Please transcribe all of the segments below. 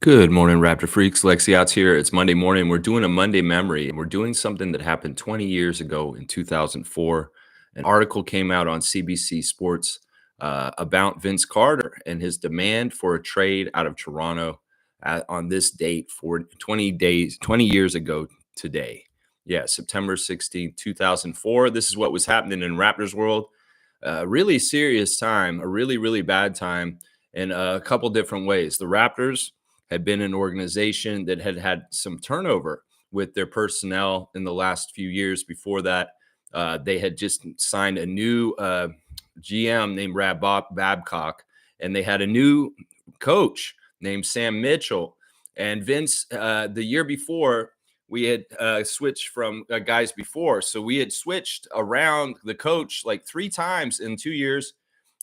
Good morning, Raptor Freaks. Lexi out here. It's Monday morning. We're doing a Monday memory, and we're doing something that happened 20 years ago in 2004. An article came out on CBC Sports about Vince Carter and his demand for a trade out of Toronto on this date for 20 years ago today. Yeah, September 16th, 2004. This is what was happening in Raptors world. A really serious time, a really, really bad time in a couple different ways. The Raptors had been an organization that had had some turnover with their personnel in the last few years. Before that, they had just signed a new GM named Babcock, and they had a new coach named Sam Mitchell. And Vince, the year before, we had switched from guys before. So we had switched around the coach like 3 times in 2 years,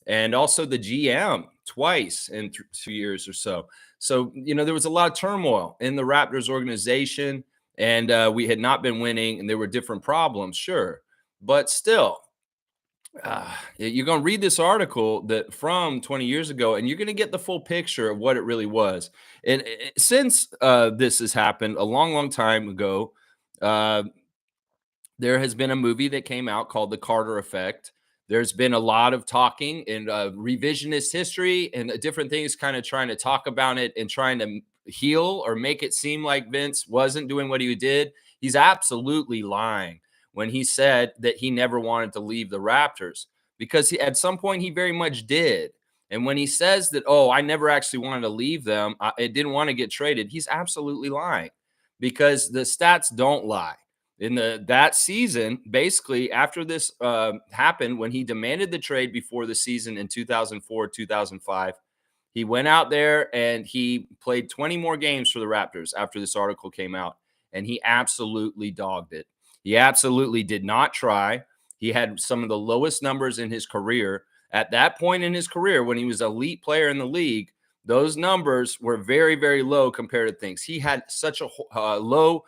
and also the GM twice in 2 years or so. So, there was a lot of turmoil in the Raptors organization, and we had not been winning, and there were different problems, sure. But still, you're going to read this article that from 20 years ago, and you're going to get the full picture of what it really was. And since this has happened a long, long time ago, uh, there has been a movie that came out called The Carter Effect. There's been a lot of talking and revisionist history and different things kind of trying to talk about it and trying to heal or make it seem like Vince wasn't doing what he did. He's absolutely lying when he said that he never wanted to leave the Raptors, because at some point he very much did. And when he says that, oh, I never actually wanted to leave them, I didn't want to get traded, he's absolutely lying, because the stats don't lie. In that season, basically after this happened, when he demanded the trade before the season in 2004, 2005, he went out there and he played 20 more games for the Raptors after this article came out, and he absolutely dogged it. He absolutely did not try. He had some of the lowest numbers in his career. At that point in his career, when he was an elite player in the league, those numbers were very, very low compared to things. He had such a low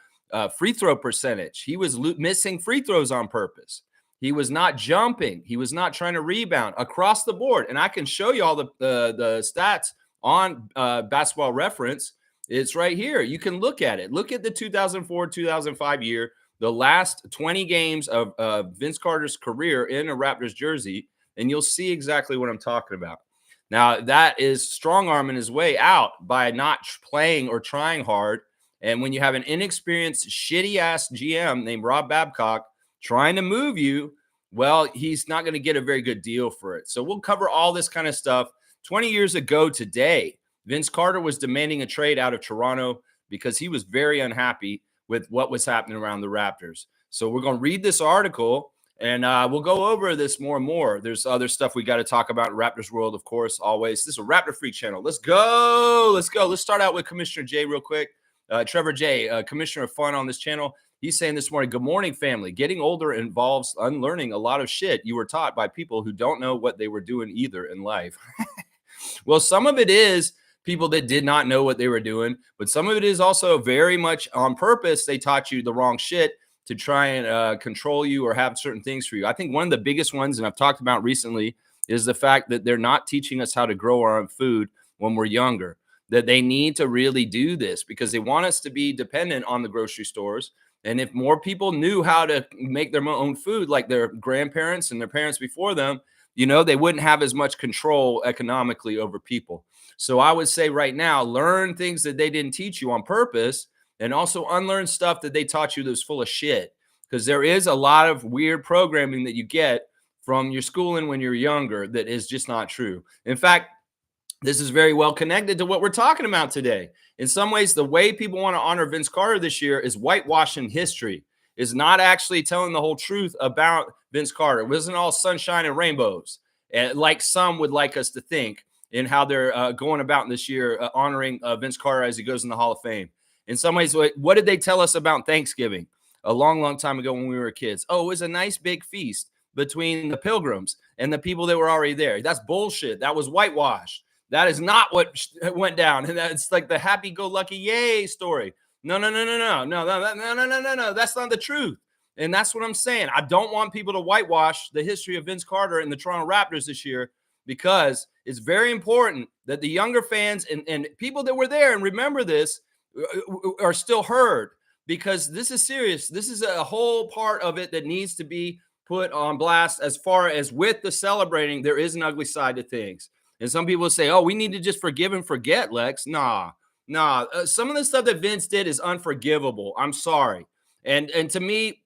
free throw percentage. He was missing free throws on purpose. He was not jumping. He was not trying to rebound across the board. And I can show you all the stats on Basketball Reference. It's right here. You can look at it. Look at the 2004-2005 year, the last 20 games of Vince Carter's career in a Raptors jersey, and you'll see exactly what I'm talking about. Now, that is strong arming his way out by not playing or trying hard. And when you have an inexperienced, shitty-ass GM named Rob Babcock trying to move you, well, he's not going to get a very good deal for it. So we'll cover all this kind of stuff. 20 years ago today, Vince Carter was demanding a trade out of Toronto because he was very unhappy with what was happening around the Raptors. So we're going to read this article, and we'll go over this more and more. There's other stuff we got to talk about in Raptors world, of course, always. This is a Raptor Freak channel. Let's go. Let's go. Let's start out with Commissioner J real quick. Trevor J, Commissioner of Fun on this channel. He's saying this morning, good morning, family. Getting older involves unlearning a lot of shit you were taught by people who don't know what they were doing either in life. Well, some of it is people that did not know what they were doing, but some of it is also very much on purpose. They taught you the wrong shit to try and control you or have certain things for you. I think one of the biggest ones, and I've talked about recently, is the fact that they're not teaching us how to grow our own food when we're younger. That they need to really do this because they want us to be dependent on the grocery stores. And if more people knew how to make their own food, like their grandparents and their parents before them, they wouldn't have as much control economically over people. So I would say right now, learn things that they didn't teach you on purpose, and also unlearn stuff that they taught you that's full of shit. Because there is a lot of weird programming that you get from your schooling when you're younger that is just not true. In fact, this is very well connected to what we're talking about today. In some ways, the way people want to honor Vince Carter this year is whitewashing history, is not actually telling the whole truth about Vince Carter. It wasn't all sunshine and rainbows, like some would like us to think, in how they're going about this year honoring Vince Carter as he goes in the Hall of Fame. In some ways, what did they tell us about Thanksgiving a long, long time ago when we were kids? Oh, it was a nice big feast between the pilgrims and the people that were already there. That's bullshit. That was whitewashed. That is not what went down. And that's like the happy-go-lucky yay story. No. That's not the truth. And that's what I'm saying. I don't want people to whitewash the history of Vince Carter and the Toronto Raptors this year, because it's very important that the younger fans and people that were there and remember this are still heard, because this is serious. This is a whole part of it that needs to be put on blast. As far as with the celebrating, there is an ugly side to things. And some people say, oh, we need to just forgive and forget, Lex. Nah. Some of the stuff that Vince did is unforgivable. I'm sorry. And to me,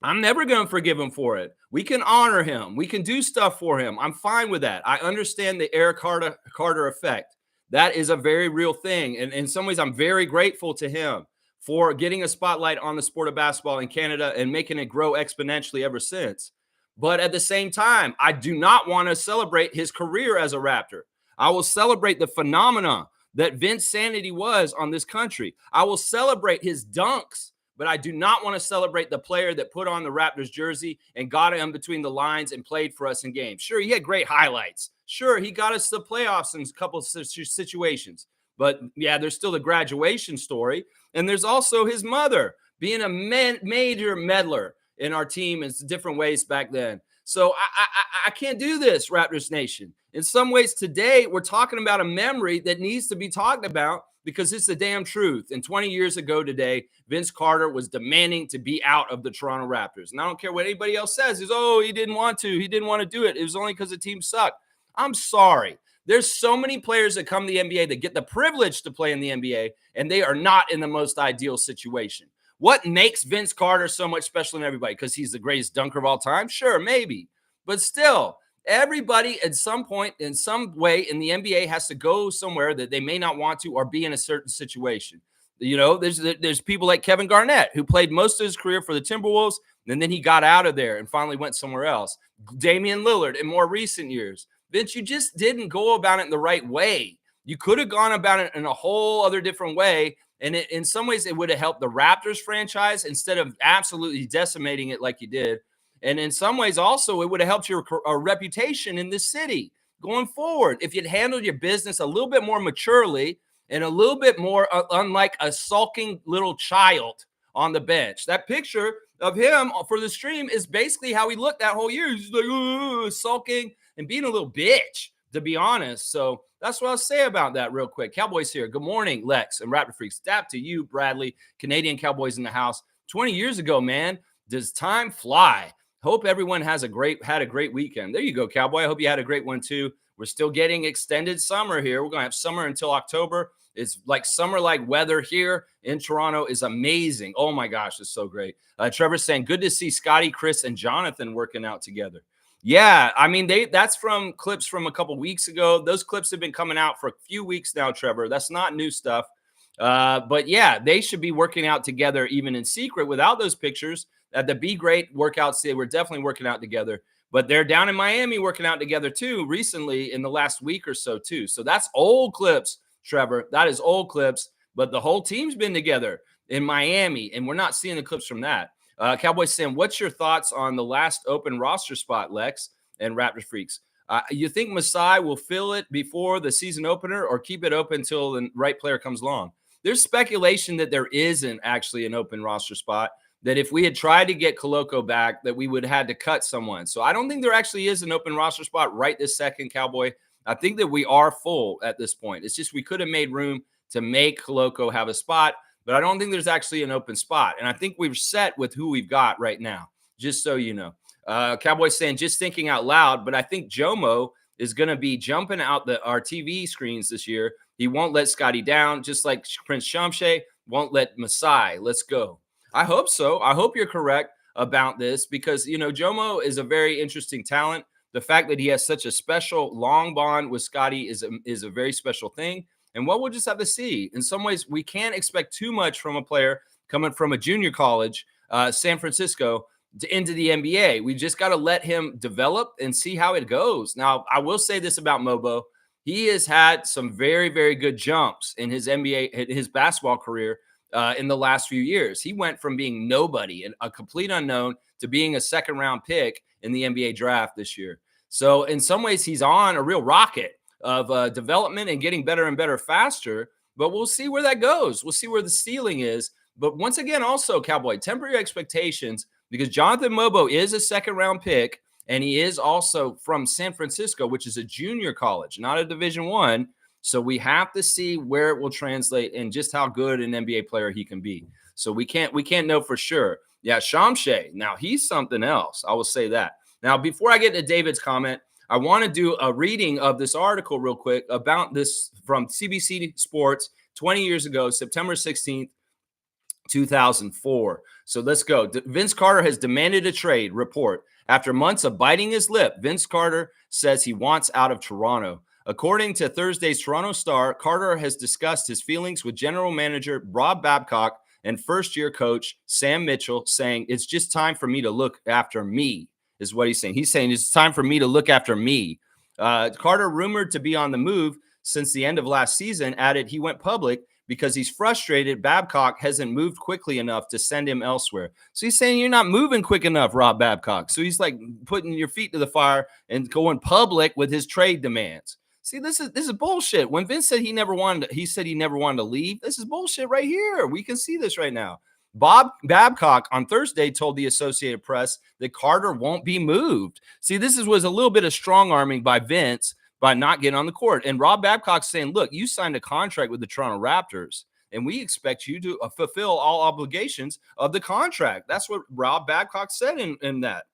I'm never going to forgive him for it. We can honor him. We can do stuff for him. I'm fine with that. I understand the Eric Carter effect. That is a very real thing. And in some ways, I'm very grateful to him for getting a spotlight on the sport of basketball in Canada and making it grow exponentially ever since. But at the same time, I do not want to celebrate his career as a Raptor. I will celebrate the phenomena that Vince Sanity was on this country. I will celebrate his dunks, but I do not want to celebrate the player that put on the Raptors jersey and got in between the lines and played for us in games. Sure, he had great highlights. Sure, he got us to the playoffs in a couple of situations. But yeah, there's still the graduation story. And there's also his mother being a major meddler in our team in different ways back then. So I can't do this, Raptors Nation. In some ways today, we're talking about a memory that needs to be talked about because it's the damn truth. And 20 years ago today, Vince Carter was demanding to be out of the Toronto Raptors. And I don't care what anybody else says. Is, oh, he didn't want to. He didn't want to do it. It was only because the team sucked. I'm sorry. There's so many players that come to the NBA that get the privilege to play in the NBA, and they are not in the most ideal situation. What makes Vince Carter so much special than everybody? Because he's the greatest dunker of all time? Sure, maybe. But still, everybody at some point, in some way in the NBA has to go somewhere that they may not want to or be in a certain situation. You know, there's people like Kevin Garnett, who played most of his career for the Timberwolves, and then he got out of there and finally went somewhere else. Damian Lillard in more recent years. Vince, you just didn't go about it in the right way. You could have gone about it in a whole other different way. And in some ways, it would have helped the Raptors franchise instead of absolutely decimating it like you did. And in some ways, also, it would have helped your reputation in this city going forward if you'd handled your business a little bit more maturely and a little bit more unlike a sulking little child on the bench. That picture of him for the stream is basically how he looked that whole year. He's like, sulking and being a little bitch, to be honest. So that's what I'll say about that real quick. Cowboys here. Good morning, Lex and Raptor Freaks. Dap to you, Bradley. Canadian Cowboys in the house. 20 years ago, man. Does time fly? Hope everyone had a great weekend. There you go, Cowboy. I hope you had a great one too. We're still getting extended summer here. We're going to have summer until October. It's like summer-like weather here in Toronto is amazing. Oh my gosh, it's so great. Trevor's saying, good to see Scotty, Chris, and Jonathan working out together. Yeah, I mean, that's from clips from a couple weeks ago. Those clips have been coming out for a few weeks now, Trevor. That's not new stuff. But yeah, they should be working out together even in secret without those pictures. At the Be Great workouts, they were definitely working out together. But they're down in Miami working out together too recently in the last week or so too. So that's old clips, Trevor. That is old clips. But the whole team's been together in Miami, and we're not seeing the clips from that. Cowboys Sam, what's your thoughts on the last open roster spot, Lex and Raptors Freaks? You think Masai will fill it before the season opener or keep it open until the right player comes along? There's speculation that there isn't actually an open roster spot, that if we had tried to get Koloko back, that we would have had to cut someone. So I don't think there actually is an open roster spot right this second, Cowboy. I think that we are full at this point. It's just we could have made room to make Koloko have a spot, but I don't think there's actually an open spot. And I think we're set with who we've got right now, just so you know. Cowboys saying, just thinking out loud, but I think Jomo is going to be jumping out our TV screens this year. He won't let Scotty down, just like Prince Shamshay won't let Masai. Let's go. I hope so. I hope you're correct about this because, you know, Jomo is a very interesting talent. The fact that he has such a special long bond with Scotty is a very special thing. And what we'll just have to see. In some ways, we can't expect too much from a player coming from a junior college, San Francisco, into the NBA. We just got to let him develop and see how it goes. Now, I will say this about Mobo. He has had some very, very good jumps in his his basketball career in the last few years. He went from being nobody and a complete unknown to being a second-round pick in the NBA draft this year. So in some ways, he's on a real rocket of development and getting better and better faster. But we'll see where that goes. We'll see where the ceiling is. But once again, also, Cowboy, temper your expectations because Jonathan Mobo is a second-round pick, and he is also from San Francisco, which is a junior college, not a Division One. So we have to see where it will translate and just how good an NBA player he can be. So we can't know for sure. Yeah, Shamshay. Now he's something else. I will say that. Now, before I get to David's comment, I want to do a reading of this article real quick about this from CBC Sports 20 years ago, September 16th, 2004. So let's go. Vince Carter has demanded a trade report. After months of biting his lip, Vince Carter says he wants out of Toronto. According to Thursday's Toronto Star, Carter has discussed his feelings with general manager Rob Babcock and first-year coach Sam Mitchell, saying, "It's just time for me to look after me," is what he's saying. He's saying it's time for me to look after me. Carter, rumored to be on the move since the end of last season, added he went public because he's frustrated Babcock hasn't moved quickly enough to send him elsewhere. So he's saying you're not moving quick enough, Rob Babcock. So he's like putting your feet to the fire and going public with his trade demands. See, this is bullshit. When Vince said he said he never wanted to leave. This is bullshit right here. We can see this right now. Bob Babcock on Thursday told the Associated Press that Carter won't be moved. See, was a little bit of strong arming by Vince by not getting on the court. And Rob Babcock's saying, look, you signed a contract with the Toronto Raptors, and we expect you to fulfill all obligations of the contract. That's what Rob Babcock said in that.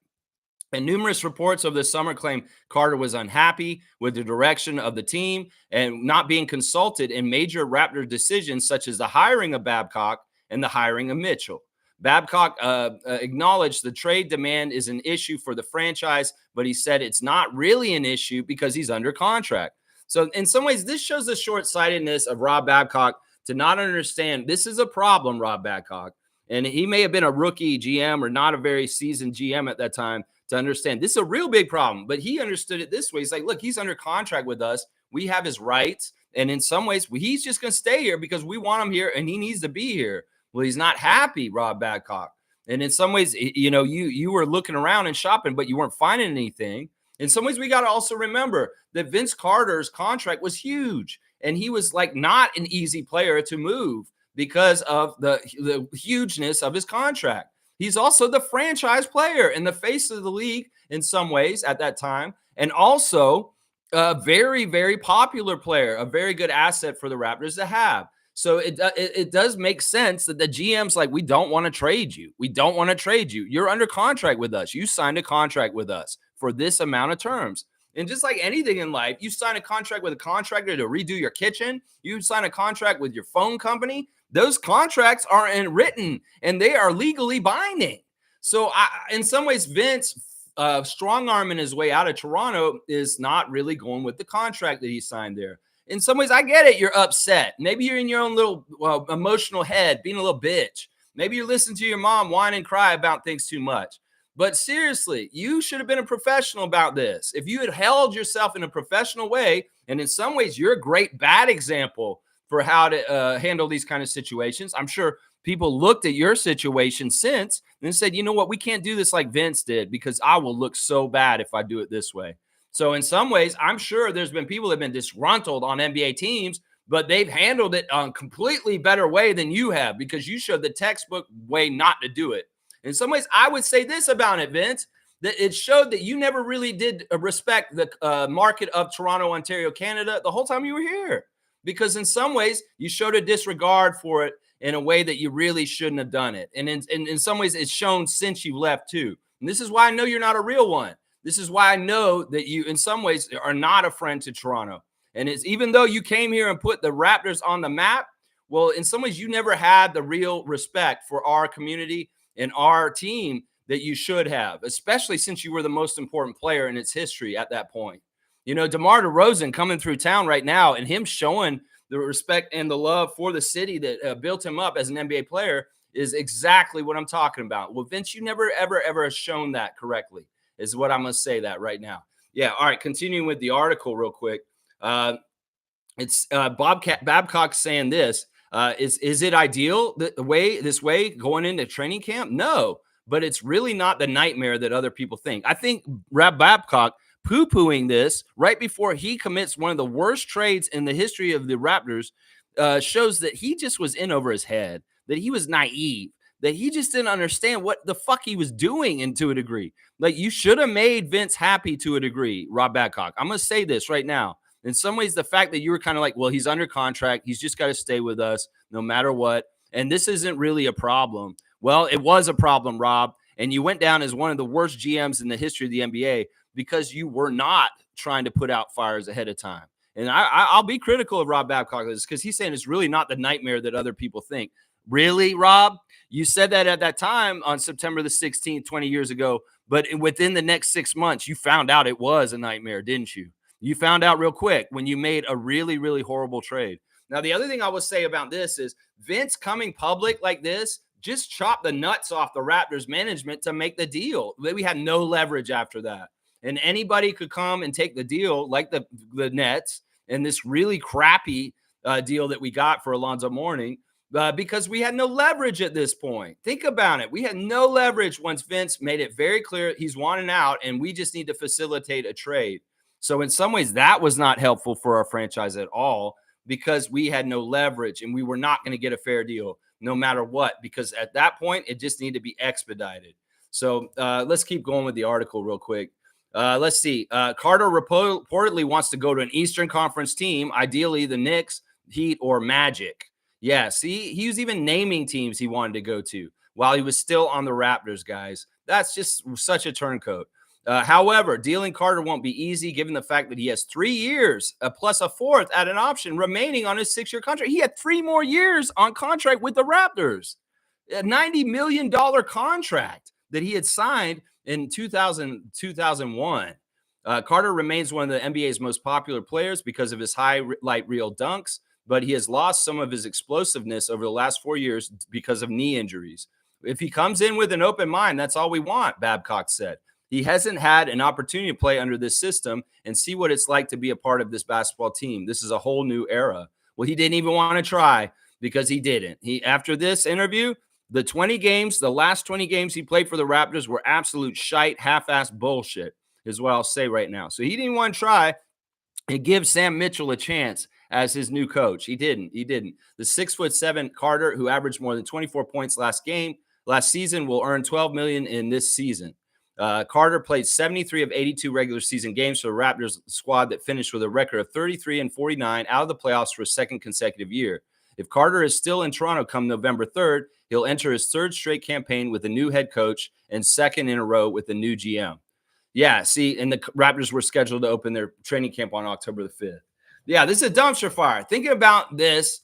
And numerous reports of this summer claim Carter was unhappy with the direction of the team and not being consulted in major Raptor decisions, such as the hiring of Babcock and the hiring of Mitchell. Babcock acknowledged the trade demand is an issue for the franchise, but he said it's not really an issue because he's under contract. So in some ways, this shows the short-sightedness of Rob Babcock to not understand this is a problem, Rob Babcock. And he may have been a rookie GM or not a very seasoned GM at that time to understand this is a real big problem. But he understood it this way. He's like, look, he's under contract with us. We have his rights. And in some ways, he's just going to stay here because we want him here and he needs to be here. Well, he's not happy, Rob Babcock. And in some ways, you were looking around and shopping, but you weren't finding anything. In some ways, we got to also remember that Vince Carter's contract was huge. And he was like not an easy player to move because of the hugeness of his contract. He's also the franchise player and the face of the league in some ways at that time. And also a very, very popular player, a very good asset for the Raptors to have. So it does make sense that the GM's like, we don't want to trade you. We don't want to trade you. You're under contract with us. You signed a contract with us for this amount of terms. And just like anything in life, you sign a contract with a contractor to redo your kitchen. You sign a contract with your phone company. Those contracts aren't written and they are legally binding. So in some ways, Vince strong arming his way out of Toronto is not really going with the contract that he signed there. In some ways, I get it. You're upset. Maybe you're in your own little emotional head, being a little bitch. Maybe you're listening to your mom whine and cry about things too much. But seriously, you should have been a professional about this. If you had held yourself in a professional way, and in some ways, you're a great bad example for how to handle these kind of situations. I'm sure people looked at your situation since and said, you know what, we can't do this like Vince did because I will look so bad if I do it this way. So in some ways, I'm sure there's been people that have been disgruntled on NBA teams, but they've handled it a completely better way than you have because you showed the textbook way not to do it. In some ways, I would say this about it, Vince, that it showed that you never really did respect the market of Toronto, Ontario, Canada the whole time you were here. Because in some ways, you showed a disregard for it in a way that you really shouldn't have done it. And in some ways, it's shown since you left too. And this is why I know you're not a real one. This is why I know that you, in some ways, are not a friend to Toronto. And it's even though you came here and put the Raptors on the map, well, in some ways, you never had the real respect for our community and our team that you should have, especially since you were the most important player in its history at that point. You know, DeMar DeRozan coming through town right now and him showing the respect and the love for the city that built him up as an NBA player is exactly what I'm talking about. Well, Vince, you never, ever, ever has shown that correctly is what I'm going to say that right now. Yeah. All right. Continuing with the article real quick. It's Babcock saying this. Is it ideal this way going into training camp? No, but it's really not the nightmare that other people think. I think Rob Babcock poo-pooing this right before he commits one of the worst trades in the history of the Raptors shows that he just was in over his head, that he was naive, that he just didn't understand what the fuck he was doing, and to a degree. Like, you should have made Vince happy to a degree, Rob Babcock. I'm going to say this right now. In some ways, the fact that you were kind of like, well, he's under contract, he's just got to stay with us no matter what. And this isn't really a problem. Well, it was a problem, Rob. And you went down as one of the worst GMs in the history of the NBA because you were not trying to put out fires ahead of time. And I'll be critical of Rob Babcock because he's saying it's really not the nightmare that other people think. Really, Rob? You said that at that time on September the 16th, 20 years ago, but within the next 6 months, you found out it was a nightmare, didn't you? You found out real quick when you made a really, really horrible trade. Now, the other thing I will say about this is Vince coming public like this just chopped the nuts off the Raptors management to make the deal. We had no leverage after that. And anybody could come and take the deal, like the Nets, and this really crappy deal that we got for Alonzo Mourning, because we had no leverage at this point. Think about it. We had no leverage once Vince made it very clear he's wanting out, and we just need to facilitate a trade. So in some ways, that was not helpful for our franchise at all because we had no leverage and we were not going to get a fair deal no matter what, because at that point, it just needed to be expedited. So let's keep going with the article real quick. Let's see. Carter reportedly wants to go to an Eastern Conference team, ideally the Knicks, Heat, or Magic. Yeah, see, he was even naming teams he wanted to go to while he was still on the Raptors, guys. That's just such a turncoat. However, dealing Carter won't be easy given the fact that he has 3 years plus a fourth at an option remaining on his 6-year contract. He had 3 more years on contract with the Raptors, a $90 million contract that he had signed in 2001. Carter remains one of the NBA's most popular players because of his highlight reel dunks, but he has lost some of his explosiveness over the last 4 years because of knee injuries. If he comes in with an open mind, that's all we want, Babcock said. He hasn't had an opportunity to play under this system and see what it's like to be a part of this basketball team. This is a whole new era. Well, he didn't even want to try because he didn't. After this interview, the last 20 games he played for the Raptors were absolute shite, half-ass bullshit, is what I'll say right now. So he didn't want to try and give Sam Mitchell a chance as his new coach. He didn't. The 6'7" Carter, who averaged more than 24 points last season, will earn $12 million in this season. Carter played 73 of 82 regular season games for the Raptors squad that finished with a record of 33-49 out of the playoffs for a second consecutive year. If Carter is still in Toronto come November 3rd, he'll enter his third straight campaign with a new head coach and second in a row with a new GM. Yeah, see, and the Raptors were scheduled to open their training camp on October the 5th. Yeah, this is a dumpster fire. Thinking about this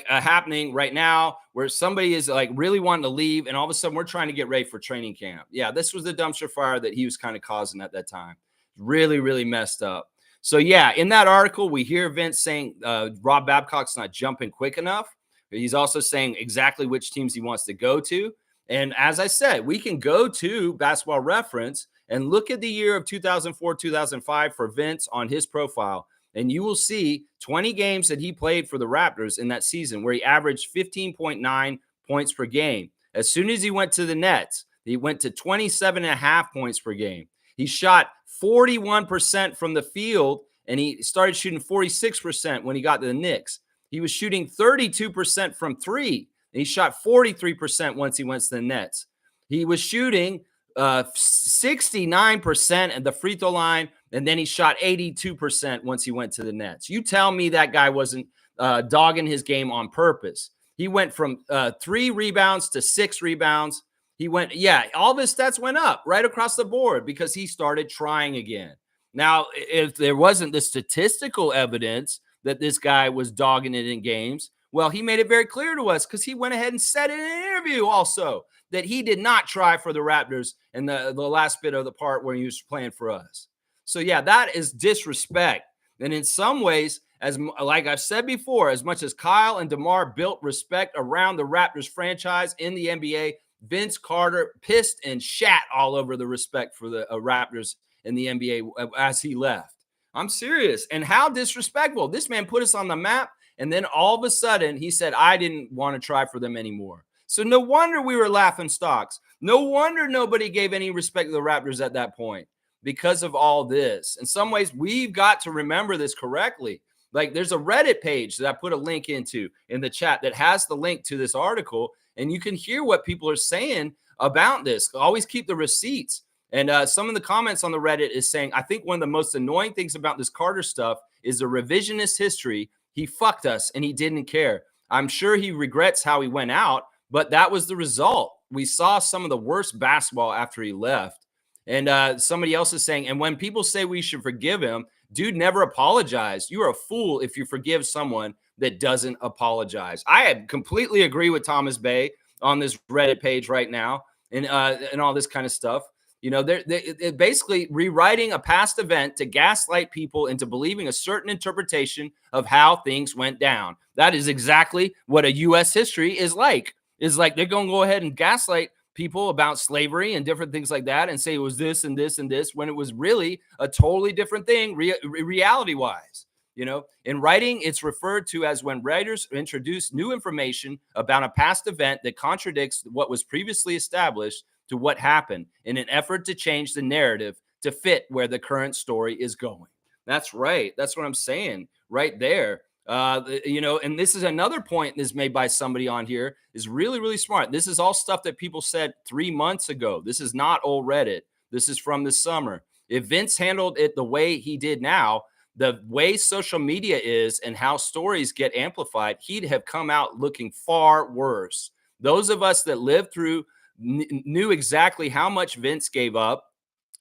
happening right now where somebody is like really wanting to leave and all of a sudden we're trying to get ready for training camp. Yeah, this was the dumpster fire that he was kind of causing at that time. Really, really messed up. So yeah, in that article, we hear Vince saying Rob Babcock's not jumping quick enough. He's also saying exactly which teams he wants to go to. And as I said, we can go to Basketball Reference and look at the year of 2004, 2005 for Vince on his profile. And you will see 20 games that he played for the Raptors in that season where he averaged 15.9 points per game. As soon as he went to the Nets, he went to 27.5 points per game. He shot 41% from the field, and he started shooting 46% when he got to the Knicks. He was shooting 32% from three, and he shot 43% once he went to the Nets. He was shooting 69% at the free throw line, and then he shot 82% once he went to the Nets. You tell me that guy wasn't dogging his game on purpose. He went from 3 rebounds to 6 rebounds. All of his stats went up right across the board because he started trying again. Now, if there wasn't the statistical evidence that this guy was dogging it in games, well, he made it very clear to us because he went ahead and said in an interview also that he did not try for the Raptors in the last bit of the part where he was playing for us. So, yeah, that is disrespect. And in some ways, like I've said before, as much as Kyle and DeMar built respect around the Raptors franchise in the NBA, Vince Carter pissed and shat all over the respect for the Raptors in the NBA as he left. I'm serious. And how disrespectful. This man put us on the map, and then all of a sudden he said, I didn't want to try for them anymore. So no wonder we were laughing stocks. No wonder nobody gave any respect to the Raptors at that point because of all this. In some ways, we've got to remember this correctly. Like there's a Reddit page that I put a link into in the chat that has the link to this article, and you can hear what people are saying about this. Always keep the receipts. And some of the comments on the Reddit is saying, I think one of the most annoying things about this Carter stuff is the revisionist history. He fucked us and he didn't care. I'm sure he regrets how he went out, but that was the result. We saw some of the worst basketball after he left. And somebody else is saying, and when people say we should forgive him, dude never apologized. You're a fool if you forgive someone that doesn't apologize. I completely agree with Thomas Bay on this Reddit page right now, and all this kind of stuff. You know, they're basically rewriting a past event to gaslight people into believing a certain interpretation of how things went down. That is exactly what a U.S. history is like. Is like they're going to go ahead and gaslight people about slavery and different things like that and say it was this and this and this when it was really a totally different thing reality-wise. You know, in writing, it's referred to as when writers introduce new information about a past event that contradicts what was previously established to what happened in an effort to change the narrative to fit where the current story is going. That's right. That's what I'm saying right there. You know, and this is another point that's made by somebody on here is really, really smart. This is all stuff that people said 3 months ago. This is not old Reddit. This is from this summer. If Vince handled it the way he did now, the way social media is and how stories get amplified, he'd have come out looking far worse. Those of us that lived through knew exactly how much Vince gave up.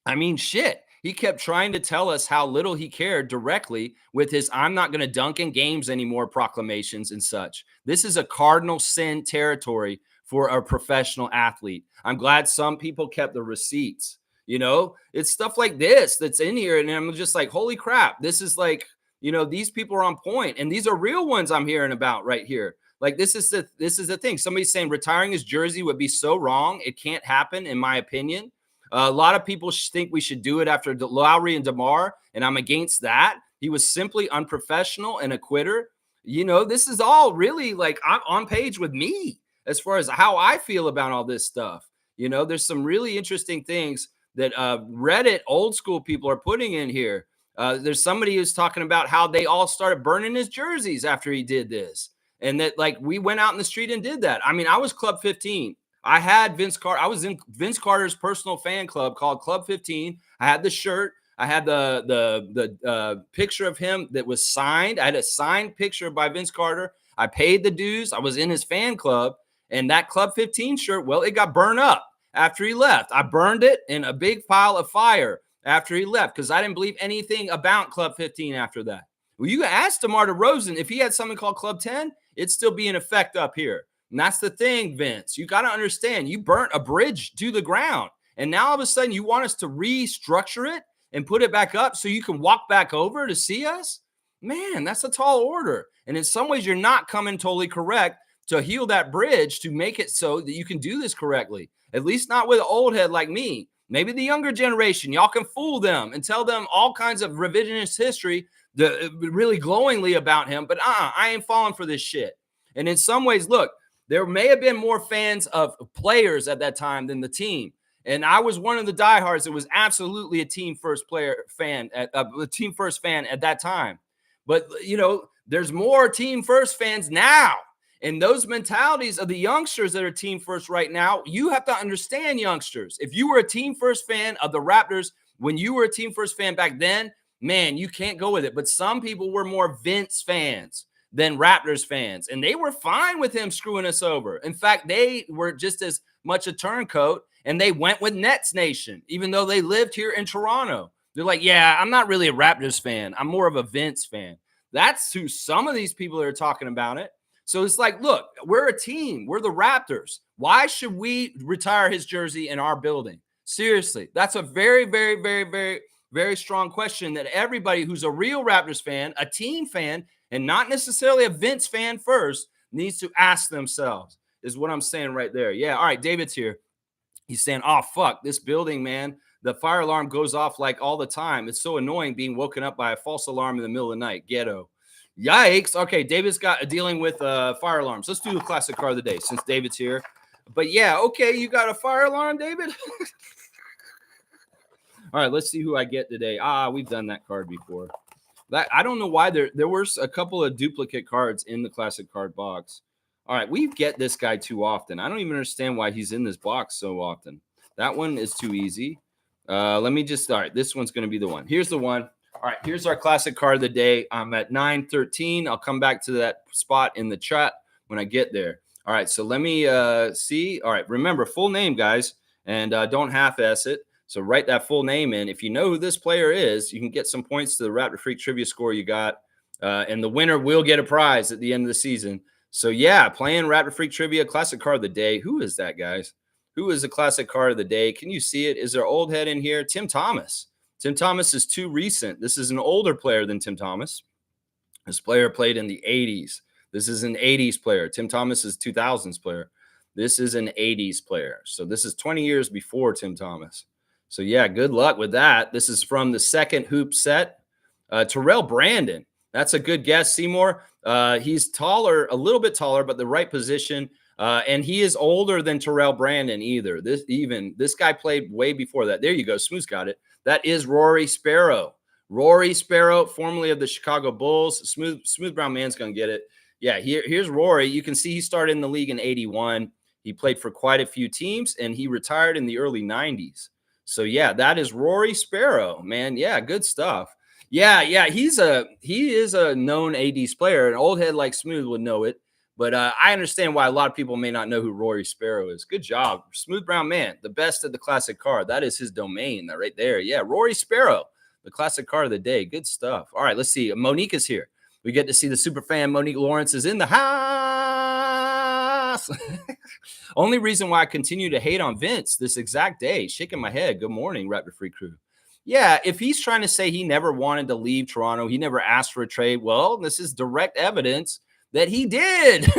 I mean, shit. He kept trying to tell us how little he cared directly with his I'm not going to dunk in games anymore proclamations and such. This is a cardinal sin territory for a professional athlete. I'm glad some people kept the receipts. You know, it's stuff like this that's in here. And I'm just like, holy crap. This is like, you know, these people are on point. And these are real ones I'm hearing about right here. Like this is the thing. Somebody's saying retiring his jersey would be so wrong. It can't happen, in my opinion. A lot of people think we should do it after Lowry and DeMar, and I'm against that. He was simply unprofessional and a quitter. You know, this is all really like I'm on page with me as far as how I feel about all this stuff. You know, there's some really interesting things that Reddit old school people are putting in here. There's somebody who's talking about how they all started burning his jerseys after he did this. And that like we went out in the street and did that. I mean, I was Club 15. I had Vince Carter. I was in Vince Carter's personal fan club called Club 15. I had the shirt. I had the picture of him that was signed. I had a signed picture by Vince Carter. I paid the dues. I was in his fan club. And that Club 15 shirt, well, it got burned up after he left. I burned it in a big pile of fire after he left because I didn't believe anything about Club 15 after that. Well, you asked DeMar DeRozan if he had something called Club 10, it'd still be in effect up here. And that's the thing, Vince. You got to understand, you burnt a bridge to the ground. And now all of a sudden you want us to restructure it and put it back up so you can walk back over to see us? Man, that's a tall order. And in some ways, you're not coming totally correct to heal that bridge to make it so that you can do this correctly. At least not with an old head like me. Maybe the younger generation, y'all can fool them and tell them all kinds of revisionist history really glowingly about him. But I ain't falling for this shit. And in some ways, look, there may have been more fans of players at that time than the team. And I was one of the diehards that was absolutely a team first fan at that time. But, you know, there's more team first fans now. And those mentalities of the youngsters that are team first right now, you have to understand, youngsters. If you were a team first fan of the Raptors, when you were a team first fan back then, man, you can't go with it. But some people were more Vince fans than Raptors fans. And they were fine with him screwing us over. In fact, they were just as much a turncoat, and they went with Nets Nation, even though they lived here in Toronto. They're like, yeah, I'm not really a Raptors fan. I'm more of a Vince fan. That's who some of these people are talking about it. So it's like, look, we're a team. We're the Raptors. Why should we retire his jersey in our building? Seriously, that's a very, very, very, very, very strong question that everybody who's a real Raptors fan, a team fan, and not necessarily a Vince fan first, needs to ask themselves, is what I'm saying right there. Yeah, all right, David's here. He's saying, oh, fuck, this building, man, the fire alarm goes off like all the time. It's so annoying being woken up by a false alarm in the middle of the night. Ghetto. Yikes. Okay, David's got dealing with fire alarms. Let's do the classic car of the day since David's here. But yeah, okay, you got a fire alarm, David? All right, let's see who I get today. We've done that card before. That I don't know why there were a couple of duplicate cards in the classic card box. All right, we get this guy too often. I don't even understand why he's in this box so often. That one is too easy. Let me just all right. This one's going to be the one. Here's the one. All right, here's our classic card of the day. I'm at 9:13. I'll come back to that spot in the chat when I get there. All right, so let me see. All right, remember full name, guys, and don't half-ass it. So write that full name in. If you know who this player is, you can get some points to the Raptor Freak trivia score you got, and the winner will get a prize at the end of the season. So yeah, playing Raptor Freak trivia, classic card of the day. Who is that, guys? Who is the classic card of the day? Can you see it? Is there old head in here? Tim Thomas. Tim Thomas is too recent. This is an older player than Tim Thomas. This player played in the 80s. This is an 80s player. Tim Thomas is 2000s player. This is an 80s player. So this is 20 years before Tim Thomas. So yeah, good luck with that. This is from the second hoop set. Terrell Brandon. That's a good guess, Seymour. He's taller, a little bit taller, but the right position. And he is older than Terrell Brandon either. This guy played way before that. There you go. Smooth's got it. That is Rory Sparrow. Rory Sparrow, formerly of the Chicago Bulls. Smooth Brown Man's going to get it. Yeah, here's Rory. You can see he started in the league in 81. He played for quite a few teams, and he retired in the early 90s. So, yeah, that is Rory Sparrow, man. Yeah, good stuff. Yeah, he is a known AD's player. An old head like Smooth would know it. But I understand why a lot of people may not know who Rory Sparrow is. Good job. Smooth Brown Man, the best of the classic card. That is his domain right there. Yeah, Rory Sparrow, the classic card of the day. Good stuff. All right, let's see. Monique is here. We get to see the super fan. Monique Lawrence is in the house. Only reason why I continue to hate on Vince this exact day. Shaking my head. Good morning, Raptor Free Crew. Yeah, if he's trying to say he never wanted to leave Toronto, he never asked for a trade, well, this is direct evidence that he did.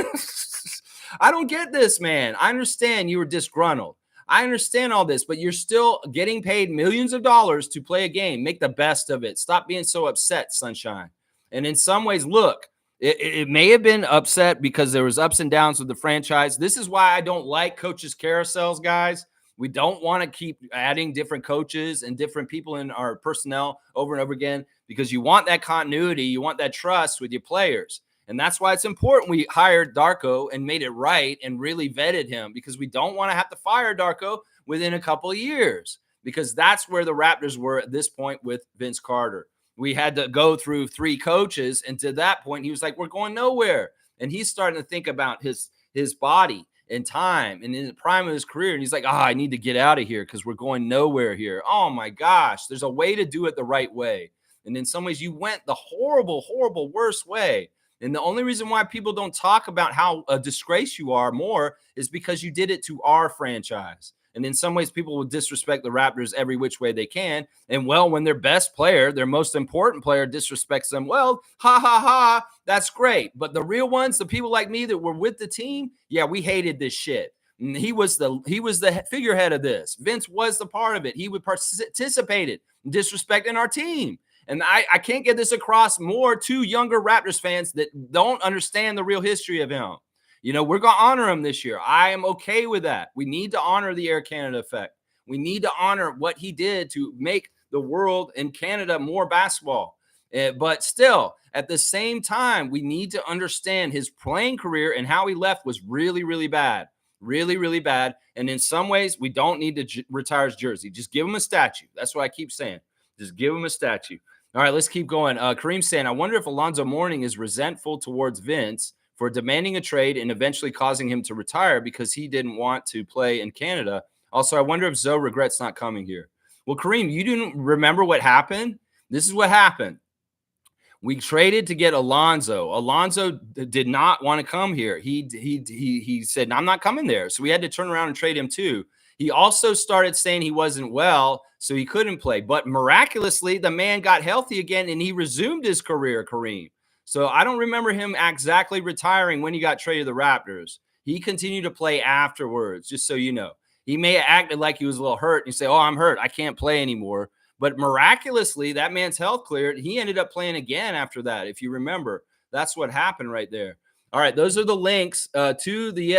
I don't get this, man. I understand you were disgruntled. I understand all this, but you're still getting paid millions of dollars to play a game. Make the best of it. Stop being so upset, Sunshine. And in some ways, look, it may have been upset because there was ups and downs with the franchise. This is why I don't like coaches' carousels, guys. We don't want to keep adding different coaches and different people in our personnel over and over again because you want that continuity. You want that trust with your players. And that's why it's important we hired Darko and made it right and really vetted him because we don't want to have to fire Darko within a couple of years because that's where the Raptors were at this point with Vince Carter. We had to go through 3 coaches, and to that point, he was like, we're going nowhere. And he's starting to think about his body and time and in the prime of his career. And he's like, I need to get out of here because we're going nowhere here. Oh, my gosh. There's a way to do it the right way. And in some ways, you went the horrible, horrible, worst way. And the only reason why people don't talk about how a disgrace you are more is because you did it to our franchise. And in some ways, people will disrespect the Raptors every which way they can. And, well, when their best player, their most important player disrespects them, well, ha, ha, ha, that's great. But the real ones, the people like me that were with the team, yeah, we hated this shit. And he was the figurehead of this. Vince was the part of it. He would participate in disrespecting our team. And I can't get this across more to younger Raptors fans that don't understand the real history of him. You know, we're going to honor him this year. I am okay with that. We need to honor the Air Canada effect. We need to honor what he did to make the world and Canada more basketball. But still, at the same time, we need to understand his playing career and how he left was really, really bad. Really, really bad. And in some ways, we don't need to retire his jersey. Just give him a statue. That's what I keep saying. Just give him a statue. All right, let's keep going. Kareem saying, I wonder if Alonzo Mourning is resentful towards Vince for demanding a trade and eventually causing him to retire because he didn't want to play in Canada. Also, I wonder if Zoe regrets not coming here. Well, Kareem, you didn't remember what happened? This is what happened. We traded to get Alonzo. Alonzo did not want to come here. He said, I'm not coming there. So we had to turn around and trade him too. He also started saying he wasn't well, so he couldn't play. But miraculously, the man got healthy again, and he resumed his career, Kareem. So I don't remember him exactly retiring when he got traded to the Raptors. He continued to play afterwards, just so you know. He may have acted like he was a little hurt and say, I'm hurt. I can't play anymore. But miraculously, that man's health cleared. He ended up playing again after that, if you remember. That's what happened right there. All right, those are the links to the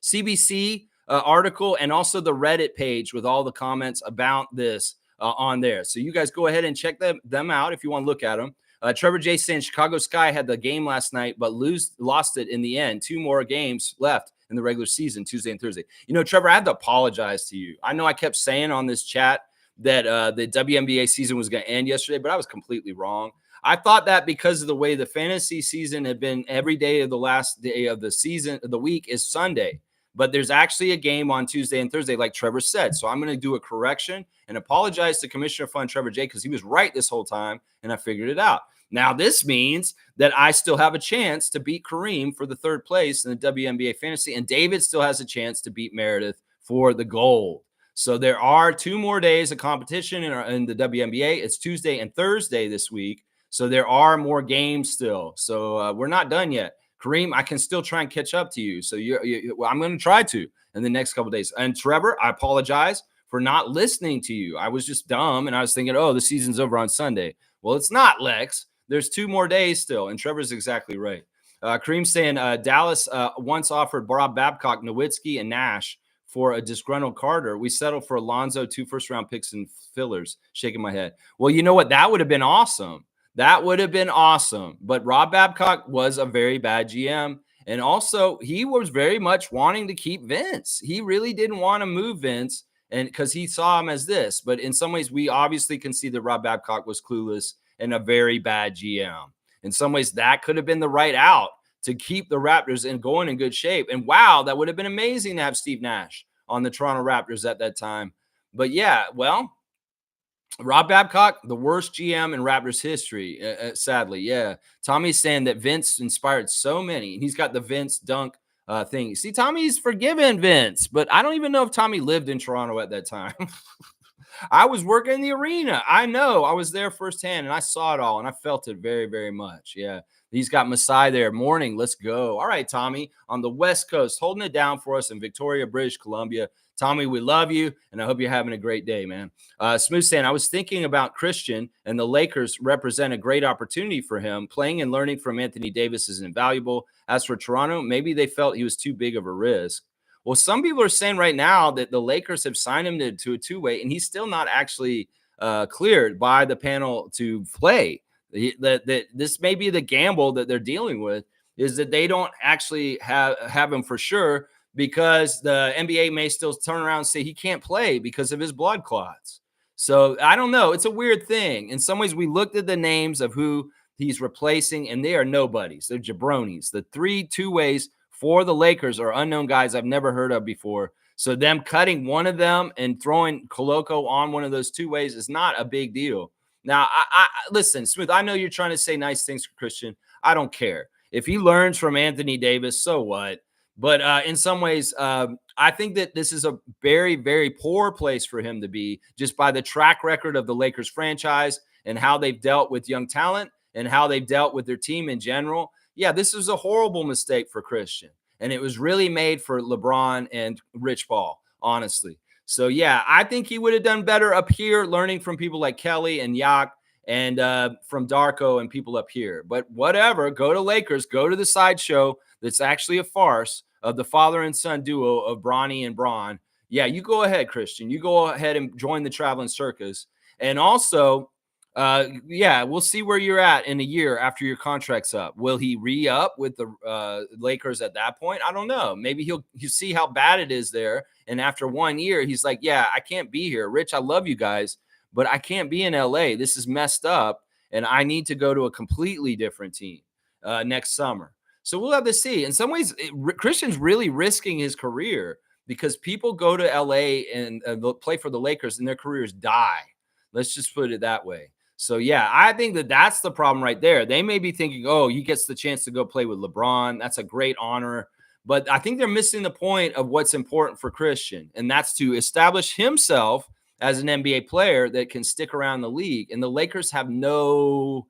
CBC article and also the Reddit page with all the comments about this. on there. So you guys go ahead and check them out if you want to look at them. Trevor J saying Chicago Sky had the game last night, but lost it in the end. 2 more games left in the regular season, Tuesday and Thursday. Trevor, I have to apologize to you. I know I kept saying on this chat that the WNBA season was going to end yesterday, but I was completely wrong. I thought that because of the way the fantasy season had been, every day of the last day of the season, the week is Sunday. But there's actually a game on Tuesday and Thursday, like Trevor said. So I'm going to do a correction and apologize to Commissioner Fund Trevor J, because he was right this whole time, and I figured it out. Now, this means that I still have a chance to beat Kareem for the 3rd place in the WNBA fantasy, and David still has a chance to beat Meredith for the gold. So there are 2 more days of competition in the WNBA. It's Tuesday and Thursday this week. So there are more games still. So we're not done yet. Kareem, I can still try and catch up to you. So I'm going to try to in the next couple of days. And Trevor, I apologize for not listening to you. I was just dumb, and I was thinking, oh, the season's over on Sunday. Well, it's not, Lex. There's 2 more days still, and Trevor's exactly right. Kareem's saying Dallas once offered Rob Babcock, Nowitzki, and Nash for a disgruntled Carter. We settled for Alonzo, 2 first-round picks and fillers. Shaking my head. Well, you know what? That would have been awesome. That would have been awesome. But Rob Babcock was a very bad GM. And also, he was very much wanting to keep Vince. He really didn't want to move Vince, and because he saw him as this. But in some ways, we obviously can see that Rob Babcock was clueless and a very bad GM. In some ways, that could have been the right out to keep the Raptors going in good shape. And wow, that would have been amazing to have Steve Nash on the Toronto Raptors at that time. But yeah, well, Rob Babcock, the worst GM in Raptors history, sadly. Yeah. Tommy's saying that Vince inspired so many. He's got the Vince dunk thing. See, Tommy's forgiven Vince, but I don't even know if Tommy lived in Toronto at that time. I was working in the arena. I know. I was there firsthand, and I saw it all, and I felt it very, very much. Yeah. He's got Masai there. Morning. Let's go. All right, Tommy, on the West Coast, holding it down for us in Victoria, British Columbia. Tommy, we love you, and I hope you're having a great day, man. Smooth saying, I was thinking about Christian, and the Lakers represent a great opportunity for him. Playing and learning from Anthony Davis is invaluable. As for Toronto, maybe they felt he was too big of a risk. Well, some people are saying right now that the Lakers have signed him to a 2-way, and he's still not actually cleared by the panel to play. That this may be the gamble that they're dealing with, is that they don't actually have him for sure, because the NBA may still turn around and say he can't play because of his blood clots. So I don't know. It's a weird thing. In some ways, we looked at the names of who he's replacing, and they are nobodies. They're jabronis. The 3 2-ways for the Lakers are unknown guys I've never heard of before. So them cutting one of them and throwing Koloko on one of those 2-ways is not a big deal. Now, I listen, Smooth, I know you're trying to say nice things for Christian. I don't care. If he learns from Anthony Davis, so what? But in some ways, I think that this is a very, very poor place for him to be, just by the track record of the Lakers franchise and how they've dealt with young talent and how they've dealt with their team in general. Yeah, this was a horrible mistake for Christian. And it was really made for LeBron and Rich Paul, honestly. So, yeah, I think he would have done better up here, learning from people like Kelly and Yak, and from Darko and people up here. But whatever, go to Lakers, go to the sideshow that's actually a farce of the father and son duo of Bronny and Braun. Yeah, you go ahead, Christian. You go ahead and join the traveling circus. And also, yeah, we'll see where you're at in a year after your contract's up. Will he re-up with the Lakers at that point? I don't know. Maybe he'll see how bad it is there. And after 1 year, he's like, yeah, I can't be here. Rich, I love you guys, but I can't be in LA. This is messed up, and I need to go to a completely different team next summer. So we'll have to see. In some ways, Christian's really risking his career, because people go to LA and play for the Lakers and their careers die. Let's just put it that way. So, yeah, I think that that's the problem right there. They may be thinking, oh, he gets the chance to go play with LeBron. That's a great honor. But I think they're missing the point of what's important for Christian, and that's to establish himself as an NBA player that can stick around the league. And the Lakers have no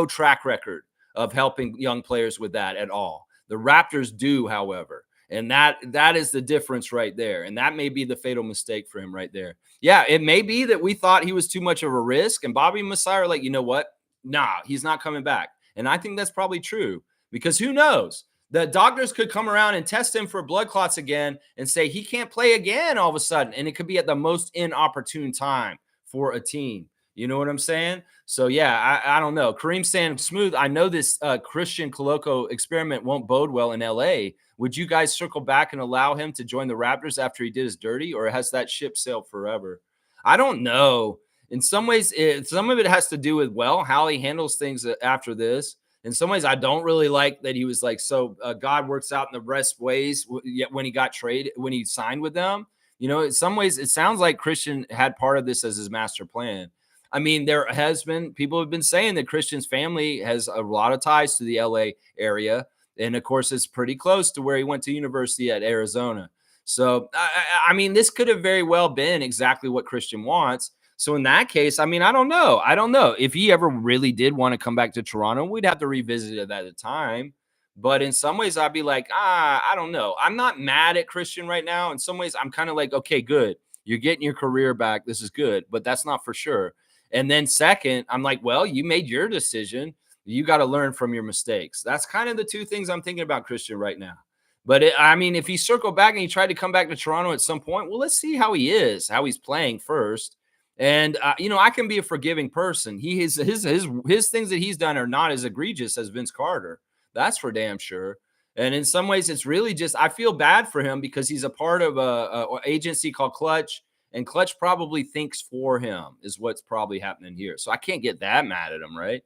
track record of helping young players with that at all. The Raptors do, however. And that is the difference right there. And that may be the fatal mistake for him right there. Yeah, it may be that we thought he was too much of a risk, and Bobby and Masai are like, you know what? Nah, he's not coming back. And I think that's probably true, because who knows? The doctors could come around and test him for blood clots again and say he can't play again all of a sudden. And it could be at the most inopportune time for a team. You know what I'm saying? So yeah, I don't know. Kareem saying smooth. I know this Christian Coloco experiment won't bode well in LA. Would you guys circle back and allow him to join the Raptors after he did his dirty, or has that ship sailed forever? I don't know. In some ways, some of it has to do with how he handles things after this. In some ways, I don't really like that he was like, so God works out in the best ways. Yet when he got traded, when he signed with them, in some ways, it sounds like Christian had part of this as his master plan. I mean, there has been people have been saying that Christian's family has a lot of ties to the LA area. And of course, it's pretty close to where he went to university at Arizona. So, I mean, this could have very well been exactly what Christian wants. So in that case, I mean, I don't know. I don't know if he ever really did want to come back to Toronto. We'd have to revisit it at the time. But in some ways, I'd be like, I don't know. I'm not mad at Christian right now. In some ways, I'm kind of like, okay, good. You're getting your career back. This is good, but that's not for sure. And then second, I'm like, well, you made your decision. You got to learn from your mistakes. That's kind of the two things I'm thinking about Christian right now. But I mean, if he circled back and he tried to come back to Toronto at some point, well, let's see how he is, how he's playing first. And I can be a forgiving person. His things that he's done are not as egregious as Vince Carter. That's for damn sure. And in some ways, it's really just I feel bad for him because he's a part of a agency called Clutch, and Clutch probably thinks for him is what's probably happening here. So I can't get that mad at him, right?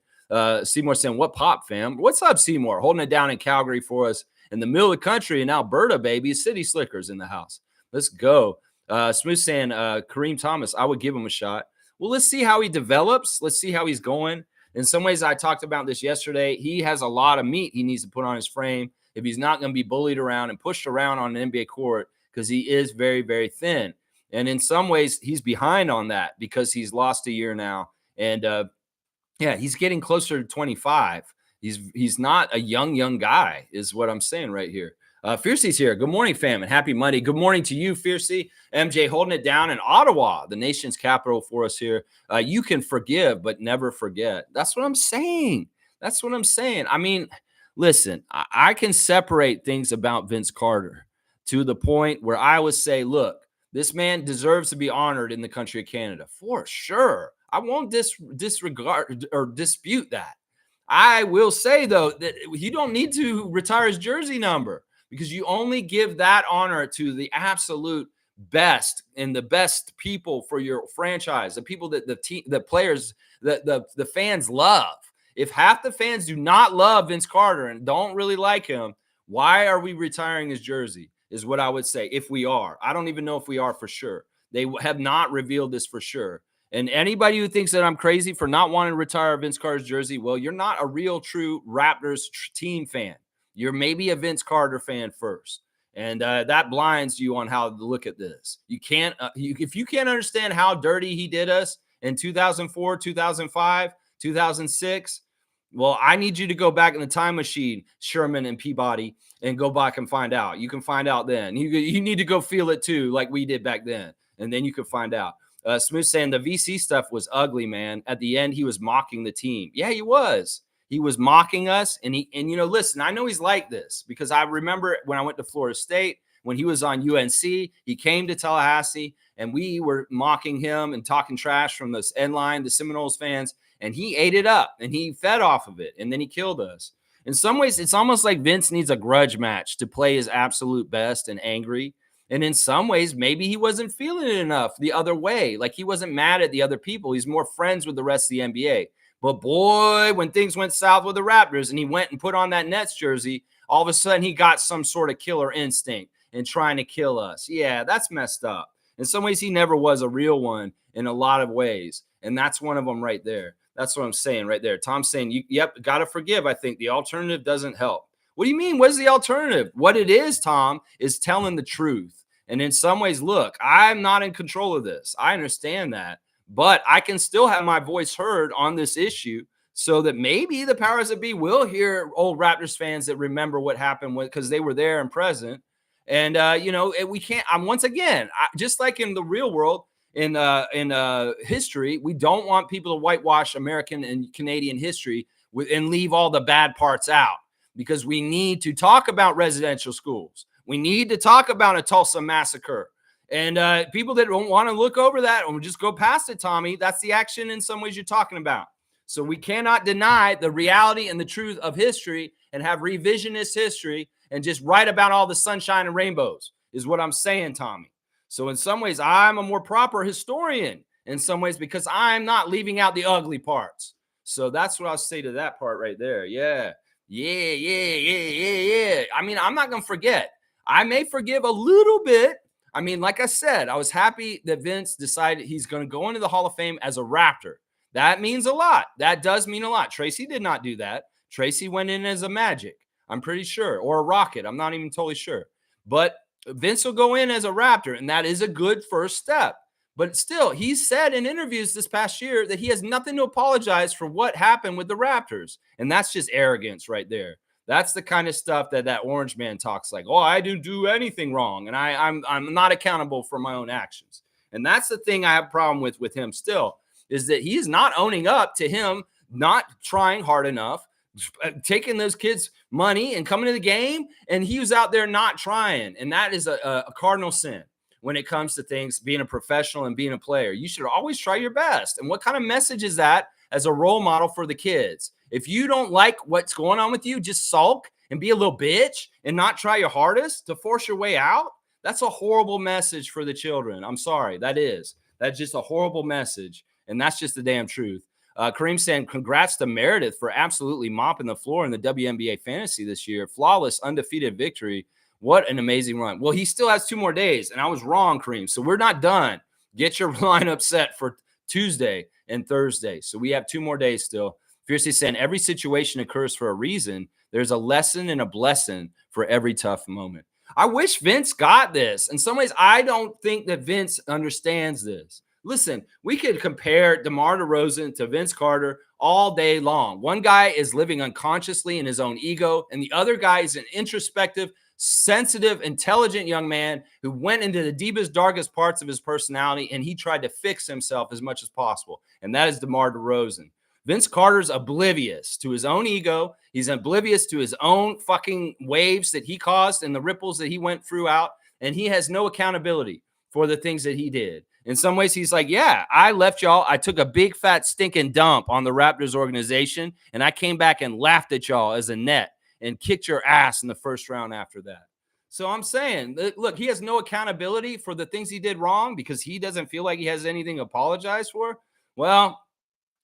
Seymour saying, "What pop, fam? What's up, Seymour? Holding it down in Calgary for us in the middle of the country in Alberta, baby. City Slickers in the house. Let's go." Smooth saying, Kareem Thomas, I would give him a shot. Well, let's see how he develops. Let's see how he's going. In some ways, I talked about this yesterday. He has a lot of meat he needs to put on his frame if he's not going to be bullied around and pushed around on an NBA court because he is very, very thin. And in some ways, he's behind on that because he's lost a year now. And he's getting closer to 25. He's not a young guy is what I'm saying right here. Fiercey's here. Good morning, fam, and happy Monday. Good morning to you, Fiercey. MJ holding it down in Ottawa, the nation's capital for us here. You can forgive, but never forget. That's what I'm saying. That's what I'm saying. I mean, listen, I can separate things about Vince Carter to the point where I would say, look, this man deserves to be honored in the country of Canada for sure. I won't disregard or dispute that. I will say, though, that you don't need to retire his jersey number because you only give that honor to the absolute best and the best people for your franchise, the people that the players, the fans love. If half the fans do not love Vince Carter and don't really like him, why are we retiring his jersey is what I would say if we are. I don't even know if we are for sure. They have not revealed this for sure. And anybody who thinks that I'm crazy for not wanting to retire Vince Carter's jersey, well, you're not a real, true Raptors team fan. You're maybe a Vince Carter fan first. And that blinds you on how to look at this. You can't, if you can't understand how dirty he did us in 2004, 2005, 2006, well, I need you to go back in the time machine, Sherman and Peabody, and go back and find out. You can find out then. You need to go feel it too, like we did back then. And then you can find out. Smooth saying the VC stuff was ugly, man. At the end, he was mocking the team. Yeah, he was. He was mocking us. And listen, I know he's like this because I remember when I went to Florida State, when he was on UNC, he came to Tallahassee and we were mocking him and talking trash from this end line, the Seminoles fans, and he ate it up and he fed off of it. And then he killed us. In some ways, it's almost like Vince needs a grudge match to play his absolute best and angry. And in some ways, maybe he wasn't feeling it enough the other way. Like he wasn't mad at the other people. He's more friends with the rest of the NBA. But boy, when things went south with the Raptors and he went and put on that Nets jersey, all of a sudden he got some sort of killer instinct in trying to kill us. Yeah, that's messed up. In some ways, he never was a real one in a lot of ways. And that's one of them right there. That's what I'm saying right there. Tom's saying, yep, got to forgive. I think the alternative doesn't help. What do you mean? What is the alternative? What it is, Tom, is telling the truth. And in some ways, look, I'm not in control of this. I understand that. But I can still have my voice heard on this issue so that maybe the powers that be will hear old Raptors fans that remember what happened because they were there and present. And, we can't once again, just like in the real world, in history, we don't want people to whitewash American and Canadian history and leave all the bad parts out because we need to talk about residential schools. We need to talk about a Tulsa massacre. And people that don't want to look over that or just go past it, Tommy, that's the action in some ways you're talking about. So we cannot deny the reality and the truth of history and have revisionist history and just write about all the sunshine and rainbows is what I'm saying, Tommy. So in some ways, I'm a more proper historian in some ways because I'm not leaving out the ugly parts. So that's what I'll say to that part right there. Yeah. I mean, I'm not going to forget. I may forgive a little bit. I mean, like I said, I was happy that Vince decided he's going to go into the Hall of Fame as a Raptor. That means a lot. That does mean a lot. Tracy did not do that. Tracy went in as a Magic, I'm pretty sure, or a Rocket. I'm not even totally sure. But Vince will go in as a Raptor, and that is a good first step. But still, he said in interviews this past year that he has nothing to apologize for what happened with the Raptors. And that's just arrogance right there. That's the kind of stuff that orange man talks like, oh, I didn't do anything wrong. And I'm not accountable for my own actions. And that's the thing I have a problem with him still, is that he's not owning up to him not trying hard enough, taking those kids' money and coming to the game. And he was out there not trying. And that is a cardinal sin when it comes to things, being a professional and being a player. You should always try your best. And what kind of message is that as a role model for the kids? If you don't like what's going on with you, just sulk and be a little bitch and not try your hardest to force your way out. That's a horrible message for the children. I'm sorry. That's just a horrible message. And that's just the damn truth. Kareem saying, congrats to Meredith for absolutely mopping the floor in the WNBA fantasy this year. Flawless, undefeated victory. What an amazing run. Well, he still has 2 more days, and I was wrong, Kareem. So we're not done. Get your lineup set for Tuesday and Thursday. So we have 2 more days still. Fiercely saying, every situation occurs for a reason. There's a lesson and a blessing for every tough moment. I wish Vince got this. In some ways, I don't think that Vince understands this. Listen, we could compare DeMar DeRozan to Vince Carter all day long. One guy is living unconsciously in his own ego, and the other guy is an introspective, sensitive, intelligent young man who went into the deepest, darkest parts of his personality, and he tried to fix himself as much as possible. And that is DeMar DeRozan. Vince Carter's oblivious to his own ego. He's oblivious to his own fucking waves that he caused and the ripples that he went throughout. And he has no accountability for the things that he did. In some ways, he's like, yeah, I left y'all. I took a big, fat, stinking dump on the Raptors organization, and I came back and laughed at y'all as a net and kicked your ass in the first round after that. So I'm saying, look, he has no accountability for the things he did wrong because he doesn't feel like he has anything to apologize for. Well,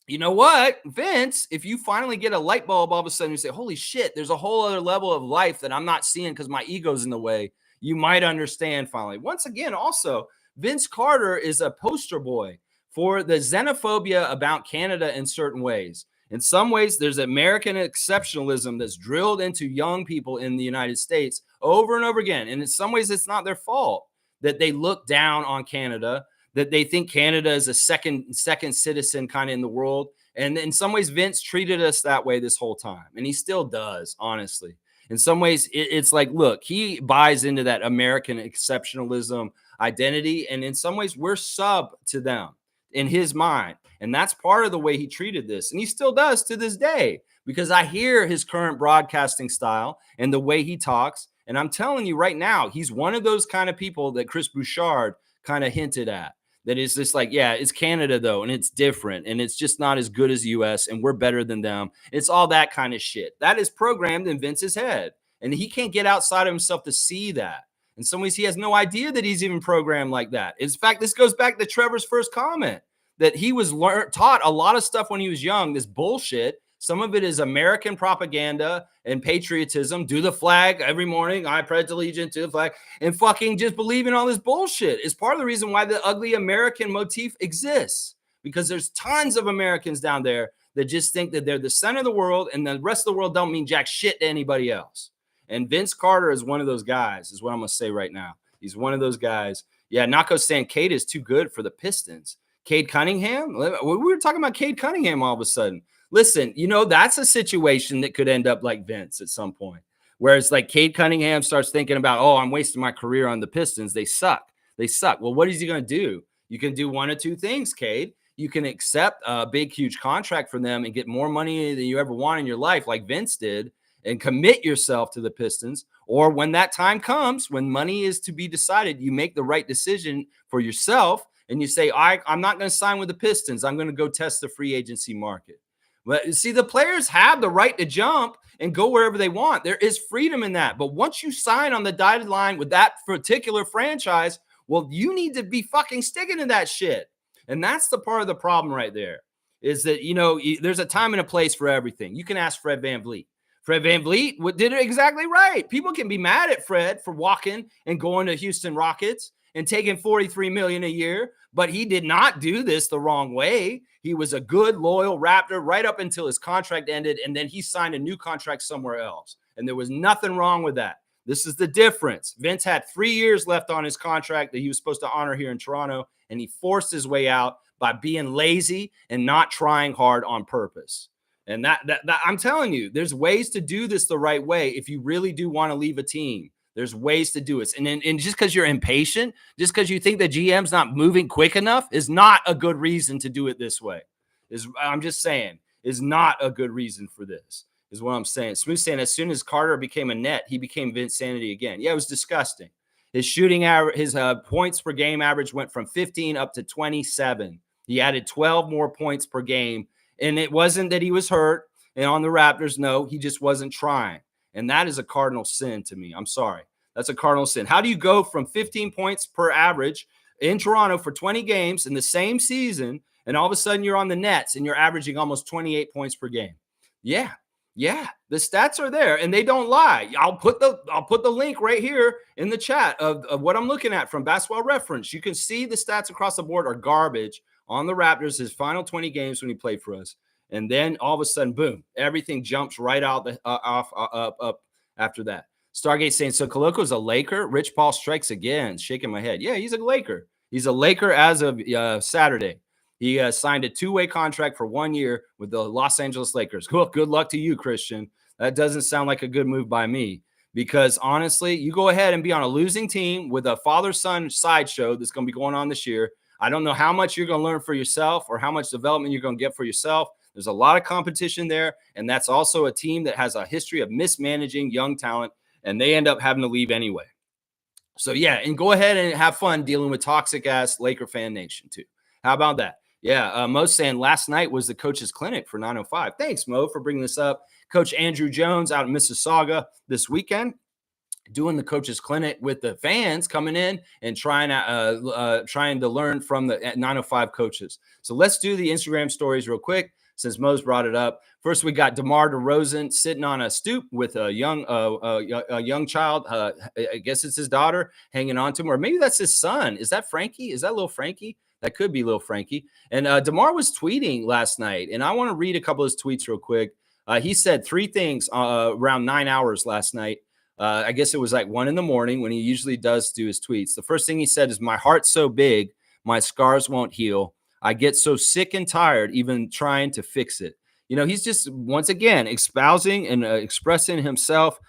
you know what, Vince, if you finally get a light bulb all of a sudden, you say, holy shit, there's a whole other level of life that I'm not seeing because my ego's in the way. You might understand finally. Once again, also, Vince Carter is a poster boy for the xenophobia about Canada in certain ways. In some ways, there's American exceptionalism that's drilled into young people in the United States over and over again. And in some ways, it's not their fault that they look down on Canada, that they think Canada is a second citizen kind of in the world. And in some ways, Vince treated us that way this whole time. And he still does, honestly. In some ways, it's like, look, he buys into that American exceptionalism identity. And in some ways, we're sub to them in his mind. And that's part of the way he treated this. And he still does to this day, because I hear his current broadcasting style and the way he talks. And I'm telling you right now, he's one of those kind of people that Chris Bouchard kind of hinted at. That is just like, yeah, it's Canada, though, and it's different, and it's just not as good as the U.S., and we're better than them. It's all that kind of shit. That is programmed in Vince's head, and he can't get outside of himself to see that. In some ways, he has no idea that he's even programmed like that. In fact, this goes back to Trevor's first comment, that he was taught a lot of stuff when he was young, this bullshit. Some of it is American propaganda and patriotism. Do the flag every morning. I pledge allegiance to the flag. And fucking just believe in all this bullshit. It's part of the reason why the ugly American motif exists. Because there's tons of Americans down there that just think that they're the center of the world and the rest of the world don't mean jack shit to anybody else. And Vince Carter is one of those guys, is what I'm going to say right now. He's one of those guys. Yeah, Nako's saying Cade is too good for the Pistons. Cade Cunningham? We were talking about Cade Cunningham all of a sudden. Listen, you know, that's a situation that could end up like Vince at some point, where it's like Cade Cunningham starts thinking about, oh, I'm wasting my career on the Pistons. They suck. They suck. Well, what is he going to do? You can do one of two things, Cade. You can accept a big, huge contract from them and get more money than you ever want in your life, like Vince did, and commit yourself to the Pistons. Or when that time comes, when money is to be decided, you make the right decision for yourself and you say, I'm not going to sign with the Pistons. I'm going to go test the free agency market. But see, the players have the right to jump and go wherever they want. There is freedom in that. But once you sign on the dotted line with that particular franchise, well, you need to be fucking sticking to that shit. And that's the part of the problem right there is that, there's a time and a place for everything. You can ask Fred VanVleet. Fred VanVleet did it exactly right. People can be mad at Fred for walking and going to Houston Rockets and taking $43 million a year, but he did not do this the wrong way. He was a good, loyal Raptor right up until his contract ended, and then he signed a new contract somewhere else. And there was nothing wrong with that. This is the difference. Vince had 3 years left on his contract that he was supposed to honor here in Toronto, and he forced his way out by being lazy and not trying hard on purpose. And that I'm telling you, there's ways to do this the right way. If you really do want to leave a team, there's ways to do it. And just because you're impatient, just because you think the GM's not moving quick enough is not a good reason to do it this way. I'm just saying, is not a good reason for this, is what I'm saying. Smooth saying, as soon as Carter became a net, he became Vince Sanity again. Yeah, it was disgusting. His shooting average, his points per game average went from 15 up to 27. He added 12 more points per game. And it wasn't that he was hurt. And on the Raptors, no, he just wasn't trying. And that is a cardinal sin to me. I'm sorry. That's a cardinal sin. How do you go from 15 points per average in Toronto for 20 games in the same season, and all of a sudden you're on the Nets and you're averaging almost 28 points per game? Yeah. The stats are there and they don't lie. I'll put the link right here in the chat of what I'm looking at from Basketball Reference. You can see the stats across the board are garbage on the Raptors, his final 20 games when he played for us. And then all of a sudden, boom, everything jumps right out up after that. Stargate saying, so Coloco's a Laker? Rich Paul strikes again, shaking my head. Yeah, he's a Laker. He's a Laker as of Saturday. He signed a 2-way contract for 1 year with the Los Angeles Lakers. Cool. Good luck to you, Christian. That doesn't sound like a good move by me. Because honestly, you go ahead and be on a losing team with a father-son sideshow that's going to be going on this year. I don't know how much you're going to learn for yourself or how much development you're going to get for yourself. There's a lot of competition there, and that's also a team that has a history of mismanaging young talent, and they end up having to leave anyway. So, yeah, and go ahead and have fun dealing with toxic-ass Laker fan nation, too. How about that? Yeah, Mo's saying last night was the coach's clinic for 905. Thanks, Mo, for bringing this up. Coach Andrew Jones out in Mississauga this weekend, doing the coaches clinic with the fans coming in and trying to learn from the 905 coaches. So let's do the Instagram stories real quick since Mo's brought it up. First, we got DeMar DeRozan sitting on a stoop with a young child. I guess it's his daughter hanging on to him, or maybe that's his son. Is that Frankie? Is that little Frankie? That could be little Frankie. And DeMar was tweeting last night, and I want to read a couple of his tweets real quick. He said 3 things around 9 hours last night. I guess it was like 1 a.m. when he usually does do his tweets. The first thing he said is, my heart's so big, my scars won't heal. I get so sick and tired even trying to fix it. He's just, once again, espousing and expressing himself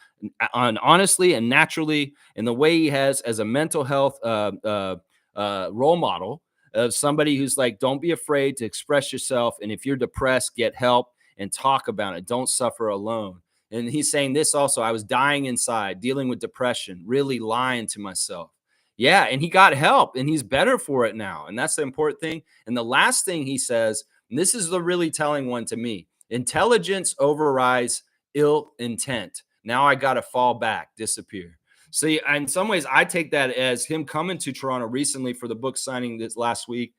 honestly and naturally in the way he has as a mental health role model of somebody who's like, don't be afraid to express yourself. And if you're depressed, get help and talk about it. Don't suffer alone. And he's saying this also, I was dying inside, dealing with depression, really lying to myself. Yeah, and he got help, and he's better for it now. And that's the important thing. And the last thing he says, and this is the really telling one to me, intelligence overrides ill intent. Now I got to fall back, disappear. See, in some ways, I take that as him coming to Toronto recently for the book signing this last week,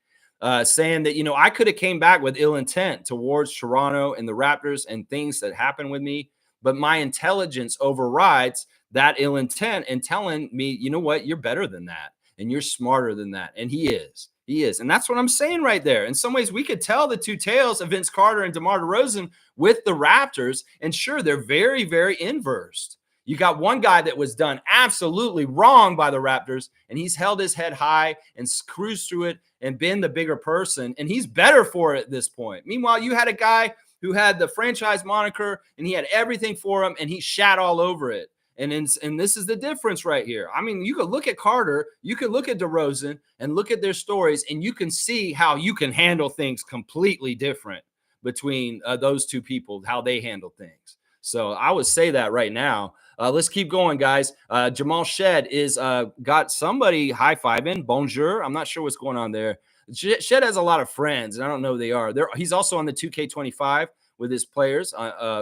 saying that, I could have came back with ill intent towards Toronto and the Raptors and things that happened with me. But my intelligence overrides that ill intent and telling me, you know what, you're better than that and you're smarter than that. And he is. And that's what I'm saying right there. In some ways, we could tell the two tales of Vince Carter and DeMar DeRozan with the Raptors. And sure, they're very, very inversed. You got one guy that was done absolutely wrong by the Raptors, and he's held his head high and cruised through it and been the bigger person. And he's better for it at this point. Meanwhile, you had a guy who had the franchise moniker and he had everything for him and he shat all over it. And this is the difference right here. I mean, you could look at Carter, you could look at DeRozan and look at their stories, and you can see how you can handle things completely different between those two people, how they handle things. So I would say that right now. Let's keep going, guys. Jamal Shed is got somebody high-fiving. Bonjour. I'm not sure what's going on there. Shed has a lot of friends, and I don't know who they are. He's also on the 2K25 with his players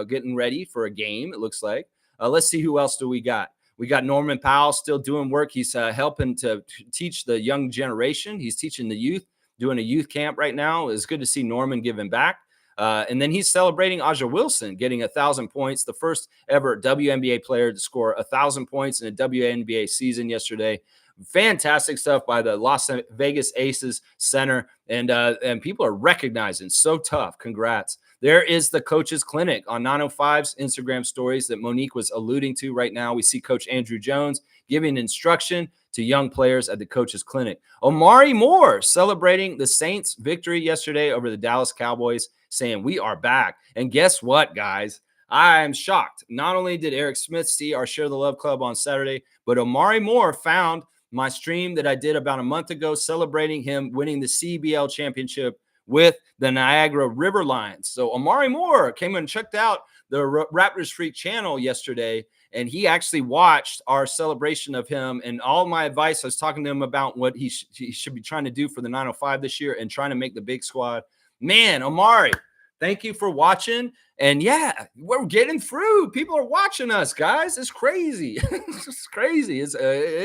getting ready for a game, it looks like. Let's see who else do we got. We got Norman Powell still doing work. He's helping to teach the young generation. He's teaching the youth, doing a youth camp right now. It's good to see Norman giving back. And then he's celebrating Aja Wilson getting 1,000 points, the first ever WNBA player to score 1,000 points in a WNBA season yesterday. Fantastic stuff by the Las Vegas Aces center, and people are recognizing. So tough. Congrats. There is the coaches clinic on 905's Instagram stories that Monique was alluding to right now. We see Coach Andrew Jones giving instruction to young players at the coaches clinic. Omari Moore celebrating the Saints' victory yesterday over the Dallas Cowboys, saying we are back. And guess what, guys? I am shocked. Not only did Eric Smith see our Share the Love Club on Saturday, but Omari Moore found my stream that I did about a month ago celebrating him winning the CBL championship with the Niagara River Lions. So Omari Moore came and checked out the Raptors Freak channel yesterday, and he actually watched our celebration of him. And all my advice, I was talking to him about what he should be trying to do for the 905 this year and trying to make the big squad. Man, Omari, thank you for watching. And yeah, we're getting through. People are watching us, guys. It's crazy. It's crazy.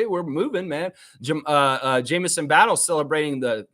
We're moving, man. Jameson Battle celebrating the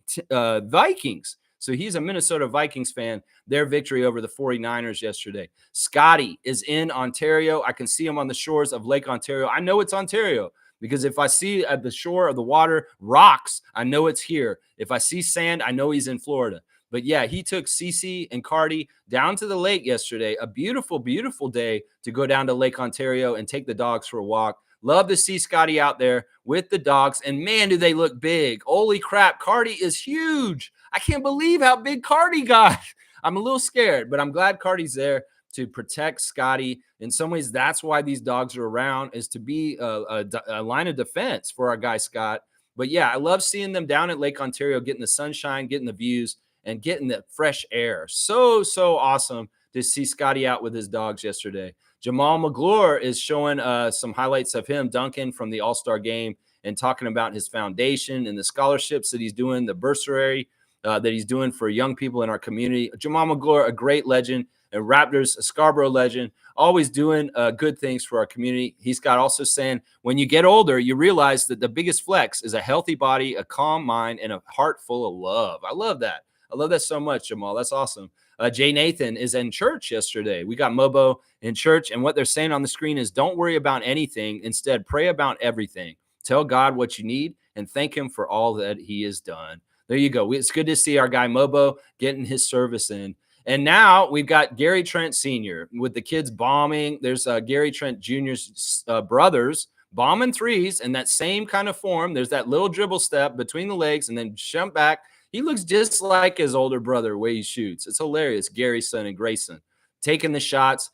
Vikings. So he's a Minnesota Vikings fan. Their victory over the 49ers yesterday. Scotty is in Ontario. I can see him on the shores of Lake Ontario. I know it's Ontario because if I see at the shore of the water rocks, I know it's here. If I see sand, I know he's in Florida. But yeah, he took Cece and Cardi down to the lake yesterday. A beautiful, beautiful day to go down to Lake Ontario and take the dogs for a walk. Love to see Scotty out there with the dogs. And man, do they look big. Holy crap, Cardi is huge. I can't believe how big Cardi got. I'm a little scared, but I'm glad Cardi's there to protect Scotty. In some ways, that's why these dogs are around, is to be a line of defense for our guy Scott. But yeah, I love seeing them down at Lake Ontario, getting the sunshine, getting the views, and getting the fresh air. So awesome to see Scotty out with his dogs yesterday. Jamal McGlure is showing some highlights of him dunking from the All-Star game and talking about his foundation and the scholarships that he's doing, the bursary that he's doing for young people in our community. Jamal McGlure, a great legend, and Raptors, a Scarborough legend, always doing good things for our community. He's got also saying, when you get older, you realize that the biggest flex is a healthy body, a calm mind, and a heart full of love. I love that. I love that so much, Jamal. That's awesome. Jay Nathan is in church yesterday. We got Mobo in church, and what they're saying on the screen is don't worry about anything. Instead, pray about everything. Tell God what you need and thank him for all that he has done. There you go. It's good to see our guy Mobo getting his service in. And now we've got Gary Trent Sr. with the kids bombing. There's Gary Trent Jr.'s brothers bombing threes in that same kind of form. There's that little dribble step between the legs and then jump back. He looks just like his older brother, the way he shoots. It's hilarious. Gary's son and Grayson taking the shots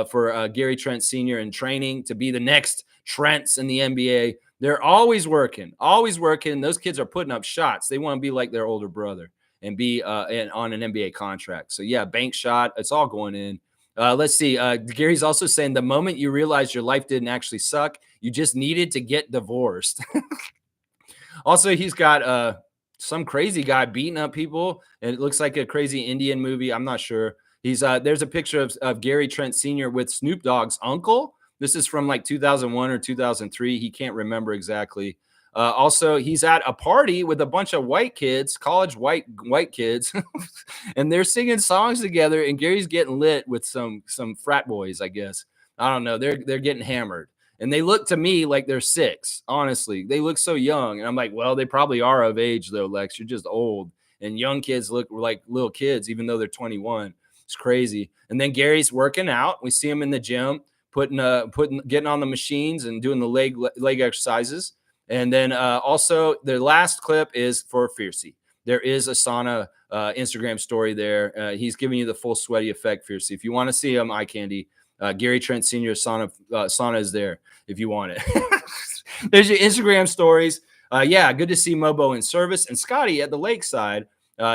for Gary Trent Sr. in training to be the next Trents in the NBA. They're always working, always working. Those kids are putting up shots. They want to be like their older brother and be on an NBA contract. So, yeah, bank shot. It's all going in. Let's see. Gary's also saying the moment you realize your life didn't actually suck, you just needed to get divorced. Also, he's got some crazy guy beating up people, and it looks like a crazy Indian movie. I'm not sure. He's there's a picture of Gary Trent Sr. with Snoop Dogg's uncle. This is from like 2001 or 2003. He can't remember exactly. Also, he's at a party with a bunch of white kids, college white kids, and they're singing songs together. And Gary's getting lit with some frat boys, I guess. I don't know. They're getting hammered. And they look to me like they're 6. Honestly, they look so young. And I'm like, well, they probably are of age, though, Lex. You're just old. And young kids look like little kids, even though they're 21. It's crazy. And then Gary's working out. We see him in the gym, getting on the machines and doing the leg exercises. And then also the last clip is for Fiercey. There is a sauna Instagram story there. He's giving you the full sweaty effect, Fiercey. If you want to see him, eye candy. Gary Trent Sr. sauna is there if you want it. There's your Instagram stories. Yeah, good to see Mobo in service. And Scotty at the lakeside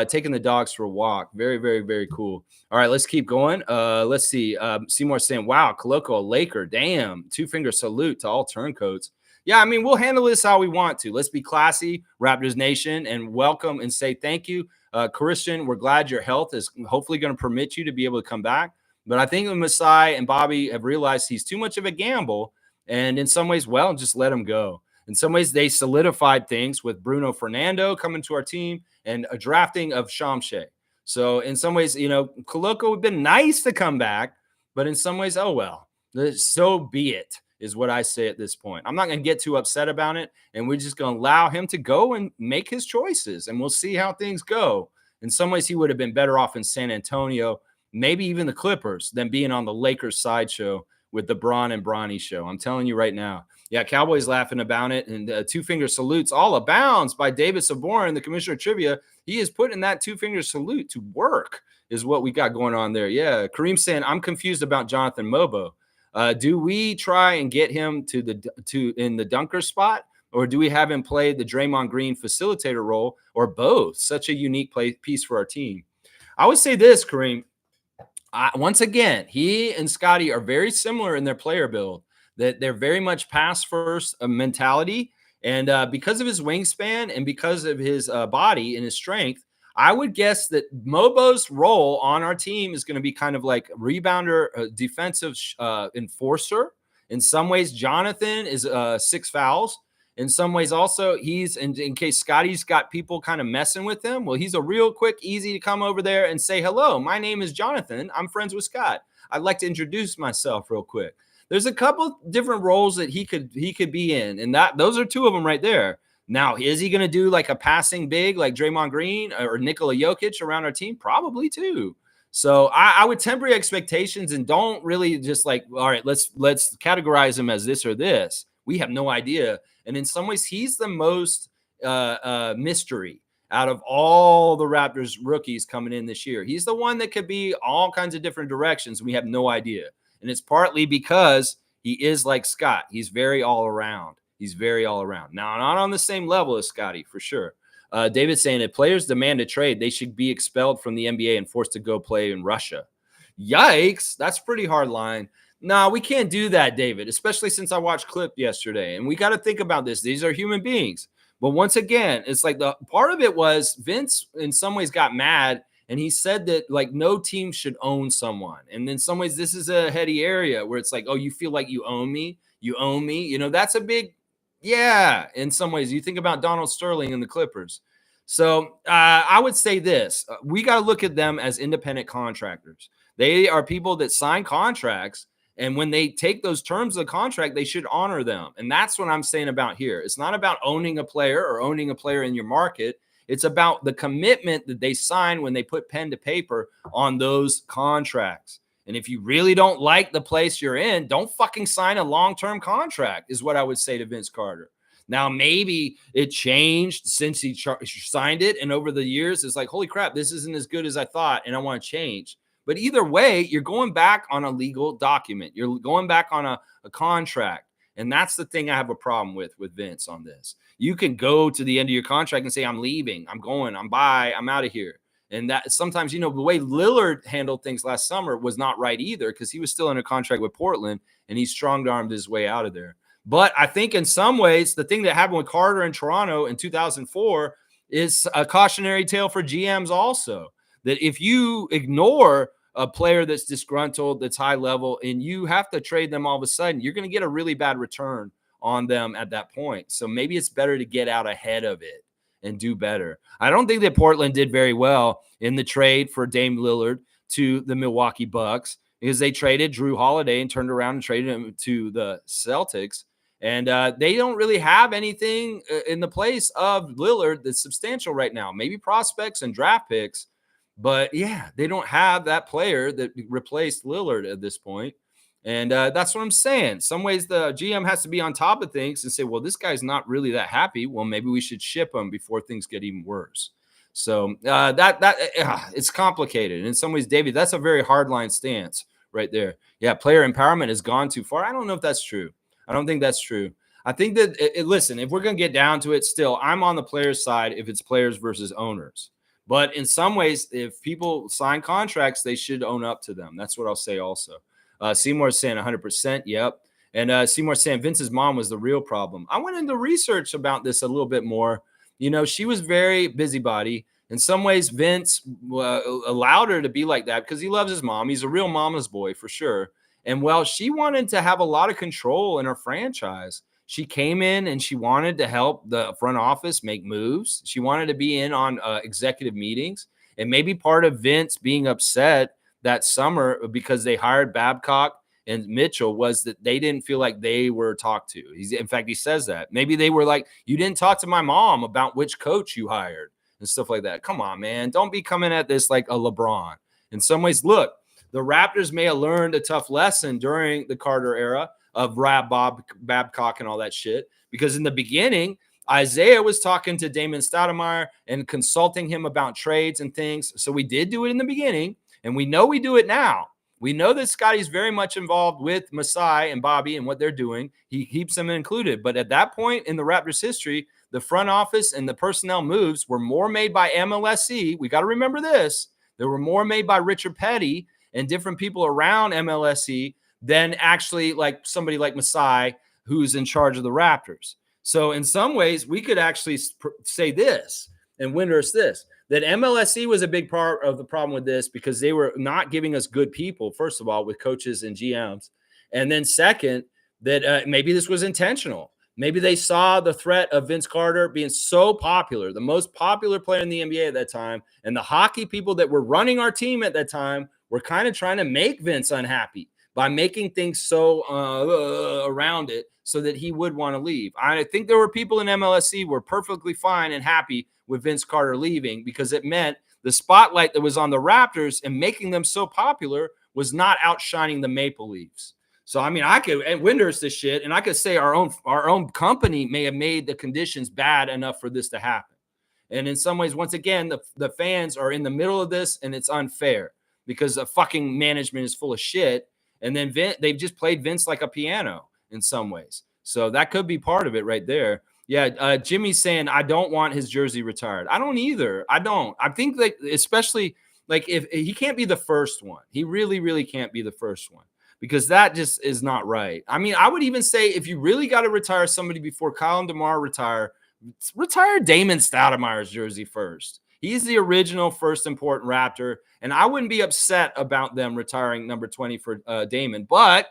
taking the dogs for a walk. Very, very, very cool. All right, let's keep going. Let's see. Seymour saying, wow, Koloko, a Laker. Damn. Two-finger salute to all turncoats. Yeah, I mean, we'll handle this how we want to. Let's be classy, Raptors Nation, and welcome and say thank you. Christian, we're glad your health is hopefully going to permit you to be able to come back. But I think Masai and Bobby have realized he's too much of a gamble. And in some ways, well, just let him go. In some ways, they solidified things with Bruno Fernando coming to our team and a drafting of Shamshe. So in some ways, Koloko would have been nice to come back, but in some ways, oh, well, so be it, is what I say at this point. I'm not going to get too upset about it, and we're just going to allow him to go and make his choices, and we'll see how things go. In some ways, he would have been better off in San Antonio, maybe even the Clippers, than being on the Lakers sideshow with the Braun and Bronny show. I'm telling you right now. Yeah, Cowboys laughing about it, and two-finger salutes all abounds by David Saborin, the commissioner of trivia. He is putting that two-finger salute to work, is what we got going on there. Yeah, Kareem saying, I'm confused about Jonathan Mobo. Do we try and get him in the dunker spot, or do we have him play the Draymond Green facilitator role, or both? Such a unique piece for our team. I would say this, Kareem. Once again, he and Scotty are very similar in their player build, that they're very much pass first mentality. And because of his wingspan and because of his body and his strength, I would guess that Mobo's role on our team is going to be kind of like rebounder, defensive enforcer. In some ways, Jonathan is 6 fouls. In some ways, also, he's in case Scotty's got people kind of messing with him. Well, he's a real quick, easy to come over there and say, hello, my name is Jonathan. I'm friends with Scott. I'd like to introduce myself real quick. There's a couple different roles that he could be in, and those are 2 of them right there. Now, is he going to do like a passing big like Draymond Green or Nikola Jokic around our team? Probably too. So I would temper your expectations and don't really just like, all right, let's categorize him as this or this. We have no idea. And in some ways, he's the most mystery out of all the Raptors rookies coming in this year. He's the one that could be all kinds of different directions. We have no idea. And it's partly because he is like Scott. He's very all around. He's very all around. Now, not on the same level as Scotty, for sure. David saying if players demand a trade, they should be expelled from the NBA and forced to go play in Russia. Yikes. That's a pretty hard line. No, we can't do that, David, especially since I watched Clip yesterday. And we got to think about this. These are human beings. But once again, it's like the part of it was Vince in some ways got mad, and he said that like no team should own someone. And in some ways, this is a heady area where it's like, oh, you feel like you own me. You own me. That's a big, yeah, in some ways. You think about Donald Sterling and the Clippers. So I would say this. We got to look at them as independent contractors. They are people that sign contracts. And when they take those terms of the contract, they should honor them. And that's what I'm saying about here. It's not about owning a player or owning a player in your market. It's about the commitment that they sign when they put pen to paper on those contracts. And if you really don't like the place you're in, don't fucking sign a long-term contract is what I would say to Vince Carter. Now, maybe it changed since he signed it. And over the years, it's like, holy crap, this isn't as good as I thought. And I want to change. But either way, you're going back on a legal document. You're going back on a contract. And that's the thing I have a problem with Vince on this. You can go to the end of your contract and say, I'm leaving, I'm going, I'm out of here. And that sometimes, the way Lillard handled things last summer was not right either, because he was still in a contract with Portland and he strong-armed his way out of there. But I think in some ways, the thing that happened with Carter in Toronto in 2004 is a cautionary tale for GMs also. That if you ignore a player that's disgruntled, that's high level, and you have to trade them all of a sudden, you're going to get a really bad return on them at that point. So maybe it's better to get out ahead of it and do better. I don't think that Portland did very well in the trade for Dame Lillard to the Milwaukee Bucks, because they traded Drew Holiday and turned around and traded him to the Celtics. And they don't really have anything in the place of Lillard that's substantial right now. Maybe prospects and draft picks. But, yeah, they don't have that player that replaced Lillard at this point. And that's what I'm saying. Some ways the GM has to be on top of things and say, well, this guy's not really that happy. Well, maybe we should ship him before things get even worse. So it's complicated. And in some ways, David, that's a very hardline stance right there. Yeah, player empowerment has gone too far. I don't know if that's true. I don't think that's true. I think that, listen, if we're going to get down to it still, I'm on the players' side if it's players versus owners. But in some ways, if people sign contracts, they should own up to them. That's what I'll say also. Seymour's saying 100%. Yep. And Seymour saying Vince's mom was the real problem. I went into research about this a little bit more. You know, she was very busybody. In some ways, Vince allowed her to be like that because he loves his mom. He's a real mama's boy for sure. And well, she wanted to have a lot of control in her franchise. She came in and she wanted to help the front office make moves. She wanted to be in on executive meetings. And maybe part of Vince being upset that summer because they hired Babcock and Mitchell was that they didn't feel like they were talked to. In fact, he says that. Maybe they were like, you didn't talk to my mom about which coach you hired and stuff like that. Come on, man. Don't be coming at this like a LeBron. In some ways, look, the Raptors may have learned a tough lesson during the Carter era of Babcock and all that shit. Because in the beginning, Isaiah was talking to Damon Stoudemire and consulting him about trades and things. So we did do it in the beginning, and we know we do it now. We know that Scotty's very much involved with Masai and Bobby and what they're doing. He keeps them included. But at that point in the Raptors history, the front office and the personnel moves were more made by MLSE. We got to remember this. There were more made by Richard Petty and different people around MLSE than actually like somebody like Masai, who's in charge of the Raptors. So in some ways, we could actually say this and Windhurst this, that MLSE was a big part of the problem with this because they were not giving us good people, first of all, with coaches and GMs. And then second, that maybe this was intentional. Maybe they saw the threat of Vince Carter being so popular, the most popular player in the NBA at that time, and the hockey people that were running our team at that time were kind of trying to make Vince unhappy by making things so around it so that he would want to leave. I think there were people in MLSE who were perfectly fine and happy with Vince Carter leaving because it meant the spotlight that was on the Raptors and making them so popular was not outshining the Maple Leafs. So, I mean, I could Windhurst this shit, and I could say our own company may have made the conditions bad enough for this to happen. And in some ways, once again, the fans are in the middle of this, and it's unfair because the fucking management is full of shit. And then they've just played Vince like a piano in some ways. So that could be part of it right there. Yeah, Jimmy's saying, I don't want his jersey retired. I don't either. I don't. I think that especially like if he can't be the first one. He really, really can't be the first one because that just is not right. I mean, I would even say if you really got to retire somebody before Kyle and DeMar retire Damon Stoudemire's jersey first. He's the original first important Raptor, and I wouldn't be upset about them retiring number 20 for Damon, but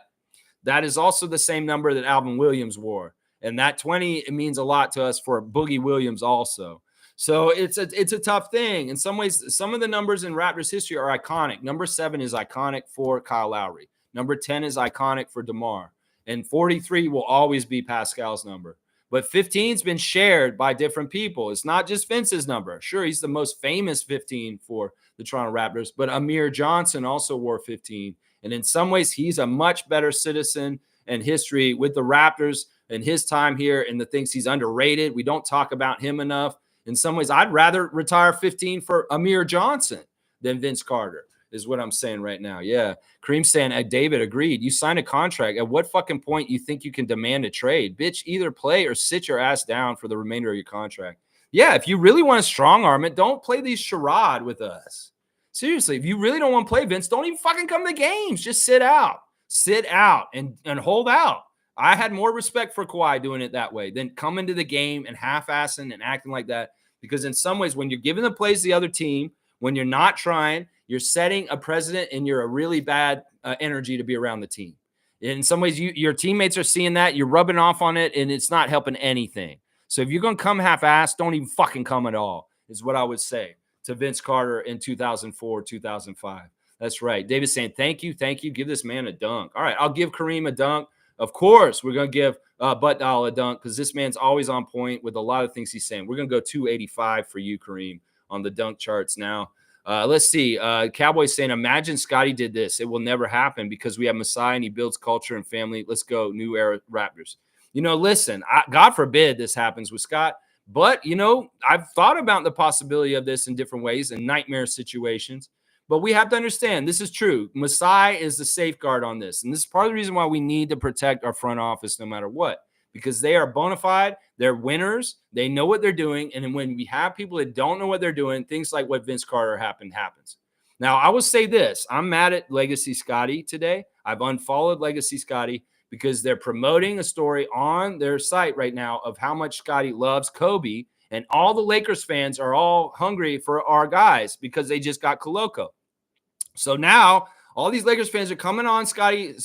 that is also the same number that Alvin Williams wore, and that 20 it means a lot to us for Boogie Williams also. So it's a tough thing. In some ways, some of the numbers in Raptors history are iconic. Number 7 is iconic for Kyle Lowry. Number 10 is iconic for DeMar, and 43 will always be Pascal's number. But 15's been shared by different people. It's not just Vince's number. Sure, he's the most famous 15 for the Toronto Raptors, but Amir Johnson also wore 15. And in some ways, he's a much better citizen in history with the Raptors and his time here and the things he's underrated. We don't talk about him enough. In some ways, I'd rather retire 15 for Amir Johnson than Vince Carter. Is what I'm saying right now. Yeah. Kareem saying, David, agreed. You signed a contract. At what fucking point you think you can demand a trade? Bitch, either play or sit your ass down for the remainder of your contract. Yeah, if you really want to strong arm it, don't play these charade with us. Seriously, if you really don't want to play, Vince, don't even fucking come to games. Just sit out. Sit out and hold out. I had more respect for Kawhi doing it that way than coming to the game and half-assing and acting like that. Because in some ways, when you're giving the plays to the other team, when you're not trying, you're setting a precedent and you're a really bad energy to be around the team. In some ways, your teammates are seeing that. You're rubbing off on it, and it's not helping anything. So if you're going to come half-assed, don't even fucking come at all, is what I would say to Vince Carter in 2004, 2005. That's right. David's saying, thank you. Give this man a dunk. All right, I'll give Kareem a dunk. Of course, we're going to give Butt Dial a dunk because this man's always on point with a lot of things he's saying. We're going to go 285 for you, Kareem, on the dunk charts now. Let's see. Cowboys saying, imagine Scotty did this. It will never happen because we have Masai and he builds culture and family. Let's go. New era Raptors. You know, listen, God forbid this happens with Scott. But, you know, I've thought about the possibility of this in different ways in nightmare situations. But we have to understand this is true. Masai is the safeguard on this. And this is part of the reason why we need to protect our front office no matter what. because they are bona fide. They're winners. They know what they're doing. And then when we have people that don't know what they're doing, things like what Vince Carter happens. Now, I will say this. I'm mad at Legacy Scotty today. I've unfollowed Legacy Scotty because they're promoting a story on their site right now of how much Scotty loves Kobe. And all the Lakers fans are all hungry for our guys because they just got Coloco. So now all these Lakers fans are coming on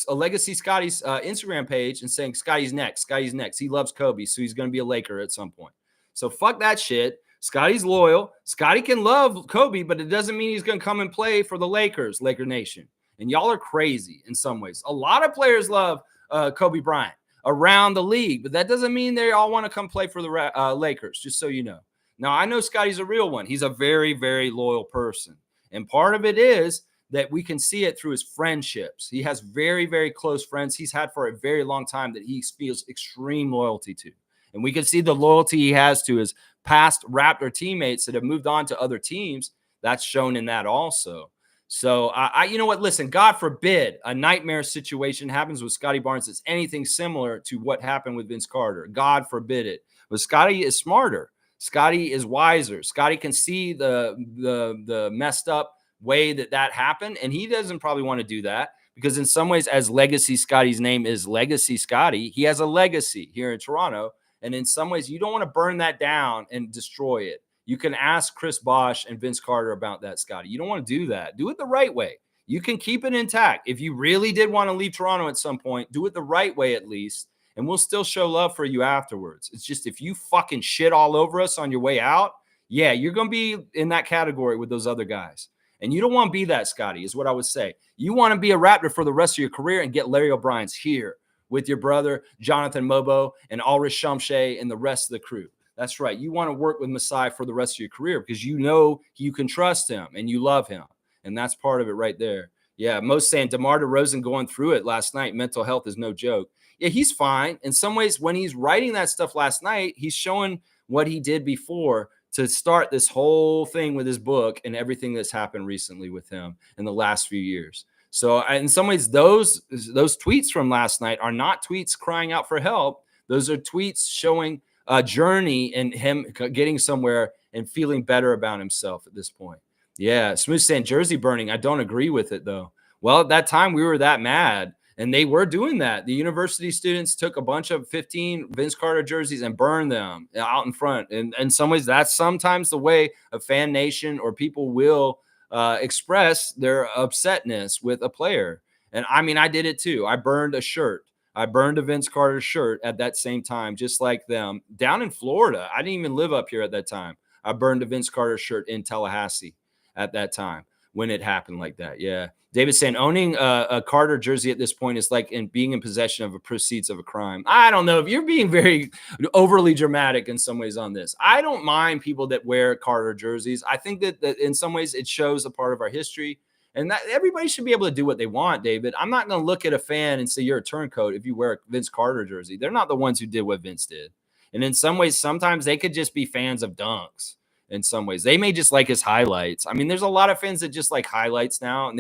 Legacy Scotty's Instagram page and saying Scotty's next. Scotty's next. He loves Kobe, so he's going to be a Laker at some point. So fuck that shit. Scotty's loyal. Scotty can love Kobe, but it doesn't mean he's going to come and play for the Lakers, Laker Nation. And y'all are crazy in some ways. A lot of players love Kobe Bryant around the league, but that doesn't mean they all want to come play for the Lakers, just so you know. Now, I know Scotty's a real one. He's a very, very loyal person. And part of it is that we can see it through his friendships. He has very, very close friends he's had for a very long time that he feels extreme loyalty to. And we can see the loyalty he has to his past Raptor teammates that have moved on to other teams. That's shown in that also. So, you know what? Listen, God forbid a nightmare situation happens with Scotty Barnes that's anything similar to what happened with Vince Carter. God forbid it. But Scotty is smarter. Scotty is wiser. Scotty can see the messed up way that happened, and he doesn't probably want to do that because in some ways, as Legacy Scotty's name is Legacy Scotty, he has a legacy here in Toronto. And in some ways, you don't want to burn that down and destroy it. You can ask Chris Bosh and Vince Carter about that, Scotty. You don't want to do that. Do it the right way. You can keep it intact. If you really did want to leave Toronto at some point, do it the right way at least, and we'll still show love for you afterwards. It's just if you fucking shit all over us on your way out, yeah, you're going to be in that category with those other guys. And you don't want to be that, Scotty, is what I would say. You want to be a Raptor for the rest of your career and get Larry O'Brien's here with your brother, Jonathan Mobo, and Ulrich Shamshay and the rest of the crew. That's right. You want to work with Masai for the rest of your career because you know you can trust him and you love him. And that's part of it right there. Yeah, most saying DeMar DeRozan going through it last night. Mental health is no joke. Yeah, he's fine. In some ways, when he's writing that stuff last night, he's showing what he did before to start this whole thing with his book and everything that's happened recently with him in the last few years. So in some ways, those tweets from last night are not tweets crying out for help. Those are tweets showing a journey and him getting somewhere and feeling better about himself at this point. Yeah, Smooth saying jersey burning. I don't agree with it, though. Well, at that time, we were that mad, and they were doing that. The university students took a bunch of 15 Vince Carter jerseys and burned them out in front. And in some ways, that's sometimes the way a fan nation or people will express their upsetness with a player. And I mean, I did it too. I burned a shirt. I burned a Vince Carter shirt at that same time, just like them down in Florida. I didn't even live up here at that time. I burned a Vince Carter shirt in Tallahassee at that time when it happened like that. Yeah. David saying owning a Carter jersey at this point is like being in possession of the proceeds of a crime. I don't know if you're being very overly dramatic in some ways on this. I don't mind people that wear Carter jerseys. I think that in some ways it shows a part of our history. And that everybody should be able to do what they want, David. I'm not going to look at a fan and say you're a turncoat if you wear a Vince Carter jersey. They're not the ones who did what Vince did. And in some ways, sometimes they could just be fans of dunks. In some ways, they may just like his highlights. I mean, there's a lot of fans that just like highlights now, and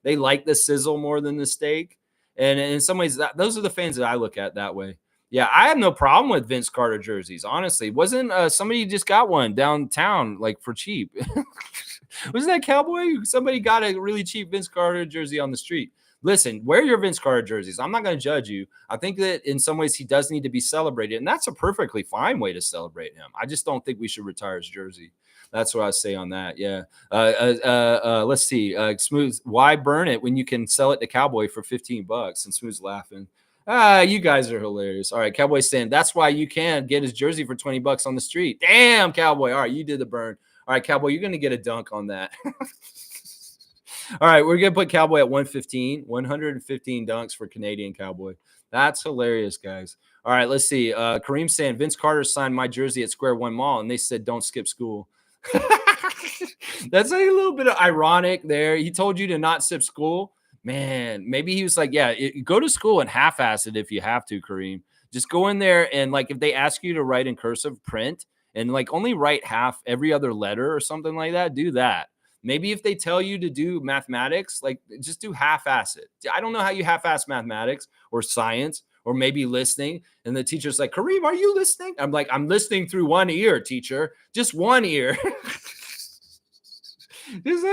they like the sizzle more than the steak. And in some ways, those are the fans that I look at that way. Yeah, I have no problem with Vince Carter jerseys. Honestly, wasn't somebody just got one downtown like for cheap? Wasn't that Cowboy? Somebody got a really cheap Vince Carter jersey on the street. Listen, wear your Vince Carter jerseys. I'm not going to judge you. I think that in some ways he does need to be celebrated, and that's a perfectly fine way to celebrate him. I just don't think we should retire his jersey. That's what I say on that. Yeah. Let's see. Smooth. Why burn it when you can sell it to Cowboy for $15? And Smooth's laughing. You guys are hilarious. All right, Cowboy's saying that's why you can get his jersey for $20 on the street. Damn, Cowboy. All right, you did the burn. All right, Cowboy, you're going to get a dunk on that. All right, we're going to put Cowboy at 115 dunks for Canadian Cowboy. That's hilarious, guys. All right, let's see. Kareem saying Vince Carter signed my jersey at Square One Mall, and they said don't skip school. That's a little bit of ironic there. He told you to not skip school. Man, maybe he was like, yeah, go to school and half-ass it if you have to, Kareem. Just go in there and, like, if they ask you to write in cursive, print, and, like, only write half every other letter or something like that, do that. Maybe if they tell you to do mathematics, like, just do half-ass it. I don't know how you half-ass mathematics or science or maybe listening. And the teacher's like, Kareem, are you listening? I'm like, I'm listening through one ear, teacher, just one ear. Just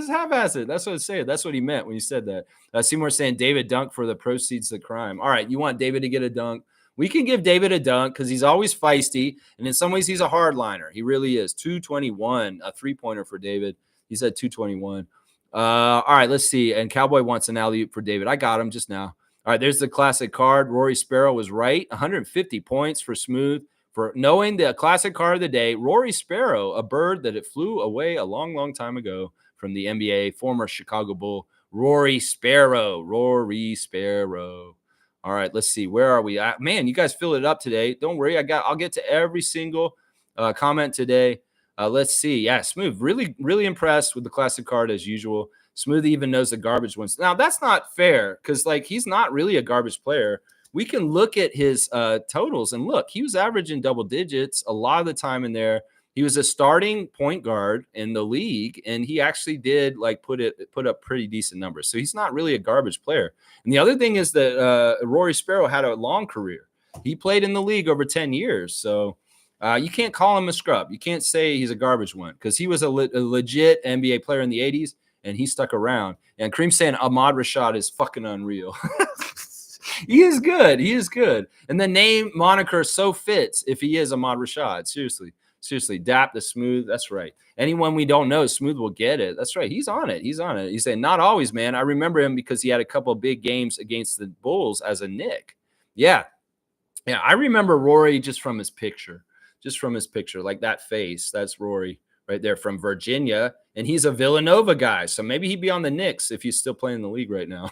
half-assed. That's what it's saying. That's what he meant when he said that. Seymour saying David dunk for the proceeds of crime. All right, you want David to get a dunk? We can give David a dunk because he's always feisty, and in some ways he's a hardliner. He really is. 221, a three-pointer for David. He's at 221. All right, let's see. And Cowboy wants an alley-oop for David. I got him just now. All right, there's the classic card. Rory Sparrow was right. 150 points for Smooth for knowing the classic card of the day. Rory Sparrow, a bird that it flew away a long, long time ago from the NBA, former Chicago Bull. Rory Sparrow. Rory Sparrow. All right, let's see. Where are we at? Man, you guys fill it up today. Don't worry. I'll get to every single comment today. Let's see. Yeah, Smooth. Really, really impressed with the classic card as usual. Smooth even knows the garbage ones. Now, that's not fair because, like, he's not really a garbage player. We can look at his totals and look, he was averaging double digits a lot of the time in there. He was a starting point guard in the league, and he actually did like put up pretty decent numbers. So he's not really a garbage player. And the other thing is that Rory Sparrow had a long career. He played in the league over 10 years. So you can't call him a scrub. You can't say he's a garbage one because he was a legit NBA player in the 80s, and he stuck around. And Kareem's saying Ahmad Rashad is fucking unreal. He is good. He is good. And the name moniker so fits if he is Ahmad Rashad. Seriously. Dap the Smooth. That's right. Anyone we don't know, Smooth will get it. That's right. He's on it. He's saying, not always, man. I remember him because he had a couple of big games against the Bulls as a Knick. Yeah. I remember Rory just from his picture. Like that face. That's Rory right there from Virginia. And he's a Villanova guy. So maybe he'd be on the Knicks if he's still playing in the league right now.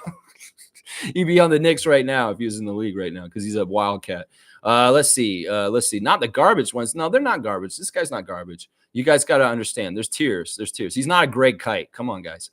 He'd be on the Knicks right now if he was in the league right now because he's a Wildcat. Let's see. Not the garbage ones. No, they're not garbage. This guy's not garbage. You guys got to understand. There's tiers. He's not a Greg Kite. Come on, guys.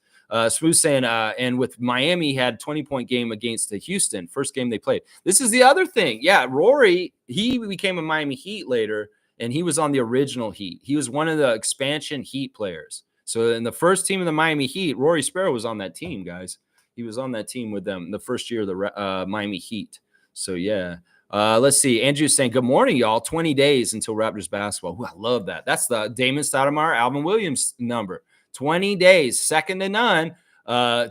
Smooth saying, and with Miami, he had 20-point game against the Houston, first game they played. This is the other thing. Yeah, Rory, he became a Miami Heat later, and he was on the original Heat. He was one of the expansion Heat players. So in the first team of the Miami Heat, Rory Sparrow was on that team, guys. He was on that team with them the first year of the Miami Heat. So, yeah. Let's see. Andrew's saying, good morning, y'all. 20 days until Raptors basketball. Ooh, I love that. That's the Damon Stoudemire, Alvin Williams number. 20 days, second to none,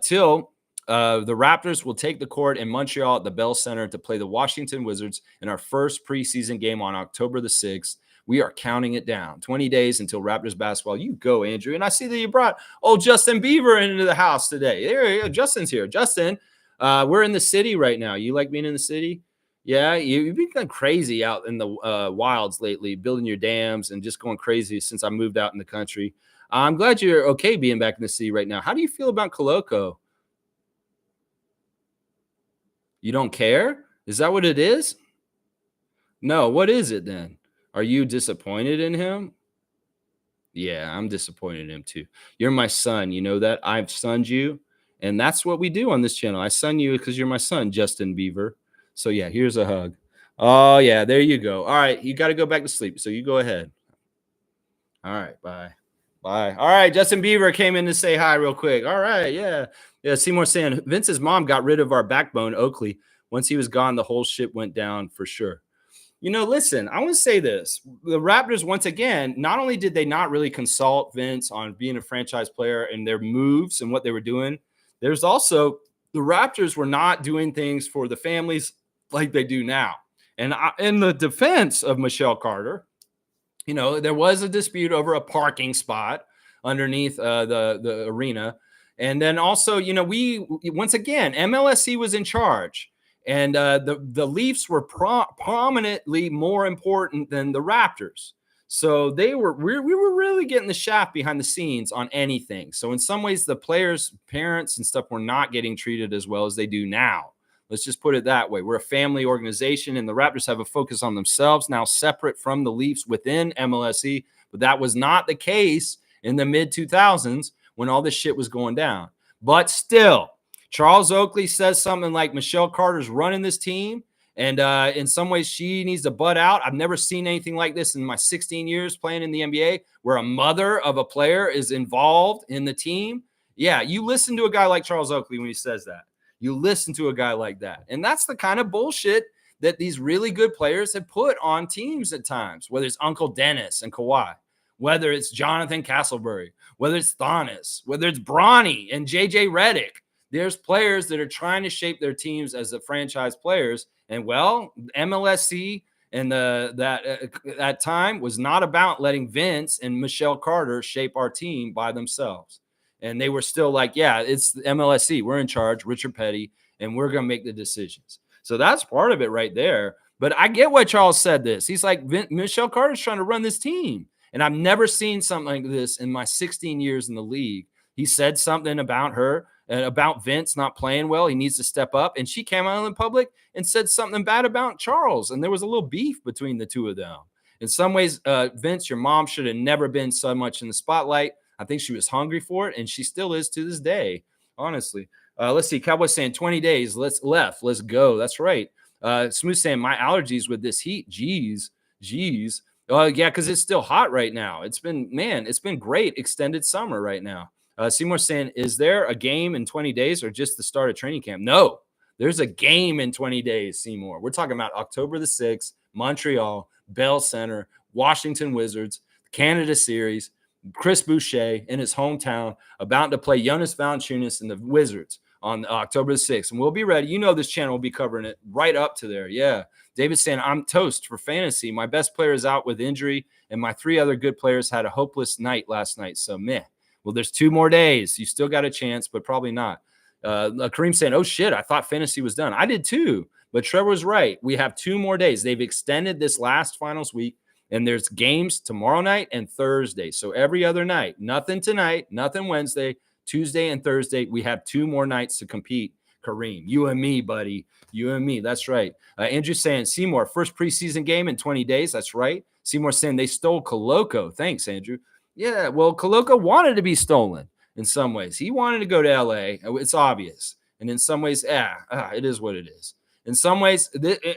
till the Raptors will take the court in Montreal at the Bell Center to play the Washington Wizards in our first preseason game on October the 6th. We are counting it down. 20 days until Raptors basketball. You go, Andrew. And I see that you brought old Justin Bieber into the house today. There you go. Justin's here. Justin, we're in the city right now. You like being in the city? Yeah, you've been going crazy out in the wilds lately, building your dams and just going crazy since I moved out in the country. I'm glad you're okay being back in the city right now. How do you feel about Koloko? You don't care? Is that what it is? No, what is it then? Are you disappointed in him? Yeah, I'm disappointed in him too. You're my son. You know that? I've sunned you. And that's what we do on this channel. I sun you because you're my son, Justin Bieber. So, yeah, here's a hug. Oh, yeah, there you go. All right, you got to go back to sleep. So you go ahead. All right, bye. Bye. All right, Justin Bieber came in to say hi real quick. All right, yeah. Yeah, Seymour saying, Vince's mom got rid of our backbone, Oakley. Once he was gone, the whole ship went down for sure. You know, listen, I want to say this. The Raptors, once again, not only did they not really consult Vince on being a franchise player and their moves and what they were doing, there's also the Raptors were not doing things for the families like they do now. And in the defense of Michelle Carter, you know, there was a dispute over a parking spot underneath the arena. And then also, you know, once again, MLSC was in charge. And the Leafs were prominently more important than the Raptors. So we were really getting the shaft behind the scenes on anything. So in some ways, the players' parents and stuff were not getting treated as well as they do now. Let's just put it that way. We're a family organization, and the Raptors have a focus on themselves now, separate from the Leafs within MLSE. But that was not the case in the mid-2000s when all this shit was going down. But still, Charles Oakley says something like Michelle Carter's running this team, and in some ways she needs to butt out. I've never seen anything like this in my 16 years playing in the NBA where a mother of a player is involved in the team. Yeah, you listen to a guy like Charles Oakley when he says that. You listen to a guy like that. And that's the kind of bullshit that these really good players have put on teams at times, whether it's Uncle Dennis and Kawhi, whether it's Jonathan Castleberry, whether it's Thomas, whether it's Bronny and JJ Redick. There's players that are trying to shape their teams as the franchise players. And well, MLSC and that time was not about letting Vince and Michelle Carter shape our team by themselves. And they were still like, yeah, it's the MLSC. We're in charge, Richard Petty, and we're going to make the decisions. So that's part of it right there. But I get why Charles said this. He's like, Michelle Carter's trying to run this team. And I've never seen something like this in my 16 years in the league. He said something about her and about Vince not playing well. He needs to step up. And she came out in public and said something bad about Charles. And there was a little beef between the two of them. In some ways, Vince, your mom should have never been so much in the spotlight. I think she was hungry for it, and she still is to this day, honestly. Let's see. Cowboys saying 20 days. Let's go. That's right. Smooth saying my allergies with this heat. Jeez. Yeah, because it's still hot right now. It's been great extended summer right now. Seymour saying, is there a game in 20 days or just the start of training camp? No, there's a game in 20 days, Seymour. We're talking about October the 6th, Montreal, Bell Center, Washington Wizards, Canada Series, Chris Boucher in his hometown about to play Jonas Valanciunas and the Wizards on October the 6th. And we'll be ready. You know this channel will be covering it right up to there. Yeah. David saying, I'm toast for fantasy. My best player is out with injury, and my 3 other good players had a hopeless night last night. So meh. Well, there's 2 more days. You still got a chance, but probably not. Kareem saying, oh, shit, I thought fantasy was done. I did too. But Trevor was right. We have 2 more days. They've extended this last finals week, and there's games tomorrow night and Thursday. So every other night, nothing tonight, nothing Wednesday, Tuesday and Thursday. We have 2 more nights to compete. Kareem, you and me, buddy. You and me. That's right. Andrew saying, Seymour, first preseason game in 20 days. That's right. Seymour saying they stole Koloko. Thanks, Andrew. Yeah, well, Koloko wanted to be stolen in some ways. He wanted to go to L.A. It's obvious. And in some ways, it is what it is. In some ways,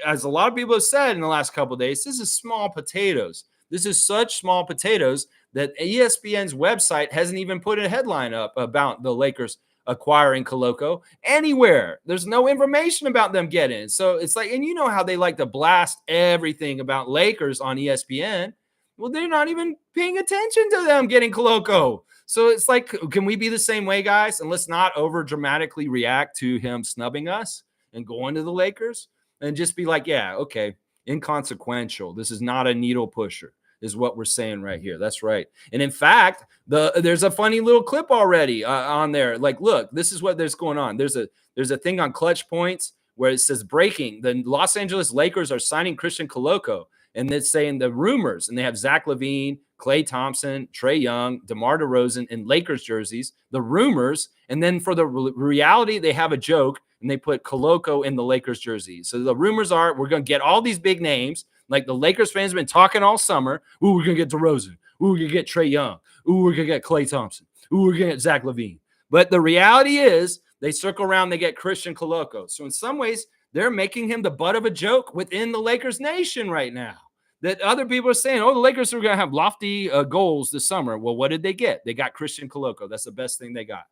as a lot of people have said in the last couple of days, this is small potatoes. This is such small potatoes that ESPN's website hasn't even put a headline up about the Lakers acquiring Koloko anywhere. There's no information about them getting. So it's like, and you know how they like to blast everything about Lakers on ESPN. Well, they're not even paying attention to them getting Koloko. So it's like, can we be the same way, guys? And let's not over dramatically react to him snubbing us and going to the Lakers and just be like, yeah, okay, inconsequential. This is not a needle pusher is what we're saying right here. That's right. And in fact, there's a funny little clip already on there. Like, look, this is what there's going on. There's a thing on Clutch Points where it says breaking. The Los Angeles Lakers are signing Christian Koloko. And it's saying the rumors, and they have Zach LaVine, Klay Thompson, Trae Young, DeMar DeRozan in Lakers jerseys, the rumors. And then for the reality, they have a joke and they put Koloko in the Lakers jersey. So the rumors are we're going to get all these big names. Like the Lakers fans have been talking all summer. Ooh, we're going to get DeRozan. Ooh, we're going to get Trae Young. Ooh, we're going to get Klay Thompson. Ooh, we're going to get Zach LaVine. But the reality is they circle around, they get Christian Koloko. So in some ways, they're making him the butt of a joke within the Lakers nation right now. That other people are saying, oh, the Lakers are going to have lofty goals this summer. Well, what did they get? They got Christian Koloko. That's the best thing they got.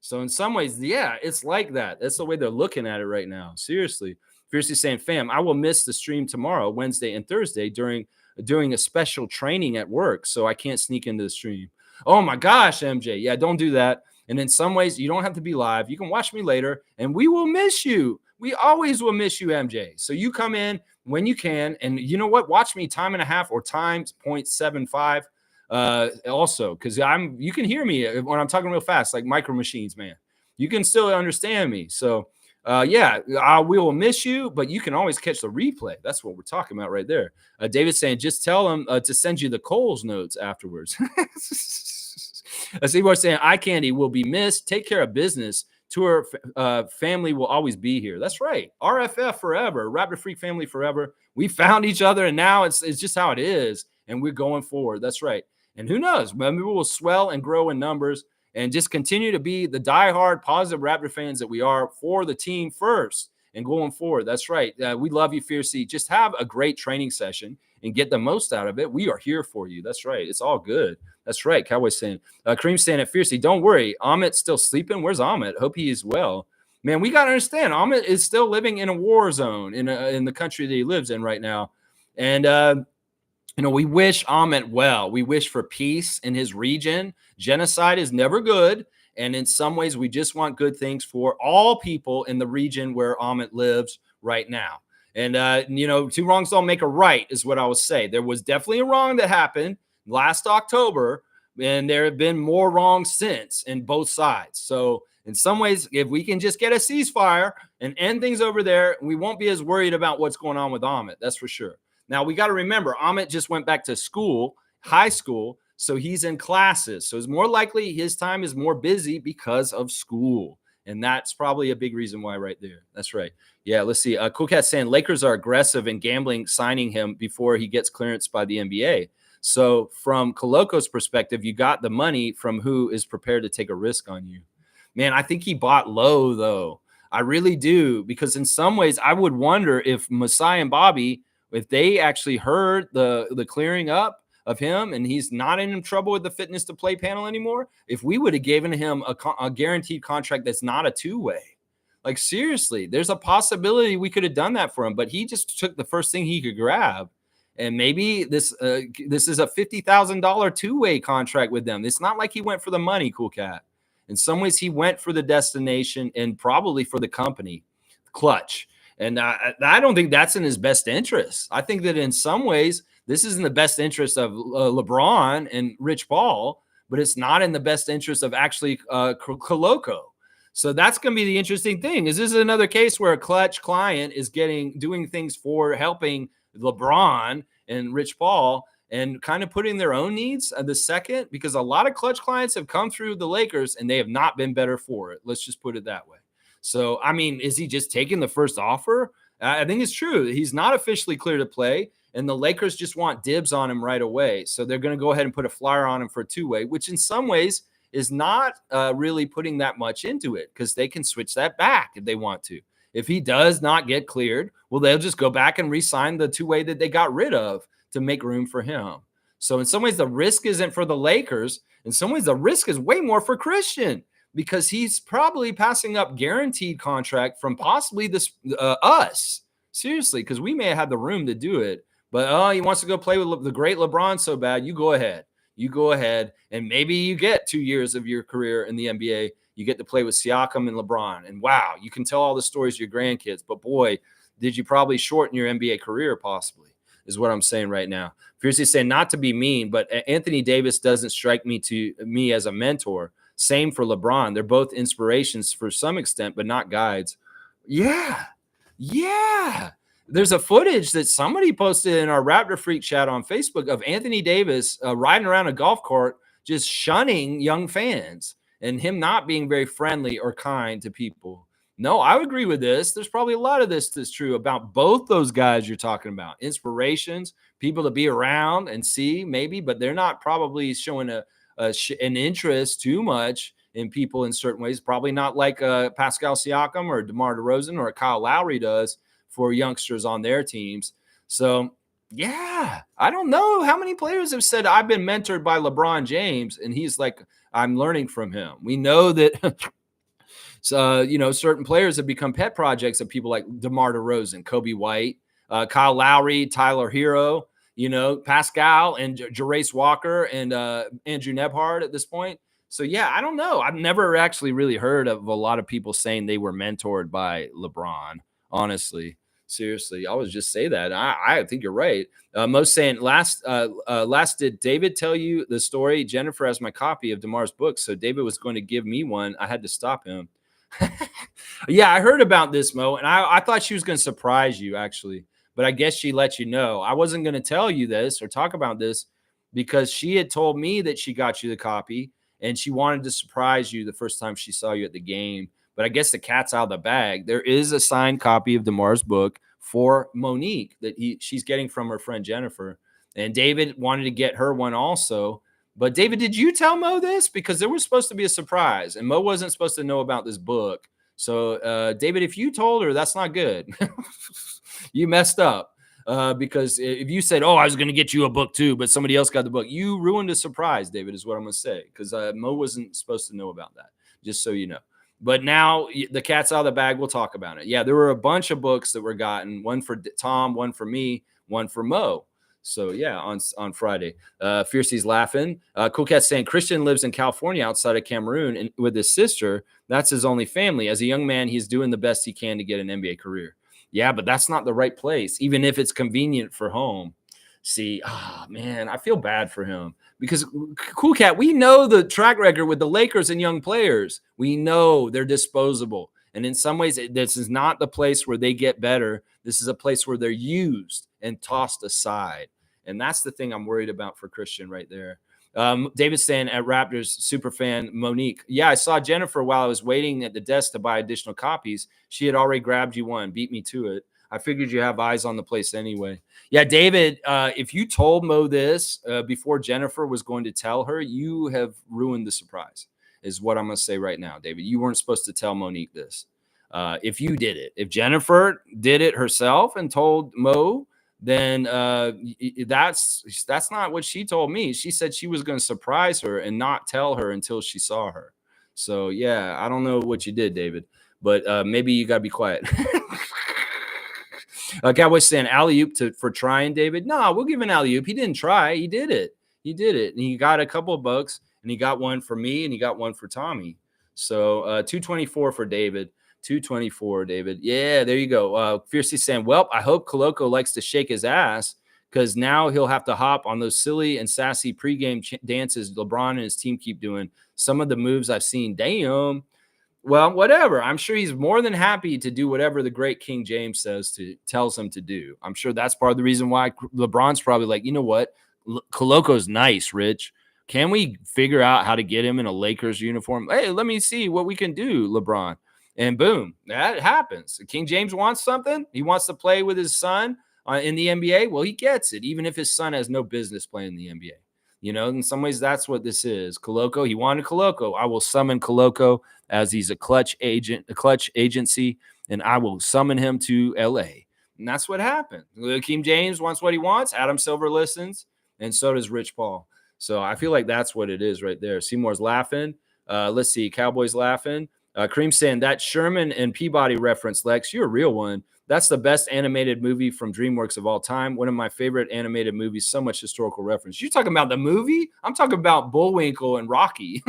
So in some ways, yeah, it's like that. That's the way they're looking at it right now. Seriously. Fiercely saying, fam, I will miss the stream tomorrow, Wednesday and Thursday during a special training at work. So I can't sneak into the stream. Oh my gosh, MJ. Yeah, don't do that. And in some ways, you don't have to be live. You can watch me later and we will miss you. We always will miss you, MJ. So you come in when you can. And you know what? Watch me time and a half or times 0.75 also, because you can hear me when I'm talking real fast, like micro machines, man. You can still understand me. So we will miss you, but you can always catch the replay. That's what we're talking about right there. David's saying, just tell them to send you the Coles notes afterwards. Seymour saying, eye candy will be missed. Take care of business. Tour family will always be here. That's right. RFF forever. Raptor Freak family forever. We found each other, and now it's just how it is, and we're going forward. That's right. And who knows? Maybe we'll swell and grow in numbers and just continue to be the diehard positive Raptor fans that we are for the team first and going forward. That's right. We love you, Fiercey. Just have a great training session and get the most out of it. We are here for you. That's right. It's all good. That's right. Cowboys saying, Kareem saying it fiercely. Don't worry. Amit's still sleeping. Where's Amit? Hope he is well. Man, we got to understand, Ahmed is still living in a war zone in the country that he lives in right now. And we wish Ahmed well. We wish for peace in his region. Genocide is never good. And in some ways, we just want good things for all people in the region where Ahmed lives right now. And, two wrongs don't make a right, is what I will say. There was definitely a wrong that happened last October, and there have been more wrongs since in both sides. So, in some ways, if we can just get a ceasefire and end things over there, we won't be as worried about what's going on with Ahmed. That's for sure. Now, we got to remember, Ahmed just went back to school, high school, so he's in classes. So it's more likely his time is more busy because of school. And that's probably a big reason why right there. That's right. Yeah, let's see. Cool Cat saying Lakers are aggressive in gambling, signing him before he gets clearance by the NBA. So from Coloco's perspective, you got the money from who is prepared to take a risk on you. Man, I think he bought low, though. I really do, because in some ways, I would wonder if Masai and Bobby, if they actually heard the clearing up of him and he's not in trouble with the fitness to play panel anymore, if we would have given him a guaranteed contract that's not a two-way. Like, seriously, there's a possibility we could have done that for him, but he just took the first thing he could grab. And maybe this is a $50,000 two-way contract with them. It's not like he went for the money, Cool Cat. In some ways, he went for the destination and probably for the company, Clutch. And I don't think that's in his best interest. I think that in some ways, this is in the best interest of LeBron and Rich Paul, but it's not in the best interest of actually Coloco. So that's going to be the interesting thing. Is this another case where a Clutch client is doing things for helping LeBron and Rich Paul and kind of putting their own needs at the second? Because a lot of Clutch clients have come through the Lakers and they have not been better for it. Let's just put it that way. So, I mean, is he just taking the first offer? I think it's true. He's not officially clear to play, and the Lakers just want dibs on him right away. So they're going to go ahead and put a flyer on him for a two-way, which in some ways is not really putting that much into it, because they can switch that back if they want to. If he does not get cleared, well, they'll just go back and re-sign the two-way that they got rid of to make room for him. So in some ways, the risk isn't for the Lakers. In some ways, the risk is way more for Christian, because he's probably passing up guaranteed contract from possibly this us. Seriously, because we may have had the room to do it. But he wants to go play with the great LeBron so bad. You go ahead. You go ahead. And maybe you get 2 years of your career in the NBA. You get to play with Siakam and LeBron. And wow, you can tell all the stories to your grandkids. But boy, did you probably shorten your NBA career possibly, is what I'm saying right now. Fiercely saying, not to be mean, but Anthony Davis doesn't strike me as a mentor. Same for LeBron. They're both inspirations for some extent, but not guides. Yeah. There's a footage that somebody posted in our Raptor Freak chat on Facebook of Anthony Davis riding around a golf cart, just shunning young fans and him not being very friendly or kind to people. No, I would agree with this. There's probably a lot of this that's true about both those guys you're talking about. Inspirations, people to be around and see maybe, but they're not probably showing an interest too much in people in certain ways. Probably not like Pascal Siakam or DeMar DeRozan or Kyle Lowry does for youngsters on their teams. So, yeah, I don't know how many players have said, I've been mentored by LeBron James, and he's like, I'm learning from him. We know that certain players have become pet projects of people like DeMar DeRozan, Kobe White, Kyle Lowry, Tyler Hero, Pascal and Jarace Walker and Andrew Nebhard at this point. So, yeah, I don't know. I've never actually really heard of a lot of people saying they were mentored by LeBron, honestly. Seriously, I would just say that. I think you're right. Most saying last did David tell you the story? Jennifer has my copy of DeMar's book, so David was going to give me one. I had to stop him. Yeah, I heard about this, Mo, and I thought she was going to surprise you, actually. But I guess she let you know. I wasn't going to tell you this or talk about this because she had told me that she got you the copy, and she wanted to surprise you the first time she saw you at the game. But I guess the cat's out of the bag. There is a signed copy of DeMar's book for Monique that she's getting from her friend Jennifer. And David wanted to get her one also. But David, did you tell Mo this? Because there was supposed to be a surprise, and Mo wasn't supposed to know about this book. So, David, if you told her, that's not good. You messed up. Because if you said, I was going to get you a book too, but somebody else got the book, you ruined a surprise, David, is what I'm going to say. Because Mo wasn't supposed to know about that, just so you know. But now the cat's out of the bag. We'll talk about it. Yeah, there were a bunch of books that were gotten. One for Tom, one for me, one for Mo. So yeah, on Friday, Fiercey's laughing. Cool Cat saying Christian lives in California outside of Cameroon and with his sister. That's his only family. As a young man, he's doing the best he can to get an NBA career. Yeah, but that's not the right place, even if it's convenient for home. See, man, I feel bad for him because Cool Cat, we know the track record with the Lakers and young players. We know they're disposable. And in some ways, this is not the place where they get better. This is a place where they're used and tossed aside. And that's the thing I'm worried about for Christian right there. David saying at Raptors super fan Monique. Yeah, I saw Jennifer while I was waiting at the desk to buy additional copies. She had already grabbed you one, beat me to it. I figured you have eyes on the place anyway. Yeah, David, if you told Mo this before Jennifer was going to tell her, you have ruined the surprise, is what I'm going to say right now, David. You weren't supposed to tell Monique this. If you did it, if Jennifer did it herself and told Mo, then that's not what she told me. She said she was going to surprise her and not tell her until she saw her. So, yeah, I don't know what you did, David, but maybe you got to be quiet. Cowboy saying alley-oop for trying, David. No, we'll give an alley-oop. He didn't try. He did it. He did it. And he got a couple of bucks, and he got one for me, and he got one for Tommy. So 224 for David. 224, David. Yeah, there you go. Fiercely saying, well, I hope Koloko likes to shake his ass because now he'll have to hop on those silly and sassy pregame dances LeBron and his team keep doing. Some of the moves I've seen, damn. Well, whatever. I'm sure he's more than happy to do whatever the great King James tells him to do. I'm sure that's part of the reason why LeBron's probably like, you know what? Koloko's nice, Rich. Can we figure out how to get him in a Lakers uniform? Hey, let me see what we can do, LeBron. And boom, that happens. King James wants something. He wants to play with his son in the NBA. Well, he gets it, even if his son has no business playing in the NBA. You know, in some ways, that's what this is. Koloko, he wanted Koloko. I will summon Koloko as he's a clutch agency, and I will summon him to LA. And that's what happened. King James wants what he wants. Adam Silver listens, and so does Rich Paul. So I feel like that's what it is right there. Seymour's laughing. Let's see. Cowboys laughing. Kareem saying that Sherman and Peabody reference, Lex, you're a real one. That's the best animated movie from DreamWorks of all time. One of my favorite animated movies. So much historical reference. You're talking about the movie? I'm talking about Bullwinkle and Rocky.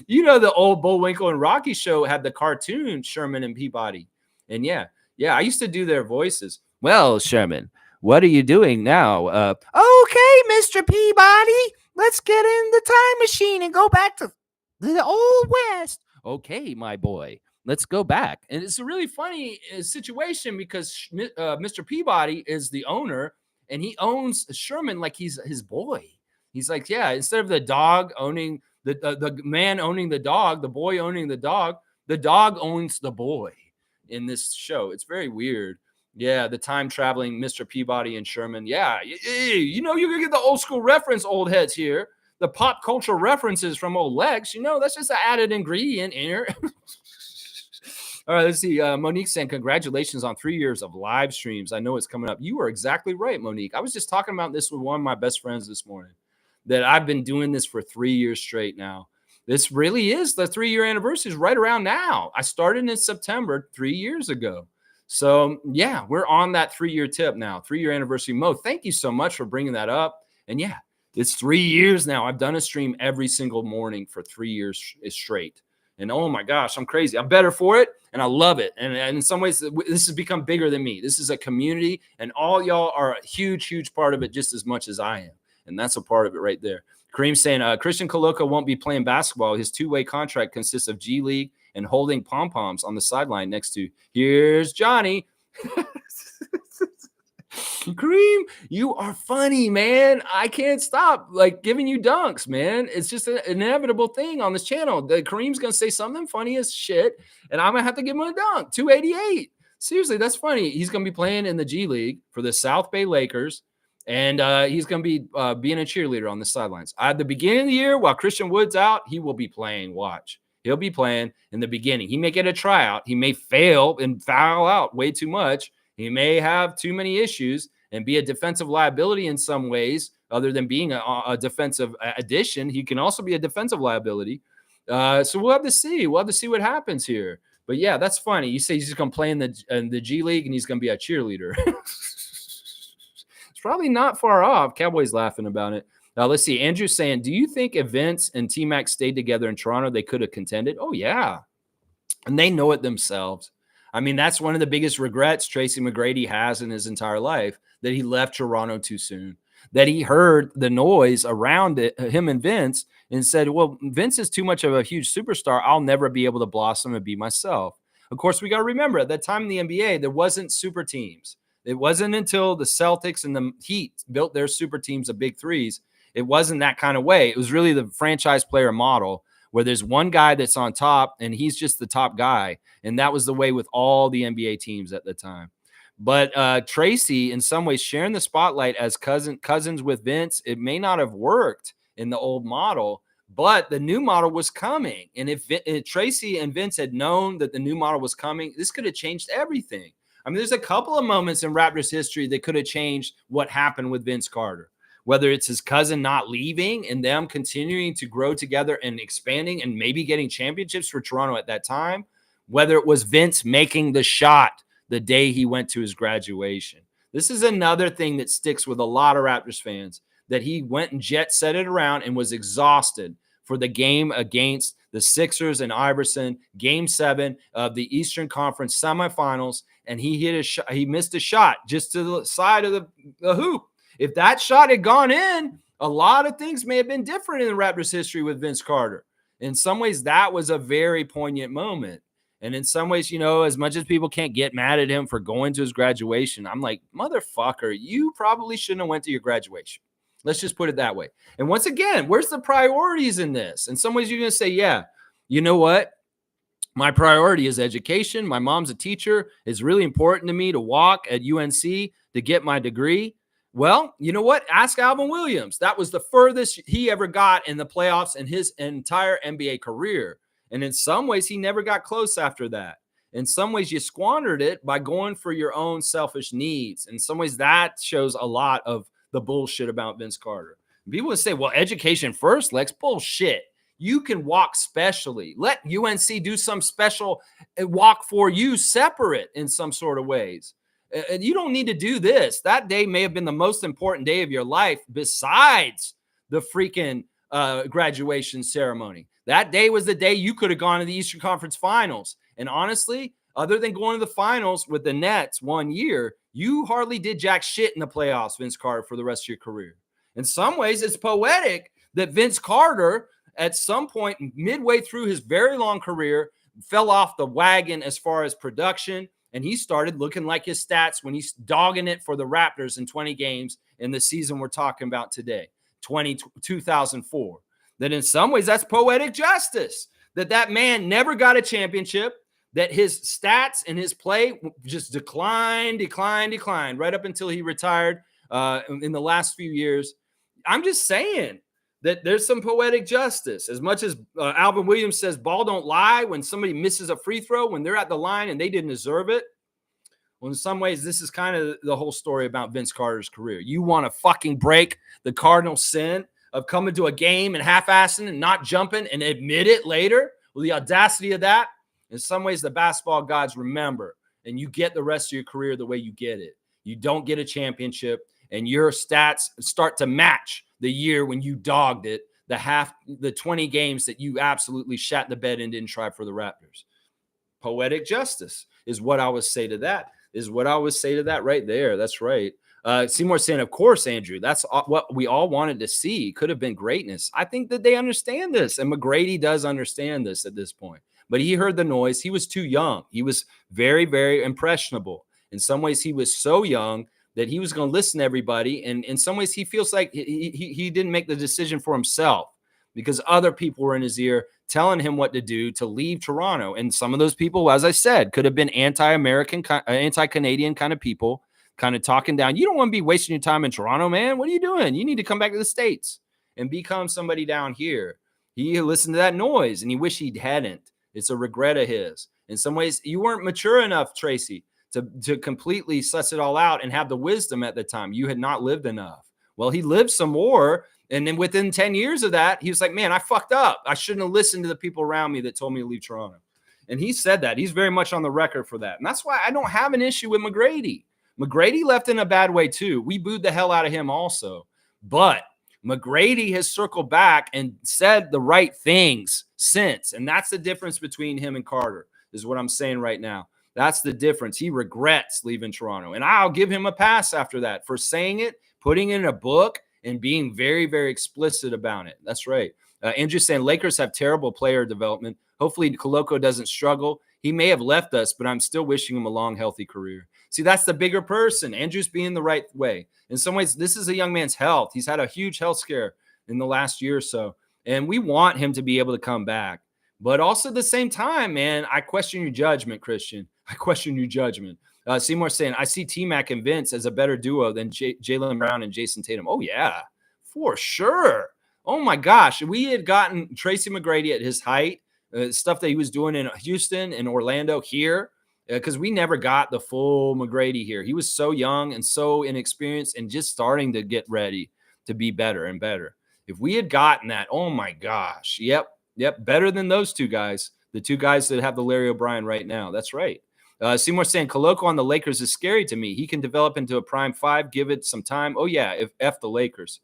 You know, the old Bullwinkle and Rocky show had the cartoon Sherman and Peabody. And yeah, I used to do their voices. Well, Sherman, what are you doing now? Okay, Mr. Peabody, let's get in the time machine and go back to the old West. Okay, my boy, let's go back. And it's a really funny situation because Mr. Peabody is the owner and he owns Sherman like he's his boy. He's like, yeah, instead of the dog owning the man owning the dog, the boy owning the dog owns the boy in this show. It's very weird. Yeah, the time traveling Mr. Peabody and Sherman. Yeah, you know, you're going to get the old school reference, old heads here. The pop culture references from old Lex, you know, that's just an added ingredient here. All right, let's see. Monique saying, congratulations on 3 years of live streams. I know it's coming up. You are exactly right, Monique. I was just talking about this with one of my best friends this morning, that I've been doing this for 3 years straight now. This really is the 3-year anniversary is right around now. I started in September 3 years ago. So, yeah, we're on that 3-year tip now, 3-year anniversary. Mo, thank you so much for bringing that up. And yeah, it's 3 years now. I've done a stream every single morning for 3 years straight. And oh my gosh, I'm crazy. I'm better for it. And I love it. And in some ways, this has become bigger than me. This is a community. And all y'all are a huge, huge part of it just as much as I am. And that's a part of it right there. Kareem saying Christian Koloko won't be playing basketball. His 2-way contract consists of G League and holding pom-poms on the sideline next to here's Johnny. Kareem, you are funny, man. I can't stop like giving you dunks, man. It's just an inevitable thing on this channel. Kareem's gonna say something funny as shit, and I'm gonna have to give him a dunk. 288. Seriously, that's funny. He's gonna be playing in the G League for the South Bay Lakers, and he's gonna be being a cheerleader on the sidelines. At the beginning of the year, while Christian Wood's out, he will be playing. Watch. He'll be playing in the beginning. He may get a tryout. He may fail and foul out way too much. He may have too many issues and be a defensive liability in some ways, other than being a defensive addition. He can also be a defensive liability. So we'll have to see. We'll have to see what happens here. But yeah, that's funny. You say he's just going to play in the G League and he's going to be a cheerleader. It's probably not far off. Cowboys laughing about it. Now let's see. Andrew's saying, do you think if Vince and T Mac stayed together in Toronto, they could have contended? Oh yeah, and they know it themselves. I mean, that's one of the biggest regrets Tracy McGrady has in his entire life, that he left Toronto too soon, that he heard the noise around it, him and Vince, and said, well, Vince is too much of a huge superstar. I'll never be able to blossom and be myself. Of course, we got to remember at that time in the NBA, there wasn't super teams. It wasn't until the Celtics and the Heat built their super teams of big threes. It wasn't that kind of way. It was really the franchise player model, where there's one guy that's on top and he's just the top guy. And that was the way with all the NBA teams at the time. But Tracy, in some ways, sharing the spotlight as cousins with Vince, it may not have worked in the old model, but the new model was coming. And if Tracy and Vince had known that the new model was coming, this could have changed everything. I mean, there's a couple of moments in Raptors history that could have changed what happened with Vince Carter, whether it's his cousin not leaving and them continuing to grow together and expanding and maybe getting championships for Toronto at that time, whether it was Vince making the shot the day he went to his graduation. This is another thing that sticks with a lot of Raptors fans, that he went and jet set it around and was exhausted for the game against the Sixers and Iverson, game 7 of the Eastern Conference semifinals. And he missed a shot just to the side of the hoop. If that shot had gone in, a lot of things may have been different in the Raptors history with Vince Carter. In some ways, that was a very poignant moment. And in some ways, as much as people can't get mad at him for going to his graduation, I'm like, motherfucker, you probably shouldn't have went to your graduation. Let's just put it that way. And once again, where's the priorities in this? In some ways, you're going to say, yeah, you know what? My priority is education. My mom's a teacher. It's really important to me to walk at UNC to get my degree. Well, you know what? Ask Alvin Williams. That was the furthest he ever got in the playoffs in his entire NBA career. And in some ways, he never got close after that. In some ways, you squandered it by going for your own selfish needs. In some ways, that shows a lot of the bullshit about Vince Carter. People would say, well, education first, Lex. Bullshit. You can walk specially. Let UNC do some special walk for you separate in some sort of ways. And you don't need to do this. That day may have been the most important day of your life besides the freaking graduation ceremony. That day was the day you could have gone to the Eastern Conference Finals. And honestly, other than going to the finals with the Nets one year, you hardly did jack shit in the playoffs, Vince Carter, for the rest of your career. In some ways, it's poetic that Vince Carter, at some point midway through his very long career, fell off the wagon as far as production. And he started looking like his stats when he's dogging it for the Raptors in 20 games in the season we're talking about today, 2004. That in some ways, that's poetic justice, that man never got a championship, that his stats and his play just declined right up until he retired in the last few years. I'm just saying that there's some poetic justice. As much as Alvin Williams says ball don't lie, when somebody misses a free throw, when they're at the line and they didn't deserve it. Well, in some ways, this is kind of the whole story about Vince Carter's career. You want to fucking break the cardinal sin of coming to a game and half-assing and not jumping and admit it later? Well, the audacity of that, in some ways, the basketball gods remember, and you get the rest of your career the way you get it. You don't get a championship, and your stats start to match the year when you dogged it, the 20 games that you absolutely shat the bed and didn't try for the Raptors. Poetic justice is what I would say to that, right there. That's right. Seymour saying, of course, Andrew, that's what we all wanted to see. Could have been greatness. I think that they understand this, and McGrady does understand this at this point. But he heard the noise. He was too young. He was very, very impressionable. In some ways, he was so young that he was going to listen to everybody. And in some ways, he feels like he didn't make the decision for himself because other people were in his ear telling him what to do to leave Toronto. And some of those people, as I said, could have been anti-American, anti-Canadian kind of people, kind of talking down. You don't want to be wasting your time in Toronto, man. What are you doing? You need to come back to the States and become somebody down here. He listened to that noise and he wished he hadn't. It's a regret of his. In some ways, you weren't mature enough, Tracy, to completely suss it all out and have the wisdom at the time. You had not lived enough. Well, he lived some more. And then within 10 years of that, he was like, man, I fucked up. I shouldn't have listened to the people around me that told me to leave Toronto. And he said that. He's very much on the record for that. And that's why I don't have an issue with McGrady. McGrady left in a bad way too. We booed the hell out of him also. But McGrady has circled back and said the right things since. And that's the difference between him and Carter, is what I'm saying right now. That's the difference. He regrets leaving Toronto. And I'll give him a pass after that for saying it, putting it in a book, and being very, very explicit about it. That's right. Andrew's saying Lakers have terrible player development. Hopefully Koloko doesn't struggle. He may have left us, but I'm still wishing him a long, healthy career. See, that's the bigger person. Andrew's being the right way. In some ways, this is a young man's health. He's had a huge health scare in the last year or so, and we want him to be able to come back. But also at the same time, man, I question your judgment, Christian. I question your judgment. Seymour saying, I see T-Mac and Vince as a better duo than Jaylen Brown and Jason Tatum. Oh, yeah, for sure. Oh, my gosh. We had gotten Tracy McGrady at his height, stuff that he was doing in Houston and Orlando here, because we never got the full McGrady here. He was so young and so inexperienced and just starting to get ready to be better and better. If we had gotten that, oh, my gosh. Yep, better than those two guys, the two guys that have the Larry O'Brien right now. That's right. Seymour saying Koloko on the Lakers is scary to me. He can develop into a prime five, give it some time. Oh, yeah, if F the Lakers.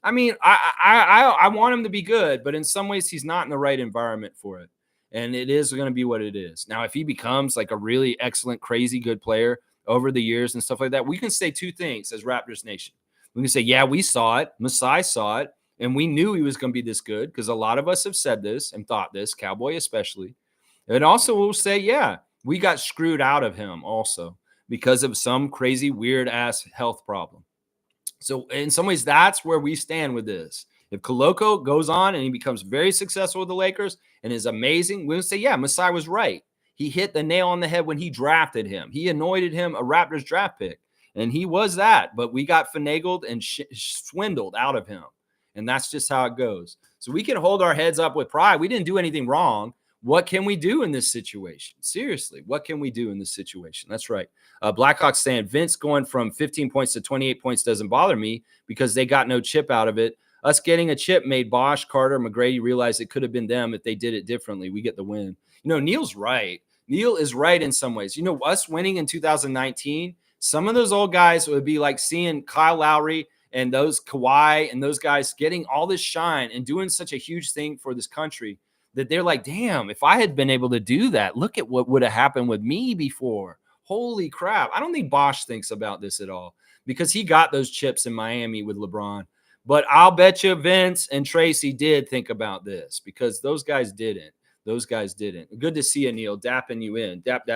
I mean, I want him to be good, but in some ways he's not in the right environment for it. And it is going to be what it is. Now, if he becomes like a really excellent, crazy good player over the years and stuff like that, we can say two things as Raptors Nation. We can say, yeah, we saw it. Masai saw it. And we knew he was going to be this good because a lot of us have said this and thought this, Cowboy especially. And also we'll say, yeah, we got screwed out of him also because of some crazy, weird-ass health problem. So in some ways, that's where we stand with this. If Koloko goes on and he becomes very successful with the Lakers and is amazing, we'll say, yeah, Masai was right. He hit the nail on the head when he drafted him. He anointed him a Raptors draft pick, and he was that. But we got finagled and swindled out of him, and that's just how it goes. So we can hold our heads up with pride. We didn't do anything wrong. What can we do in this situation? Seriously, what can we do in this situation? That's right. Blackhawks saying Vince going from 15 points to 28 points doesn't bother me because they got no chip out of it. Us getting a chip made Bosch, Carter, McGrady realize it could have been them if they did it differently. We get the win. You know, Neil's right. Neil is right in some ways. You know, us winning in 2019, some of those old guys would be like seeing Kyle Lowry and those Kawhi and those guys getting all this shine and doing such a huge thing for this country that they're like, damn, if I had been able to do that, look at what would have happened with me before. Holy crap. I don't think Bosch thinks about this at all because he got those chips in Miami with LeBron. But I'll bet you Vince and Tracy did think about this because those guys didn't. Those guys didn't. Good to see you, Neil. Dapping you in. Dap.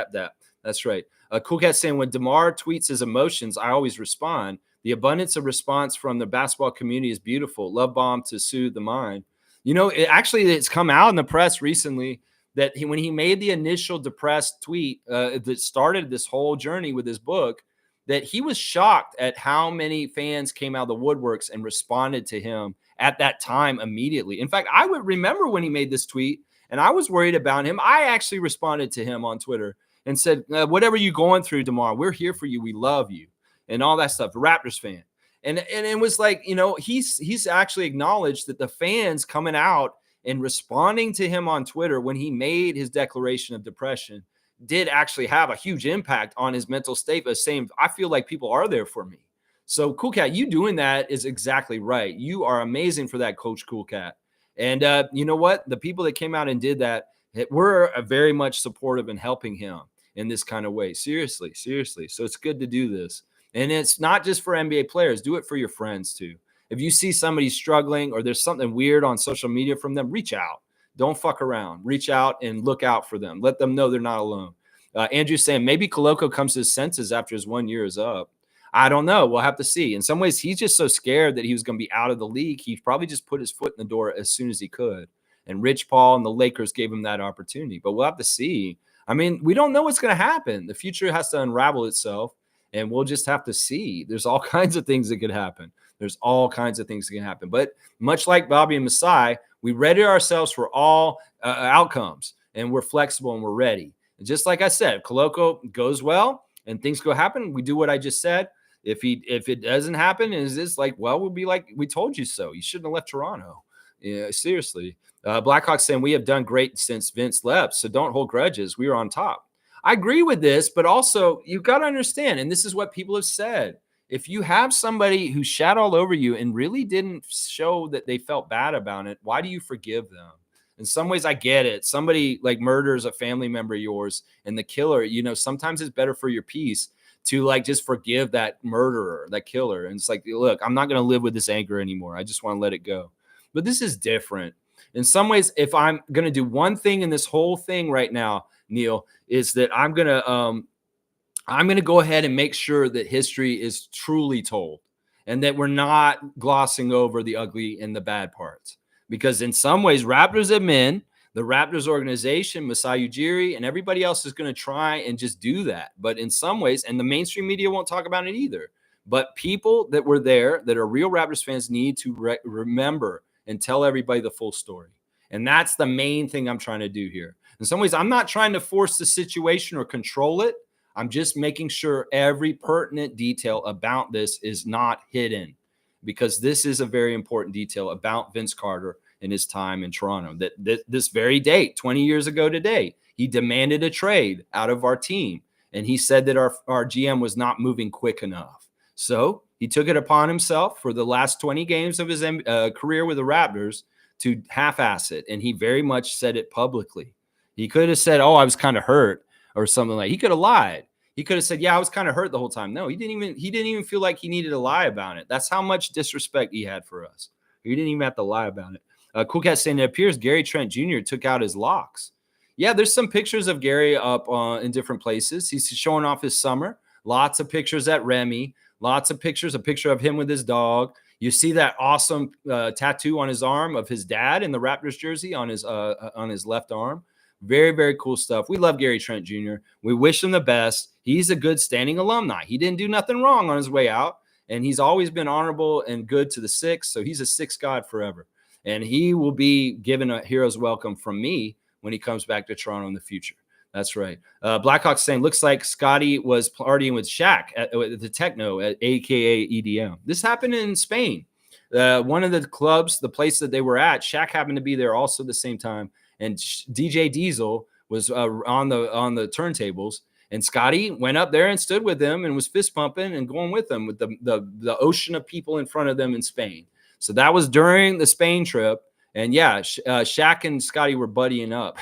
That's right. Cool Cat saying, when DeMar tweets his emotions, I always respond. The abundance of response from the basketball community is beautiful. Love bomb to soothe the mind. You know, it's come out in the press recently that when he made the initial depressed tweet that started this whole journey with his book, that he was shocked at how many fans came out of the woodworks and responded to him at that time immediately. In fact, I would remember when he made this tweet and I was worried about him. I actually responded to him on Twitter and said, whatever you're going through tomorrow, we're here for you. We love you and all that stuff. Raptors fan. And it was like, you know, he's actually acknowledged that the fans coming out and responding to him on Twitter when he made his declaration of depression did actually have a huge impact on his mental state of saying, I feel like people are there for me. So Cool Cat, you doing that is exactly right. You are amazing for that, Coach Cool Cat. And you know what? The people that came out and did that were very much supportive and helping him in this kind of way. Seriously. So it's good to do this. And it's not just for NBA players. Do it for your friends too. If you see somebody struggling or there's something weird on social media from them, reach out. Don't fuck around. Reach out and look out for them. Let them know they're not alone. Andrew's saying maybe Koloko comes to his senses after his 1 year is up. I don't know. We'll have to see. In some ways, he's just so scared that he was going to be out of the league. He probably just put his foot in the door as soon as he could. And Rich Paul and the Lakers gave him that opportunity. But we'll have to see. I mean, we don't know what's going to happen. The future has to unravel itself. And we'll just have to see. There's all kinds of things that could happen. There's all kinds of things that can happen. But much like Bobby and Masai, we ready ourselves for all outcomes. And we're flexible and we're ready. And just like I said, if Koloko goes well and things go happen, we do what I just said. If it doesn't happen, is this like, well, we'll be like, we told you so. You shouldn't have left Toronto. Yeah, seriously. Blackhawks saying we have done great since Vince left, so don't hold grudges. We are on top. I agree with this, but also you've got to understand, and this is what people have said. If you have somebody who shat all over you and really didn't show that they felt bad about it, why do you forgive them? In some ways, I get it. Somebody like murders a family member of yours, and the killer, sometimes it's better for your peace to like just forgive that murderer, that killer. And it's like, look, I'm not going to live with this anger anymore. I just want to let it go. But this is different. In some ways, if I'm going to do one thing in this whole thing right now, Neil, is that I'm going to go ahead and make sure that history is truly told and that we're not glossing over the ugly and the bad parts. Because in some ways, Raptors admin, the Raptors organization, Masai Ujiri, and everybody else is going to try and just do that. But in some ways, and the mainstream media won't talk about it either, but people that were there that are real Raptors fans need to remember and tell everybody the full story. And that's the main thing I'm trying to do here. In some ways, I'm not trying to force the situation or control it. I'm just making sure every pertinent detail about this is not hidden, because this is a very important detail about Vince Carter in his time in Toronto. That this very date, 20 years ago today, he demanded a trade out of our team. And he said that our GM was not moving quick enough. So he took it upon himself for the last 20 games of his career with the Raptors to half-ass it. And he very much said it publicly. He could have said, oh, I was kind of hurt or something like that. He could have lied. He could have said, yeah, I was kind of hurt the whole time. No, he didn't even feel like he needed to lie about it. That's how much disrespect he had for us. He didn't even have to lie about it. Cool Cat saying it appears Gary Trent Jr. took out his locks. Yeah, there's some pictures of Gary up in different places. He's showing off his summer. Lots of pictures at Remy. Lots of pictures. A picture of him with his dog. You see that awesome tattoo on his arm of his dad in the Raptors jersey on his left arm. Very, very cool stuff. We love Gary Trent Jr. We wish him the best. He's a good standing alumni. He didn't do nothing wrong on his way out, and he's always been honorable and good to the Six. So he's a Six god forever. And he will be given a hero's welcome from me when he comes back to Toronto in the future. That's right. Blackhawks saying, looks like Scotty was partying with Shaq at the Techno, at AKA EDM. This happened in Spain. One of the clubs, the place that they were at, Shaq happened to be there also at the same time. And DJ Diesel was on the turntables. And Scotty went up there and stood with them and was fist pumping and going with them with the ocean of people in front of them in Spain. So that was during the Spain trip. And yeah, Shaq and Scotty were buddying up.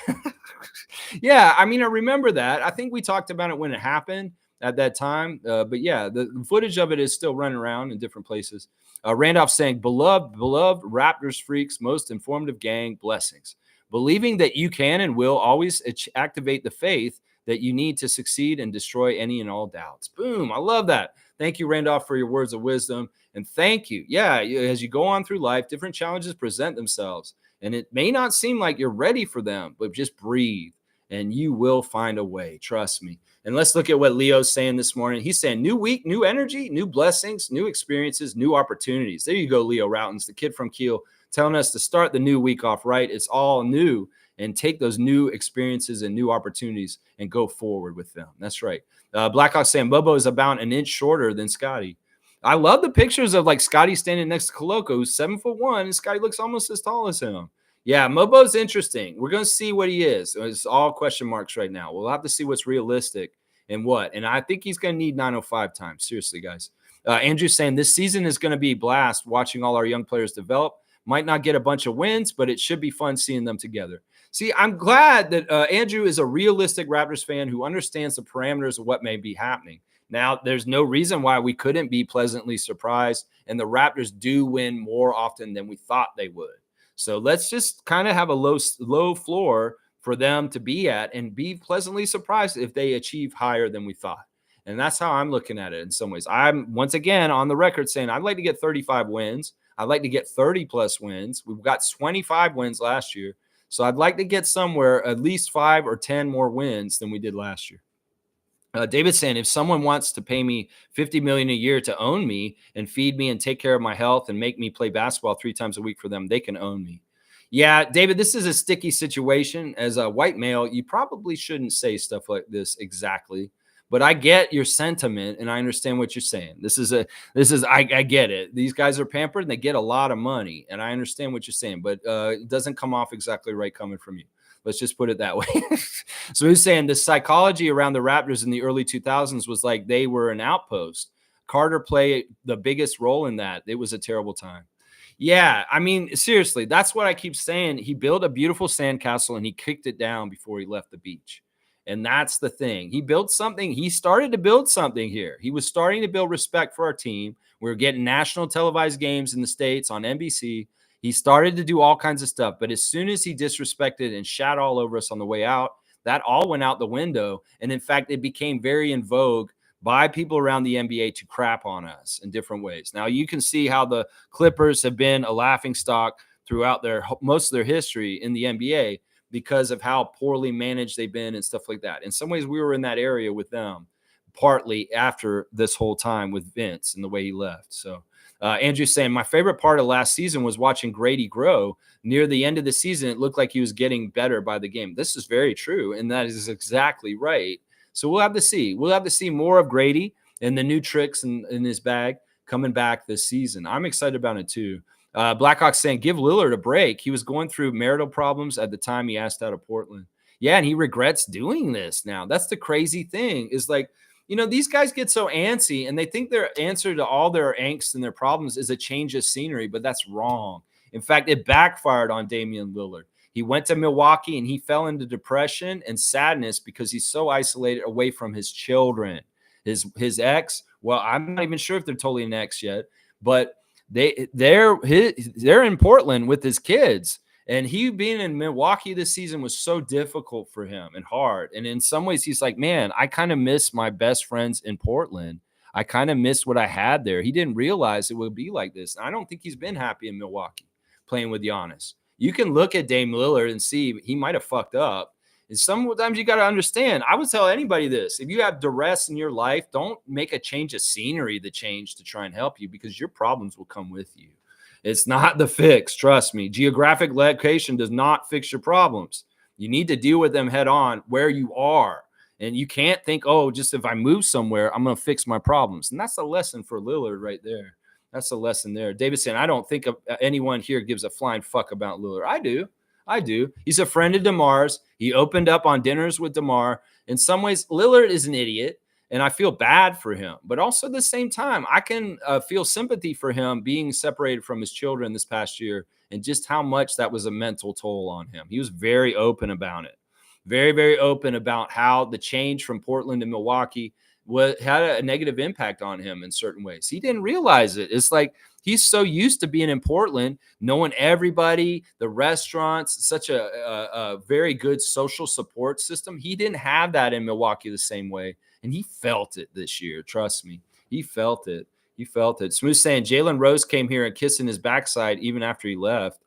Yeah, I mean, I remember that. I think we talked about it when it happened at that time. But yeah, the footage of it is still running around in different places. Randolph saying, beloved Raptors freaks, most informative gang, blessings. Believing that you can and will always activate the faith that you need to succeed and destroy any and all doubts. Boom. I love that. Thank you, Randolph, for your words of wisdom. And thank you. Yeah, as you go on through life, different challenges present themselves. And it may not seem like you're ready for them, but just breathe and you will find a way. Trust me. And let's look at what Leo's saying this morning. He's saying new week, new energy, new blessings, new experiences, new opportunities. There you go, Leo Routens, the kid from Kiel, telling us to start the new week off right. It's all new, and take those new experiences and new opportunities and go forward with them. That's right. Blackhawks saying Bobo is about an inch shorter than Scotty. I love the pictures of like Scotty standing next to Koloko, who's 7'1", and Scotty looks almost as tall as him. Yeah, Mobo's interesting. We're going to see what he is. It's all question marks right now. We'll have to see what's realistic and what. And I think he's going to need 905 time. Seriously, guys. Andrew's saying this season is going to be a blast watching all our young players develop. Might not get a bunch of wins, but it should be fun seeing them together. See, I'm glad that Andrew is a realistic Raptors fan who understands the parameters of what may be happening. Now, there's no reason why we couldn't be pleasantly surprised, and the Raptors do win more often than we thought they would. So let's just kind of have a low floor for them to be at and be pleasantly surprised if they achieve higher than we thought. And that's how I'm looking at it in some ways. I'm, once again, on the record saying I'd like to get 35 wins. I'd like to get 30-plus wins. We've got 25 wins last year. So I'd like to get somewhere at least 5 or 10 more wins than we did last year. David saying, if someone wants to pay me $50 million a year to own me and feed me and take care of my health and make me play basketball 3 times a week for them, they can own me. Yeah, David, this is a sticky situation. As a white male, you probably shouldn't say stuff like this exactly. But I get your sentiment and I understand what you're saying. I get it. These guys are pampered and they get a lot of money. And I understand what you're saying, but it doesn't come off exactly right coming from you. Let's just put it that way. So he's saying the psychology around the Raptors in the early 2000s was like they were an outpost. Carter played the biggest role in that. It was a terrible time. Yeah, I mean, seriously, that's what I keep saying. He built a beautiful sandcastle and he kicked it down before he left the beach. And that's the thing. He built something. He started to build something here. He was starting to build respect for our team. We were getting national televised games in the States on NBC. He started to do all kinds of stuff. But as soon as he disrespected and shat all over us on the way out, that all went out the window. And in fact, it became very in vogue by people around the NBA to crap on us in different ways. Now, you can see how the Clippers have been a laughingstock throughout most of their history in the NBA because of how poorly managed they've been and stuff like that. In some ways, we were in that area with them, partly after this whole time with Vince and the way he left. So Andrew's saying, my favorite part of last season was watching Grady grow. Near the end of the season, it looked like he was getting better by the game. This is very true, and that is exactly right. So we'll have to see. We'll have to see more of Grady and the new tricks in his bag coming back this season. I'm excited about it too. Blackhawks saying, give Lillard a break. He was going through marital problems at the time he asked out of Portland. Yeah, and he regrets doing this now. That's the crazy thing is like, these guys get so antsy and they think their answer to all their angst and their problems is a change of scenery, but that's wrong. In fact, it backfired on Damian Lillard. He went to Milwaukee and he fell into depression and sadness because he's so isolated away from his children. His ex, well, I'm not even sure if they're totally an ex yet, but they're in Portland with his kids. And he being in Milwaukee this season was so difficult for him and hard. And in some ways, he's like, man, I kind of miss my best friends in Portland. I kind of miss what I had there. He didn't realize it would be like this. I don't think he's been happy in Milwaukee playing with Giannis. You can look at Dame Lillard and see he might have fucked up. And sometimes you got to understand. I would tell anybody this. If you have duress in your life, don't make a change of scenery to try and help you because your problems will come with you. It's not the fix. Trust me. Geographic location does not fix your problems. You need to deal with them head on where you are. And you can't think, oh, just if I move somewhere, I'm going to fix my problems. And that's a lesson for Lillard right there. That's a lesson there. David saying, I don't think anyone here gives a flying fuck about Lillard. I do. He's a friend of DeMar's. He opened up on dinners with DeMar. In some ways, Lillard is an idiot, and I feel bad for him. But also at the same time, I can feel sympathy for him being separated from his children this past year and just how much that was a mental toll on him. He was very open about it. Very, very open about how the change from Portland to Milwaukee had a negative impact on him in certain ways. He didn't realize it. It's like he's so used to being in Portland, knowing everybody, the restaurants, such a very good social support system. He didn't have that in Milwaukee the same way, and he felt it this year. Trust me. He felt it. He felt it. Smooth saying Jalen Rose came here and kissing his backside even after he left.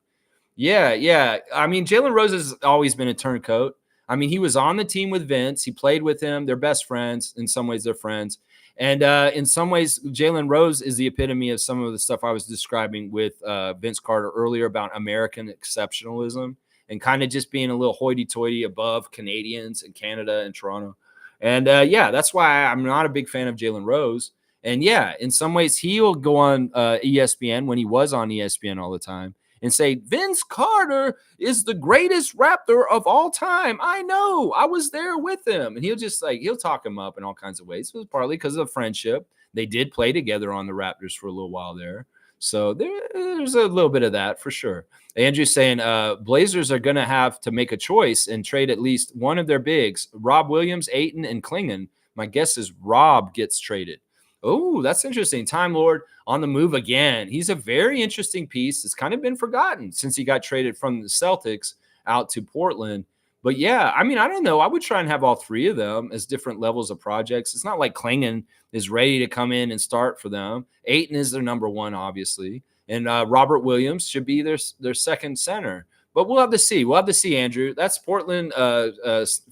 Yeah. I mean, Jalen Rose has always been a turncoat. I mean, he was on the team with Vince. He played with him. They're best friends. In some ways, they're friends. And in some ways, Jalen Rose is the epitome of some of the stuff I was describing with Vince Carter earlier about American exceptionalism and kind of just being a little hoity-toity above Canadians and Canada and Toronto. And that's why I'm not a big fan of Jalen Rose. And yeah, in some ways, he'll go on ESPN when he was on ESPN all the time and say, Vince Carter is the greatest Raptor of all time. I know. I was there with him. And he'll talk him up in all kinds of ways. It was partly because of friendship. They did play together on the Raptors for a little while there. So there's a little bit of that for sure. Andrew's saying Blazers are going to have to make a choice and trade at least one of their bigs, Rob Williams, Ayton, and Klingon. My guess is Rob gets traded. Oh, that's interesting. Time Lord on the move again. He's a very interesting piece. It's kind of been forgotten since he got traded from the Celtics out to Portland. But yeah, I mean, I don't know. I would try and have all three of them as different levels of projects. It's not like Klingon is ready to come in and start for them. Ayton is their number one, obviously. And Robert Williams should be their second center. But we'll have to see. We'll have to see, Andrew. That's Portland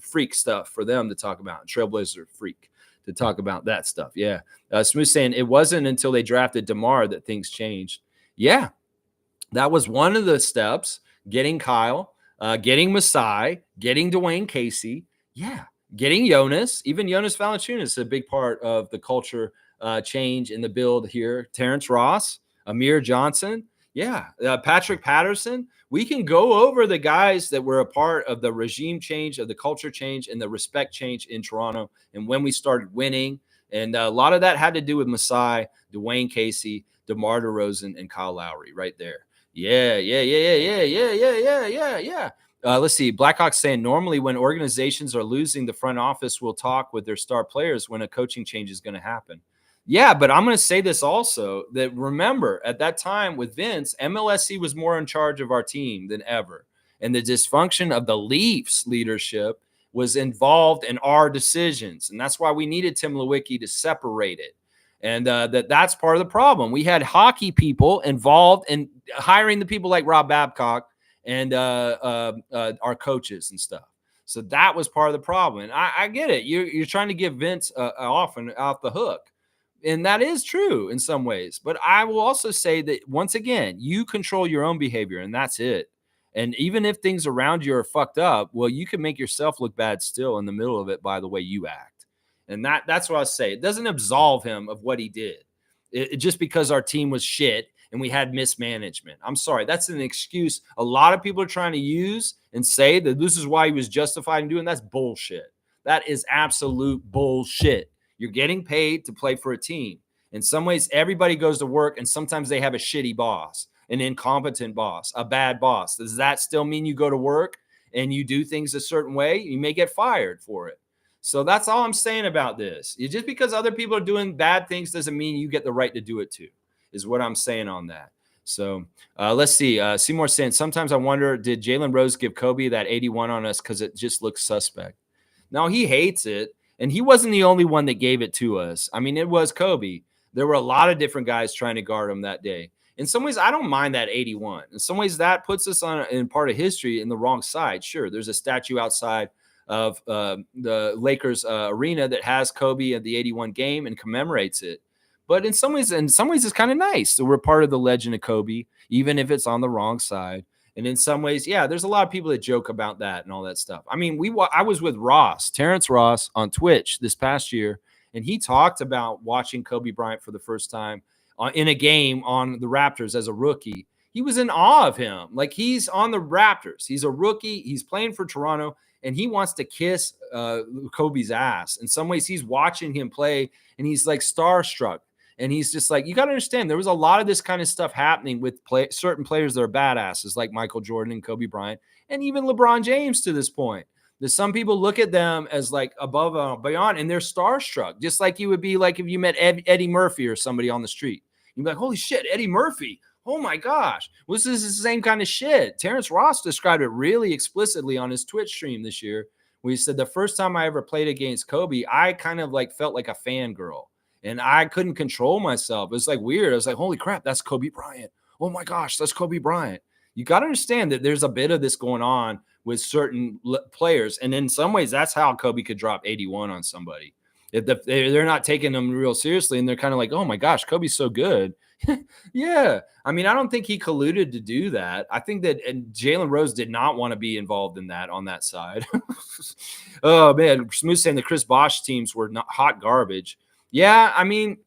freak stuff for them to talk about. Trailblazer freak to talk about that stuff. Yeah. Smooth saying it wasn't until they drafted DeMar that things changed. Yeah. That was one of the steps, getting Kyle, getting Masai, getting Dwayne Casey. Yeah. Getting Jonas, even Jonas Valanciunas, a big part of the culture change in the build here. Terrence Ross, Amir Johnson, yeah, Patrick Patterson. We can go over the guys that were a part of the regime change, of the culture change, and the respect change in Toronto, and when we started winning. And a lot of that had to do with Masai, Dwayne Casey, DeMar DeRozan, and Kyle Lowry right there. Yeah, yeah, yeah, yeah, yeah, yeah, yeah, yeah, yeah. Let's see. Blackhawks saying normally when organizations are losing, the front office will talk with their star players when a coaching change is going to happen. Yeah, but I'm going to say this also that remember at that time with Vince, MLSC was more in charge of our team than ever. And the dysfunction of the Leafs leadership was involved in our decisions. And that's why we needed Tim Lewicki to separate it. And that's part of the problem. We had hockey people involved in hiring the people like Rob Babcock and our coaches and stuff. So that was part of the problem. And I get it. You're trying to give Vince often off the hook. And that is true in some ways. But I will also say that once again, you control your own behavior and that's it. And even if things around you are fucked up, well, you can make yourself look bad still in the middle of it by the way you act. And that's what I say. It doesn't absolve him of what he did. Just because our team was shit and we had mismanagement. I'm sorry. That's an excuse a lot of people are trying to use and say that this is why he was justified in doing. That's bullshit. That is absolute bullshit. You're getting paid to play for a team. In some ways, everybody goes to work and sometimes they have a shitty boss, an incompetent boss, a bad boss. Does that still mean you go to work and you do things a certain way? You may get fired for it. So that's all I'm saying about this. Just because other people are doing bad things doesn't mean you get the right to do it too, is what I'm saying on that. So let's see. Seymour saying, sometimes I wonder, did Jalen Rose give Kobe that 81 on us because it just looks suspect? No, he hates it. And he wasn't the only one that gave it to us. I mean, it was Kobe. There were a lot of different guys trying to guard him that day. In some ways, I don't mind that 81. In some ways, that puts us on in part of history in the wrong side. Sure, there's a statue outside of the Lakers arena that has Kobe at the 81 game and commemorates it. But in some ways, it's kind of nice. So we're part of the legend of Kobe, even if it's on the wrong side. And in some ways, yeah, there's a lot of people that joke about that and all that stuff. I mean, I was with Terrence Ross on Twitch this past year, and he talked about watching Kobe Bryant for the first time in a game on the Raptors as a rookie. He was in awe of him. Like, he's on the Raptors. He's a rookie. He's playing for Toronto, and he wants to kiss Kobe's ass. In some ways, he's watching him play, and he's like starstruck. And he's just like, you got to understand, there was a lot of this kind of stuff happening with certain players that are badasses, like Michael Jordan and Kobe Bryant, and even LeBron James to this point. That some people look at them as like above and beyond, and they're starstruck, just like you would be like if you met Eddie Murphy or somebody on the street. You'd be like, holy shit, Eddie Murphy. Oh my gosh. Well, this is the same kind of shit. Terrence Ross described it really explicitly on his Twitch stream this year, where he said, the first time I ever played against Kobe, I kind of like felt like a fangirl. And I couldn't control myself. It was like weird. I was like, holy crap, that's Kobe Bryant. Oh my gosh, that's Kobe Bryant. You got to understand that there's a bit of this going on with certain players. And in some ways, that's how Kobe could drop 81 on somebody. If they're not taking them real seriously and they're kind of like, oh my gosh, Kobe's so good. Yeah. I mean, I don't think he colluded to do that. I think that Jalen Rose did not want to be involved in that on that side. Oh, man. Smooth saying the Chris Bosh teams were not hot garbage. Yeah, I mean,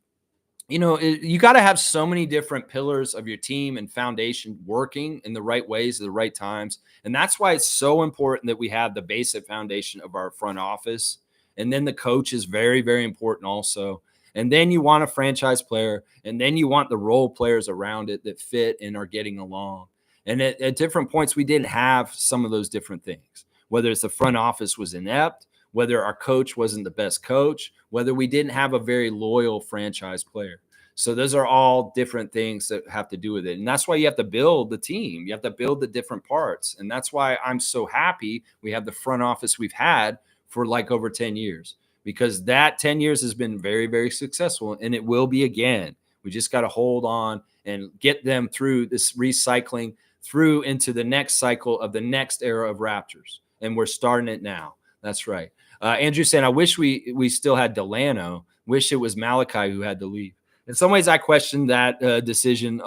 you got to have so many different pillars of your team and foundation working in the right ways at the right times. And that's why it's so important that we have the basic foundation of our front office. And then the coach is very, very important also. And then you want a franchise player. And then you want the role players around it that fit and are getting along. And at different points, we didn't have some of those different things, whether it's the front office was inept, whether our coach wasn't the best coach, whether we didn't have a very loyal franchise player. So those are all different things that have to do with it. And that's why you have to build the team. You have to build the different parts. And that's why I'm so happy we have the front office we've had for like over 10 years, because that 10 years has been very, very successful, and it will be again. We just got to hold on and get them through this recycling through into the next cycle of the next era of Raptors. And we're starting it now. That's right. Andrew saying, I wish we still had Delano. Wish it was Malachi who had to leave. In some ways, I questioned that decision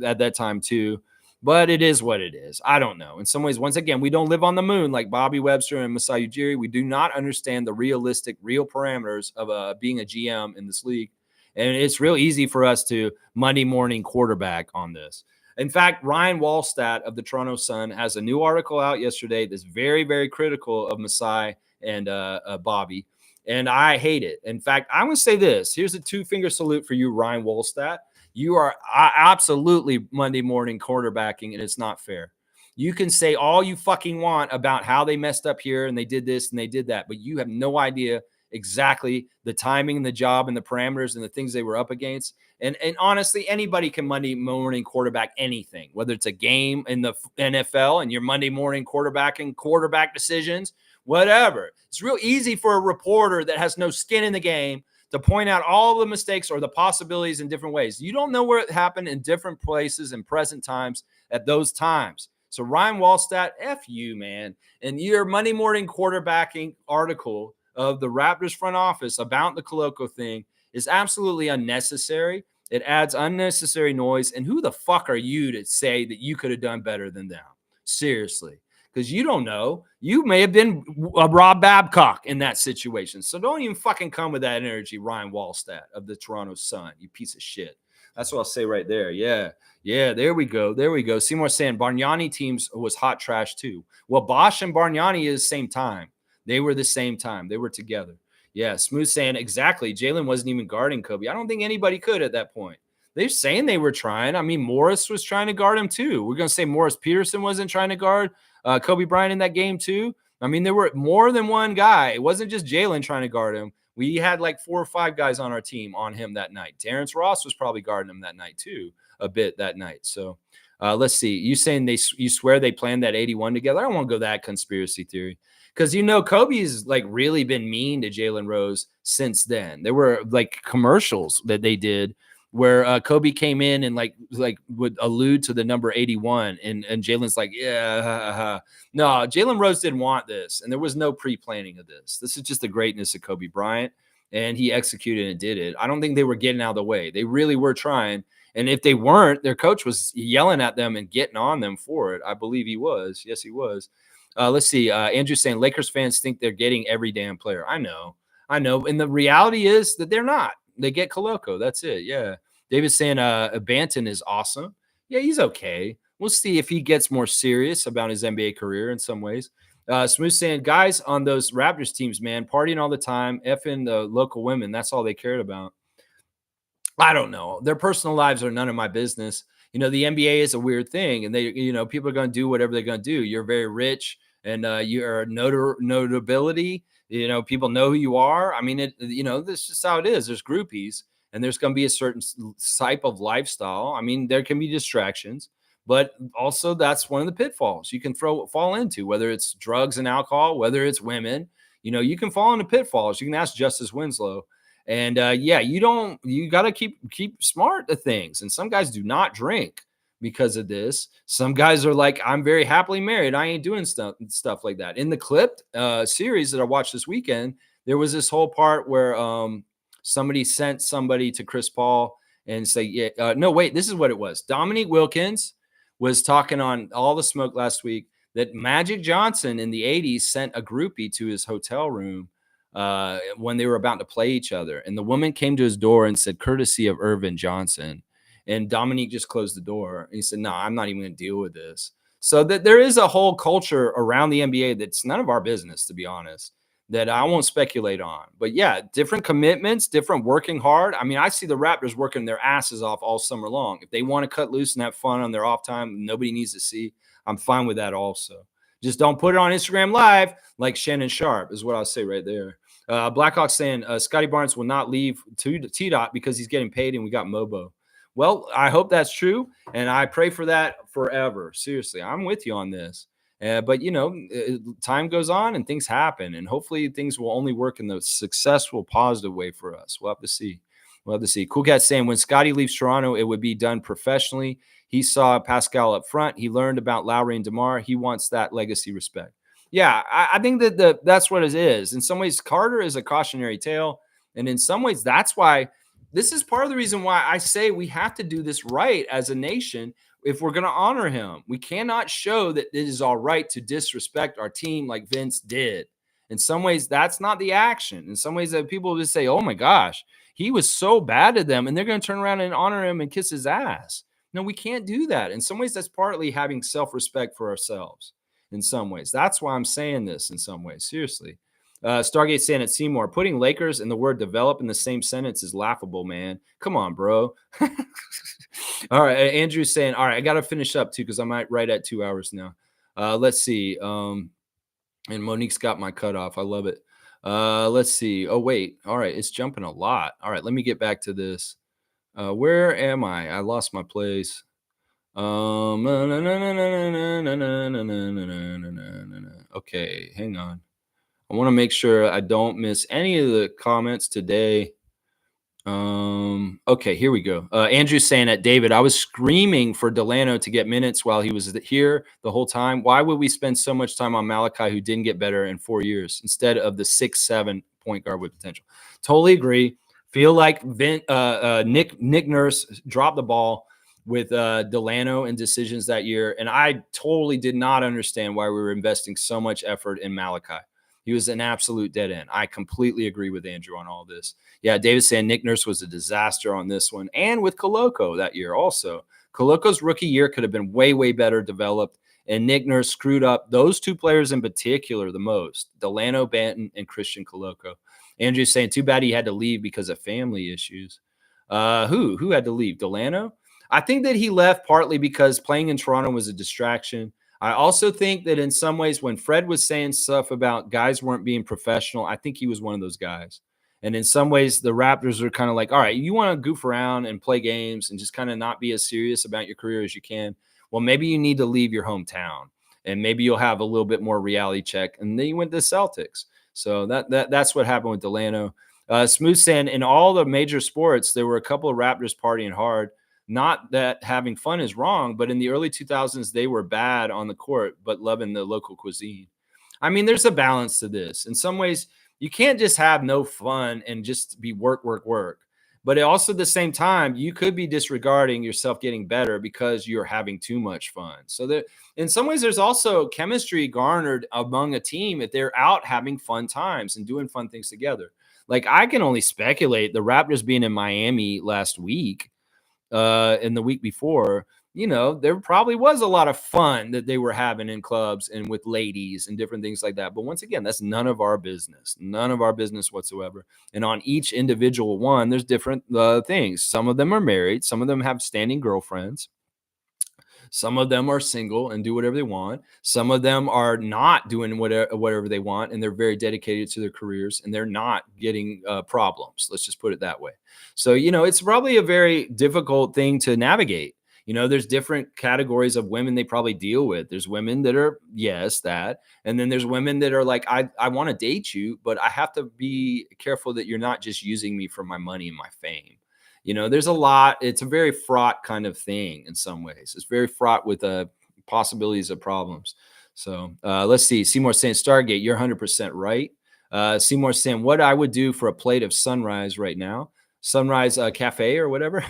at that time too. But it is what it is. I don't know. In some ways, once again, we don't live on the moon like Bobby Webster and Masai Ujiri. We do not understand the realistic, real parameters of being a GM in this league. And it's real easy for us to Monday morning quarterback on this. In fact, Ryan Wallstat of the Toronto Sun has a new article out yesterday that's very, very critical of Masai and Bobby. And I hate it. In fact, I'm going to say this. Here's a two-finger salute for you, Ryan Wallstat. You are absolutely Monday morning quarterbacking, and it's not fair. You can say all you fucking want about how they messed up here and they did this and they did that, but you have no idea exactly the timing and the job and the parameters and the things they were up against. And honestly, anybody can Monday morning quarterback anything, whether it's a game in the NFL and your Monday morning quarterbacking quarterback decisions, whatever. It's real easy for a reporter that has no skin in the game to point out all the mistakes or the possibilities in different ways. You don't know where it happened in different places and present times at those times. So Ryan Wallstat, F you, man. And your Monday morning quarterbacking article of the Raptors front office about the Coloco thing is absolutely unnecessary. It adds unnecessary noise. And who the fuck are you to say that you could have done better than them? Seriously. Because you don't know. You may have been a Rob Babcock in that situation. So don't even fucking come with that energy, Ryan Wallstat of the Toronto Sun, you piece of shit. That's what I'll say right there. Yeah. Yeah, there we go. There we go. Seymour saying Bargnani teams was hot trash too. Well, Bosch and Bargnani is the same time. They were the same time. They were together. Yeah, Smooth saying exactly. Jalen wasn't even guarding Kobe. I don't think anybody could at that point. They're saying they were trying. I mean, Morris was trying to guard him too. We're going to say Morris Peterson wasn't trying to guard Kobe Bryant in that game too. I mean, there were more than one guy. It wasn't just Jalen trying to guard him. We had like 4 or 5 guys on our team on him that night. Terrence Ross was probably guarding him that night too, a bit that night. So let's see. You saying you swear they planned that 81 together? I don't want to go that conspiracy theory because Kobe's like really been mean to Jalen Rose since then. There were like commercials that they did where Kobe came in and like would allude to the number 81, and Jalen's like, yeah, no, Jalen Rose didn't want this, and there was no pre-planning of this. This is just the greatness of Kobe Bryant, and he executed and did it. I don't think they were getting out of the way. They really were trying, and if they weren't, their coach was yelling at them and getting on them for it. I believe he was. Yes, he was. Let's see. Andrew saying Lakers fans think they're getting every damn player. I know, and the reality is that they're not. They get Coloco. That's it. Yeah. David's saying Banton is awesome. Yeah, he's okay. We'll see if he gets more serious about his NBA career in some ways. Smooth saying, guys on those Raptors teams, man, partying all the time, effing the local women. That's all they cared about. I don't know. Their personal lives are none of my business. The NBA is a weird thing, and they, people are going to do whatever they're going to do. You're very rich, and you're notability. People know who you are. I mean, this is just how it is. There's groupies, and there's going to be a certain type of lifestyle. I mean, there can be distractions, but also that's one of the pitfalls you can fall into, whether it's drugs and alcohol, whether it's women. You can fall into pitfalls. You can ask Justice Winslow. And you got to keep smart to things. And some guys do not drink because of this. Some guys are like, I'm very happily married. I ain't doing stuff like that. In the clipped series that I watched this weekend, there was this whole part where somebody sent somebody to Chris Paul and say, no, wait, this is what it was. Dominique Wilkins was talking on All the Smoke last week that Magic Johnson in the 80s sent a groupie to his hotel room when they were about to play each other. And the woman came to his door and said, courtesy of Irvin Johnson. And Dominique just closed the door. And he said, no, I'm not even going to deal with this. So that there is a whole culture around the NBA that's none of our business, to be honest, that I won't speculate on. But yeah, different commitments, different working hard. I mean, I see the Raptors working their asses off all summer long. If they want to cut loose and have fun on their off time, nobody needs to see. I'm fine with that also. Just don't put it on Instagram Live like Shannon Sharp is what I'll say right there. Blackhawk saying Scotty Barnes will not leave to T-Dot because he's getting paid and we got Mobo. Well, I hope that's true, and I pray for that forever. Seriously, I'm with you on this. But, time goes on and things happen, and hopefully things will only work in the successful, positive way for us. We'll have to see. Cool Cat saying when Scotty leaves Toronto, it would be done professionally. He saw Pascal up front. He learned about Lowry and DeMar. He wants that legacy respect. Yeah, I think that's what it is. In some ways, Carter is a cautionary tale. And in some ways, that's why this is part of the reason why I say we have to do this right as a nation. if we're going to honor him. We cannot show that it is all right to disrespect our team like Vince did. In some ways, that's not the action. In some ways, that people just say, oh my gosh, he was so bad to them, and they're going to turn around and honor him and kiss his ass. No, we can't do that. In some ways, that's partly having self-respect for ourselves. In some ways, that's why I'm saying this. In some ways, seriously. Stargate saying at Seymour, putting Lakers and the word develop in the same sentence is laughable, man. Come on, bro. All right. Andrew's saying, all right, I got to finish up too, because I might right at 2 hours now. Let's see. And Monique's got my cutoff. I love it. Let's see. Oh, wait. All right. It's jumping a lot. All right. Let me get back to this. Where am I? I lost my place. Okay. Hang on. I want to make sure I don't miss any of the comments today. Okay, here we go. Andrew's saying that, David, I was screaming for Delano to get minutes while he was here the whole time. Why would we spend so much time on Malachi, who didn't get better in 4 years, instead of the 6'7" point guard with potential? Totally agree. Feel like Nick Nurse dropped the ball with Delano and decisions that year, and I totally did not understand why we were investing so much effort in Malachi. He was an absolute dead end. I completely agree with Andrew on all this. Yeah, David's saying Nick Nurse was a disaster on this one. And with Koloko that year also. Koloko's rookie year could have been way, way better developed. And Nick Nurse screwed up those two players in particular the most. Delano Banton and Christian Koloko. Andrew's saying too bad he had to leave because of family issues. Who had to leave? Delano? I think that he left partly because playing in Toronto was a distraction. I also think that in some ways, when Fred was saying stuff about guys weren't being professional, I think he was one of those guys. And in some ways, the Raptors are kind of like, all right, you want to goof around and play games and just kind of not be as serious about your career as you can. Well, maybe you need to leave your hometown, and maybe you'll have a little bit more reality check. And then you went to the Celtics. So that's what happened with Delano. Smooth saying, in all the major sports, there were a couple of Raptors partying hard. Not that having fun is wrong, but in the early 2000s, they were bad on the court, but loving the local cuisine. I mean, there's a balance to this. In some ways, you can't just have no fun and just be work, work, work. But also at the same time, you could be disregarding yourself getting better because you're having too much fun. So that in some ways, there's also chemistry garnered among a team if they're out having fun times and doing fun things together. Like, I can only speculate the Raptors being in Miami last week. In the week before, there probably was a lot of fun that they were having in clubs and with ladies and different things like that. But once again, that's none of our business whatsoever. And on each individual one, there's different things. Some of them are married. Some of them have standing girlfriends. Some of them are single and do whatever they want. Some of them are not doing whatever they want, and they're very dedicated to their careers, and they're not getting problems. Let's just put it that way. So, it's probably a very difficult thing to navigate. There's different categories of women they probably deal with. There's women that are, yes, that. And then there's women that are like, I want to date you, but I have to be careful that you're not just using me for my money and my fame. There's a lot. It's a very fraught kind of thing in some ways. It's very fraught with possibilities of problems. So let's see. Seymour saying, Stargate, you're 100% right. Seymour saying, what I would do for a plate of Sunrise right now. Sunrise Cafe or whatever.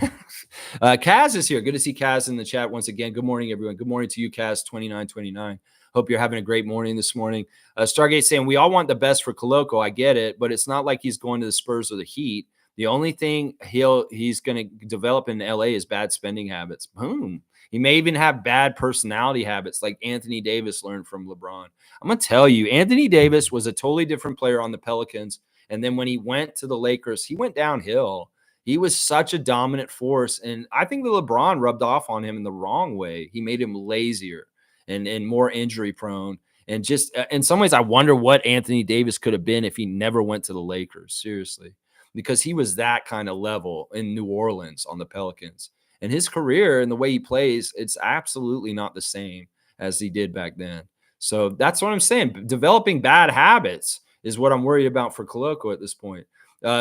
Kaz is here. Good to see Kaz in the chat once again. Good morning, everyone. Good morning to you, Kaz 2929. Hope you're having a great morning this morning. Stargate saying, we all want the best for Koloko. I get it, but it's not like he's going to the Spurs or the Heat. The only thing he's going to develop in LA is bad spending habits. Boom. He may even have bad personality habits like Anthony Davis learned from LeBron. I'm going to tell you, Anthony Davis was a totally different player on the Pelicans. And then when he went to the Lakers, he went downhill. He was such a dominant force. And I think the LeBron rubbed off on him in the wrong way. He made him lazier and more injury prone. And just in some ways, I wonder what Anthony Davis could have been if he never went to the Lakers. Seriously. Because he was that kind of level in New Orleans on the Pelicans. And his career and the way he plays, it's absolutely not the same as he did back then. So that's what I'm saying. Developing bad habits is what I'm worried about for Koloko at this point.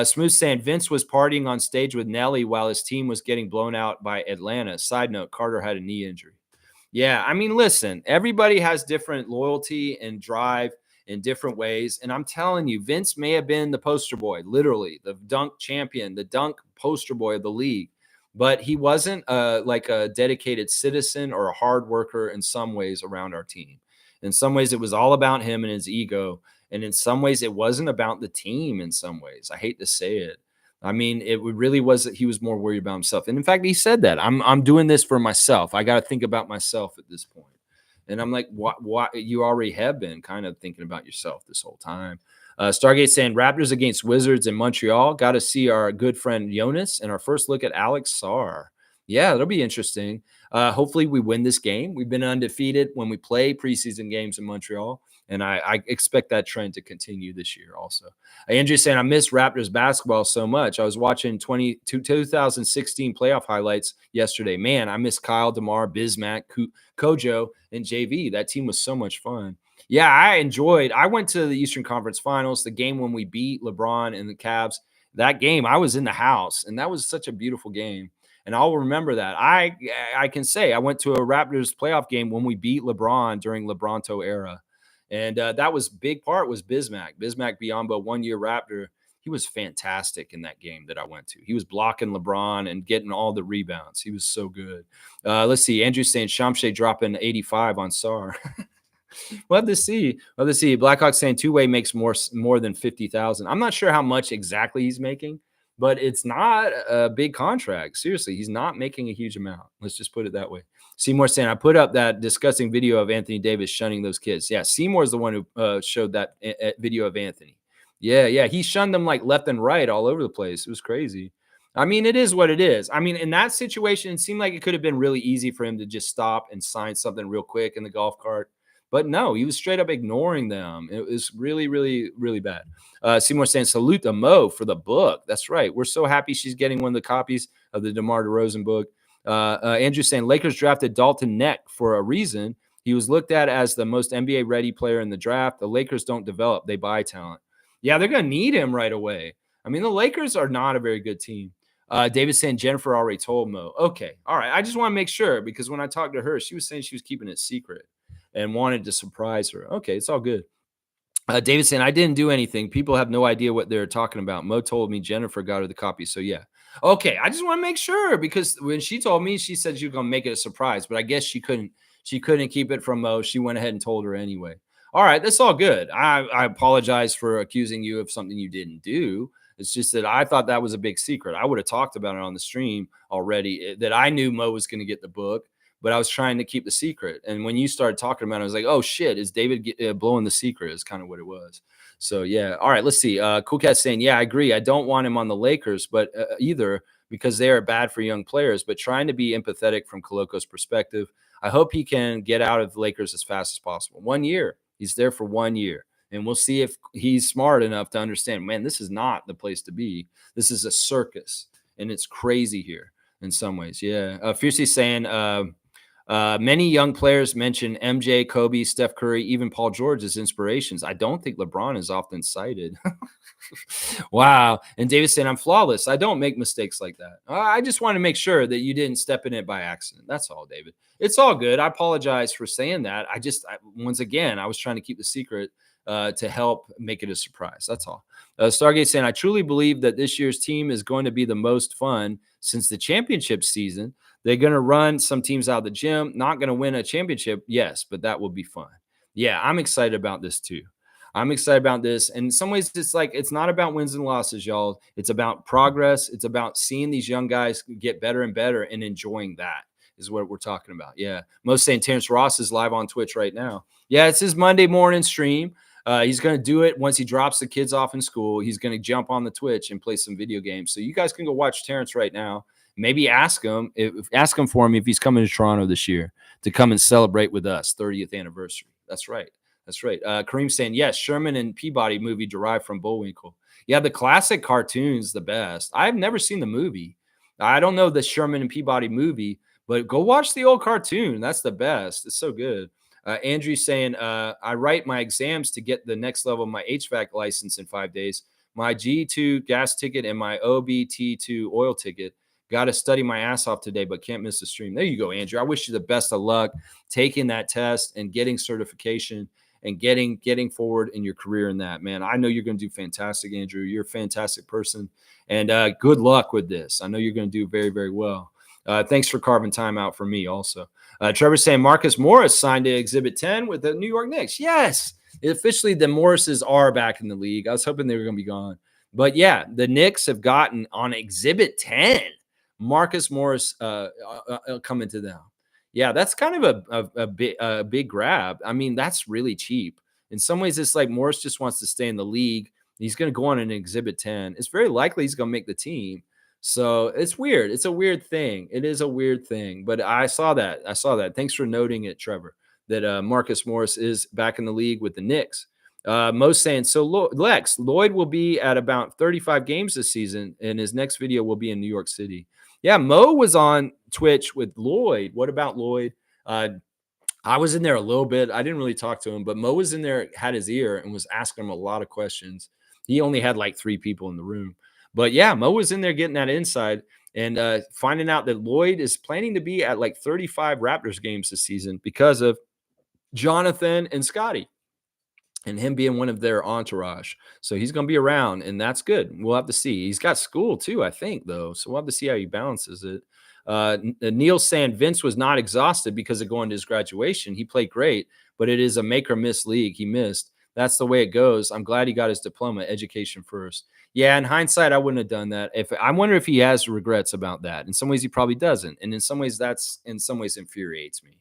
Smooth saying, Vince was partying on stage with Nelly while his team was getting blown out by Atlanta. Side note, Carter had a knee injury. Yeah, I mean, listen, everybody has different loyalty and drive in different ways. And I'm telling you, Vince may have been the poster boy, literally the dunk champion, the dunk poster boy of the league. but he wasn't like a dedicated citizen or a hard worker in some ways around our team. In some ways, it was all about him and his ego. And in some ways, it wasn't about the team in some ways. I hate to say it. I mean, really was that he was more worried about himself. And in fact, he said that I'm doing this for myself. I got to think about myself at this point. And I'm like, what? You already have been kind of thinking about yourself this whole time. Stargate saying Raptors against Wizards in Montreal. Got to see our good friend Jonas and our first look at Alex Sarr. Yeah, that'll be interesting. Hopefully, we win this game. We've been undefeated when we play preseason games in Montreal, and I expect that trend to continue this year also. Andrew saying, I miss Raptors basketball so much. I was watching 2016 playoff highlights yesterday. Man, I miss Kyle, DeMar, Bismack, Kojo, and JV. That team was so much fun. Yeah, I went to the Eastern Conference Finals, the game when we beat LeBron and the Cavs. That game, I was in the house, and that was such a beautiful game. And I'll remember that. I can say I went to a Raptors playoff game when we beat LeBron during LeBronto era. And that was big part was Bismack. Bismack Biyombo, 1-year Raptor. He was fantastic in that game that I went to. He was blocking LeBron and getting all the rebounds. He was so good. Let's see. Andrew's saying Shamshay dropping 85 on SAR. We'll have to see. We'll have to see. Blackhawk saying two-way makes more than 50,000. I'm not sure how much exactly he's making, but it's not a big contract. Seriously, he's not making a huge amount. Let's just put it that way. Seymour saying, I put up that disgusting video of Anthony Davis shunning those kids. Yeah, Seymour's the one who showed that video of Anthony. Yeah. He shunned them like left and right all over the place. It was crazy. I mean, it is what it is. I mean, in that situation, it seemed like it could have been really easy for him to just stop and sign something real quick in the golf cart. But no, he was straight up ignoring them. It was really, really, really bad. Seymour saying, salute to Mo for the book. That's right. We're so happy she's getting one of the copies of the DeMar DeRozan book. Andrew saying, Lakers drafted Dalton Neck for a reason. He was looked at as the most NBA-ready player in the draft. The Lakers don't develop. They buy talent. Yeah, they're going to need him right away. I mean, the Lakers are not a very good team. David saying, Jennifer already told Mo. Okay, all right. I just want to make sure because when I talked to her, she was saying she was keeping it secret and wanted to surprise her. Okay, it's all good. David saying, I didn't do anything. People have no idea what they're talking about. Mo told me Jennifer got her the copy. So, yeah. Okay, I just want to make sure because when she told me, she said she was going to make it a surprise. But I guess she couldn't keep it from Mo. She went ahead and told her anyway. All right, that's all good. I apologize for accusing you of something you didn't do. It's just that I thought that was a big secret. I would have talked about it on the stream already, that I knew Mo was going to get the book, but I was trying to keep the secret. And when you started talking about it, I was like, oh, shit, is David blowing the secret is kind of what it was. So, yeah. All right, let's see. Cool Cat saying, yeah, I agree. I don't want him on the Lakers, but either because they are bad for young players, but trying to be empathetic from Coloco's perspective. I hope he can get out of the Lakers as fast as possible. 1 year. He's there for 1 year. And we'll see if he's smart enough to understand, man, this is not the place to be. This is a circus, and it's crazy here in some ways. Yeah. Fiercely saying many young players mention MJ, Kobe, Steph Curry, even Paul George as inspirations. I don't think LeBron is often cited. Wow. And David saying, I'm flawless. I don't make mistakes like that. I just want to make sure that you didn't step in it by accident. That's all, David. It's all good. I apologize for saying that. Once again, I was trying to keep the secret to help make it a surprise. That's all. Stargate saying, I truly believe that this year's team is going to be the most fun since the championship season. They're going to run some teams out of the gym. Not going to win a championship, yes, but that will be fun. Yeah, I'm excited about this too. I'm excited about this. And in some ways, it's not about wins and losses, y'all. It's about progress. It's about seeing these young guys get better and better and enjoying that is what we're talking about. Yeah. Most saying Terrence Ross is live on Twitch right now. Yeah, it's his Monday morning stream. He's going to do it once he drops the kids off in school. He's going to jump on the Twitch and play some video games. So you guys can go watch Terrence right now. Maybe ask him for him if he's coming to Toronto this year to come and celebrate with us 30th anniversary. That's right. Kareem saying, yes, Sherman and Peabody movie derived from Bullwinkle. Yeah, the classic cartoon's the best. I've never seen the movie. I don't know the Sherman and Peabody movie, but go watch the old cartoon. That's the best. It's so good. Andrew saying, I write my exams to get the next level of my HVAC license in 5 days. My G2 gas ticket and my OBT2 oil ticket. Got to study my ass off today, but can't miss the stream. There you go, Andrew. I wish you the best of luck taking that test and getting certification and getting forward in your career in that, man. I know you're going to do fantastic, Andrew. You're a fantastic person, and good luck with this. I know you're going to do very, very well. Thanks for carving time out for me also. Trevor saying Marcus Morris signed to Exhibit 10 with the New York Knicks. Yes, officially the Morrises are back in the league. I was hoping they were going to be gone. But yeah, the Knicks have gotten on Exhibit 10 Marcus Morris coming to them. Yeah, that's kind of a big grab. I mean, that's really cheap. In some ways, it's like Morris just wants to stay in the league. He's going to go on an Exhibit 10. It's very likely he's going to make the team. So it's weird. It's a weird thing. It is a weird thing. But I saw that. I saw that. Thanks for noting it, Trevor, that Marcus Morris is back in the league with the Knicks. Mo's saying, so Lex, Lloyd will be at about 35 games this season, and his next video will be in New York City. Yeah, Mo was on Twitch with Lloyd. What about Lloyd? I was in there a little bit. I didn't really talk to him, but Mo was in there, had his ear, and was asking him a lot of questions. He only had like 3 people in the room. But yeah, Mo was in there getting that inside and finding out that Lloyd is planning to be at like 35 Raptors games this season because of Jonathan and Scotty and him being one of their entourage. So he's going to be around, and that's good. We'll have to see. He's got school too, I think, though. So we'll have to see how he balances it. Neil saying Vince was not exhausted because of going to his graduation. He played great, but it is a make or miss league. He missed. That's the way it goes. I'm glad he got his diploma, education first. Yeah, in hindsight, I wouldn't have done that. I wonder if he has regrets about that. In some ways, he probably doesn't, and in some ways, that's in some ways infuriates me.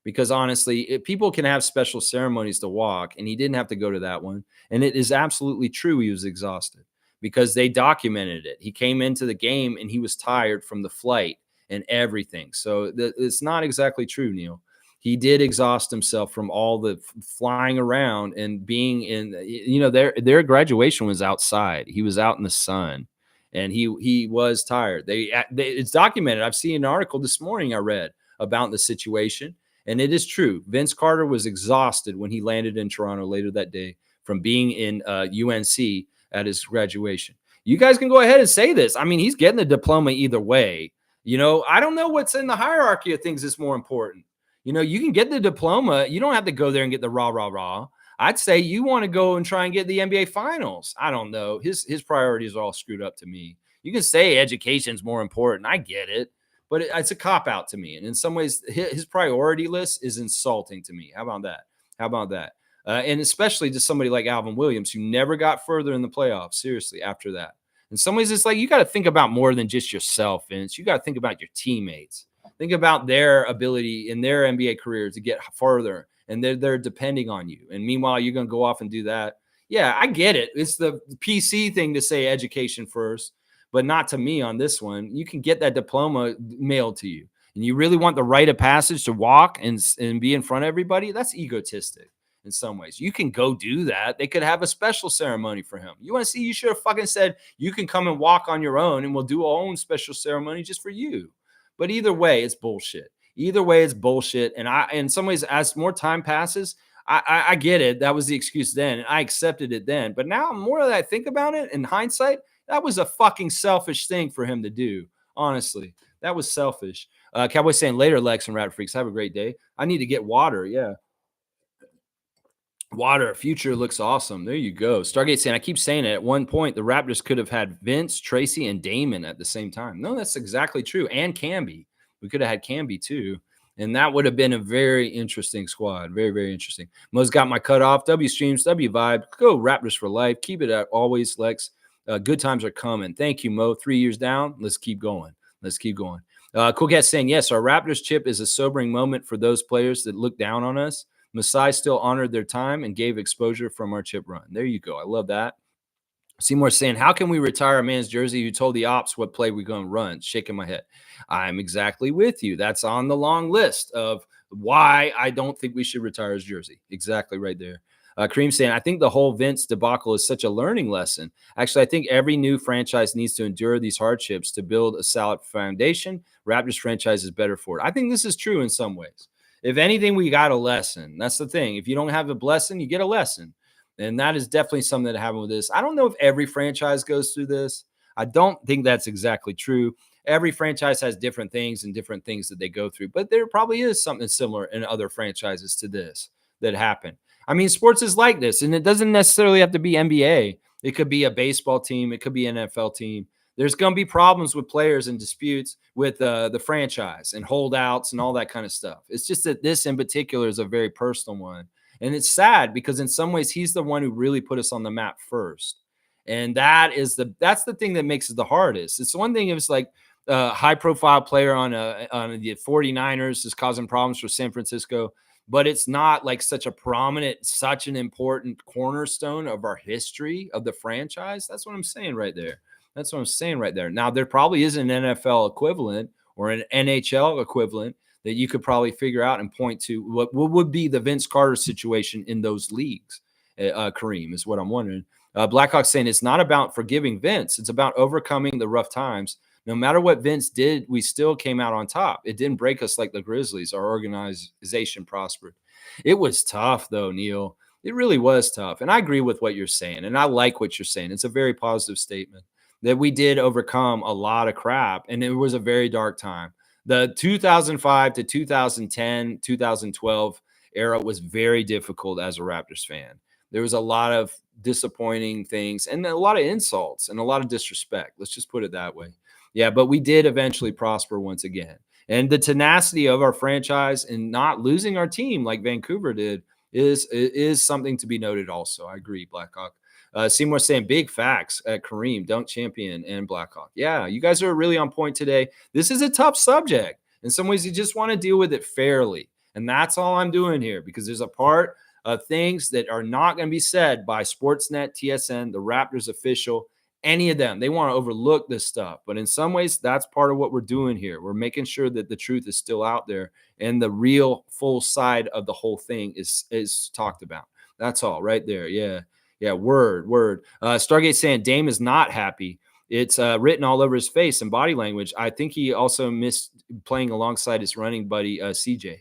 Because honestly, people can have special ceremonies to walk, and he didn't have to go to that one. And it is absolutely true he was exhausted because they documented it. He came into the game and he was tired from the flight and everything. So it's not exactly true, Neil. He did exhaust himself from all the flying around and being in, their graduation was outside. He was out in the sun and he was tired. It's documented. I've seen an article this morning I read about the situation. And it is true. Vince Carter was exhausted when he landed in Toronto later that day from being in UNC at his graduation. You guys can go ahead and say this. I mean, he's getting the diploma either way. I don't know what's in the hierarchy of things that's more important. You can get the diploma. You don't have to go there and get the rah. I'd say you want to go and try and get the NBA Finals. I don't know. His priorities are all screwed up to me. You can say education's more important. I get it. But it's a cop-out to me. And in some ways, his priority list is insulting to me. How about that? And especially to somebody like Alvin Williams, who never got further in the playoffs, seriously, after that. In some ways, it's like you got to think about more than just yourself, Vince. You got to think about your teammates. Think about their ability in their NBA career to get further, and they're depending on you. And meanwhile, you're going to go off and do that. Yeah, I get it. It's the PC thing to say education first, but not to me on this one. You can get that diploma mailed to you. And you really want the rite of passage to walk and be in front of everybody? That's egotistic in some ways. You can go do that. They could have a special ceremony for him. You want to see? You should have fucking said, you can come and walk on your own and we'll do our own special ceremony just for you. But either way, it's bullshit. Either way, it's bullshit. And in some ways, as more time passes, I get it. That was the excuse then. And I accepted it then. But now, more that I think about it in hindsight, that was a fucking selfish thing for him to do. Honestly, that was selfish. Cowboy saying later, Lex and Rat Freaks, have a great day. I need to get water. Yeah. Water. Future looks awesome. There you go. Stargate saying, I keep saying it. At one point, the Raptors could have had Vince, Tracy, and Damon at the same time. No, that's exactly true. And Camby. We could have had Camby too. And that would have been a very interesting squad. Very, very interesting. Mo's got my cutoff. W streams, W vibe. Go Raptors for life. Keep it at always, Lex. Good times are coming. Thank you, Mo. 3 years down. Let's keep going. Cool Cat saying, yes, our Raptors chip is a sobering moment for those players that look down on us. Masai still honored their time and gave exposure from our chip run. There you go. I love that. Seymour saying, how can we retire a man's jersey who told the ops what play we're going to run? Shaking my head. I'm exactly with you. That's on the long list of why I don't think we should retire his jersey. Exactly right there. Kareem saying, I think the whole Vince debacle is such a learning lesson. Actually, I think every new franchise needs to endure these hardships to build a solid foundation. Raptors franchise is better for it. I think this is true in some ways. If anything, we got a lesson. That's the thing. If you don't have a blessing, you get a lesson. And that is definitely something that happened with this. I don't know if every franchise goes through this. I don't think that's exactly true. Every franchise has different things and different things that they go through. But there probably is something similar in other franchises to this that happened. I mean, sports is like this, and it doesn't necessarily have to be NBA. It could be a baseball team. It could be an NFL team. There's going to be problems with players and disputes with the franchise and holdouts and all that kind of stuff. It's just that this in particular is a very personal one. And it's sad because in some ways he's the one who really put us on the map first. And that's the thing that makes it the hardest. It's one thing if it's like a high profile player on the 49ers is causing problems for San Francisco, but it's not like such a prominent, such an important cornerstone of our history of the franchise. That's what I'm saying right there. That's what I'm saying right there. Now, there probably is an NFL equivalent or an NHL equivalent that you could probably figure out and point to what would be the Vince Carter situation in those leagues. Kareem is what I'm wondering. Blackhawk saying it's not about forgiving Vince. It's about overcoming the rough times. No matter what Vince did, we still came out on top. It didn't break us like the Grizzlies. Our organization prospered. It was tough, though, Neil. It really was tough. And I agree with what you're saying. And I like what you're saying. It's a very positive statement that we did overcome a lot of crap. And it was a very dark time. The 2005 to 2010, 2012 era was very difficult as a Raptors fan. There was a lot of disappointing things and a lot of insults and a lot of disrespect. Let's just put it that way. Yeah, but we did eventually prosper once again. And the tenacity of our franchise and not losing our team like Vancouver did is something to be noted also. I agree, Blackhawk. Seymour saying big facts at Kareem, Dunk Champion, and Blackhawk. Yeah, you guys are really on point today. This is a tough subject. In some ways, you just want to deal with it fairly. And that's all I'm doing here because there's a part of things that are not going to be said by Sportsnet, TSN, the Raptors official, any of them. They want to overlook this stuff. But in some ways, that's part of what we're doing here. We're making sure that the truth is still out there and the real full side of the whole thing is talked about. That's all right there. Yeah. Yeah. Word. Stargate saying Dame is not happy. It's written all over his face and body language. I think he also missed playing alongside his running buddy, CJ.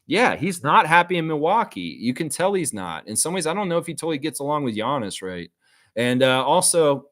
Yeah, he's not happy in Milwaukee. You can tell he's not. In some ways, I don't know if he totally gets along with Giannis, right? And also,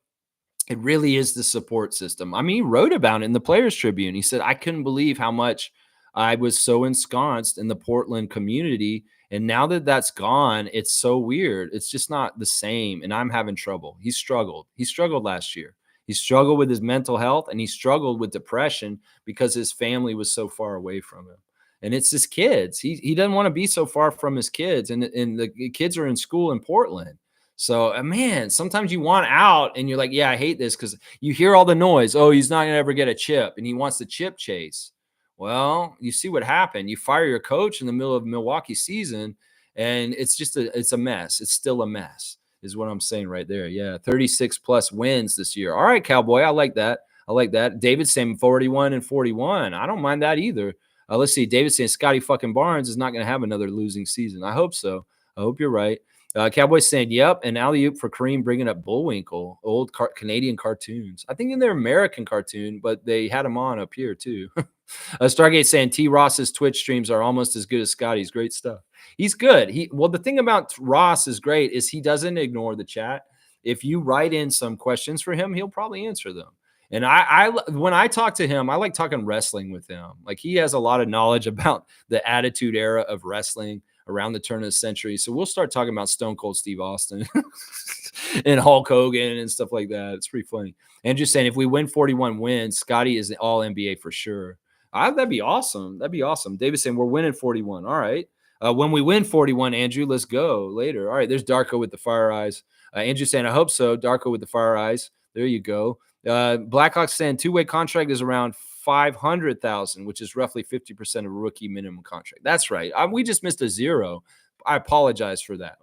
it really is the support system. I mean, he wrote about it in the Players Tribune. He said, I couldn't believe how much I was so ensconced in the Portland community. And now that that's gone, it's so weird. It's just not the same. And I'm having trouble. He struggled. He struggled last year. He struggled with his mental health and he struggled with depression because his family was so far away from him. And it's his kids. He doesn't want to be so far from his kids. And the kids are in school in Portland. So, man, sometimes you want out and you're like, yeah, I hate this because you hear all the noise. Oh, he's not going to ever get a chip and he wants the chip chase. Well, you see what happened. You fire your coach in the middle of Milwaukee season and it's a mess. It's still a mess is what I'm saying right there. Yeah, 36 plus wins this year. All right, Cowboy, I like that. David saying 41 and 41. I don't mind that either. Let's see. David saying Scotty fucking Barnes is not going to have another losing season. I hope so. I hope you're right. Cowboys saying, yep, and alley-oop for Kareem bringing up Bullwinkle, old Canadian cartoons. I think in their American cartoon, but they had him on up here too. Stargate saying T. Ross's Twitch streams are almost as good as Scotty's. Great stuff. He's good. The thing about Ross is great is he doesn't ignore the chat. If you write in some questions for him, he'll probably answer them. And when I talk to him, I like talking wrestling with him. Like he has a lot of knowledge about the attitude era of wrestling around the turn of the century. So we'll start talking about Stone Cold Steve Austin and Hulk Hogan and stuff like that. It's pretty funny. And just saying, if we win 41 wins, Scotty is the all NBA for sure. That'd be awesome. That'd be awesome. David saying we're winning 41. All right. When we win 41, Andrew, let's go later. All right. There's Darko with the fire eyes. Andrew saying, I hope so. Darko with the fire eyes. There you go. Blackhawks saying two-way contract is around 500,000, which is roughly 50% of a rookie minimum contract. That's right. We just missed a zero. I apologize for that.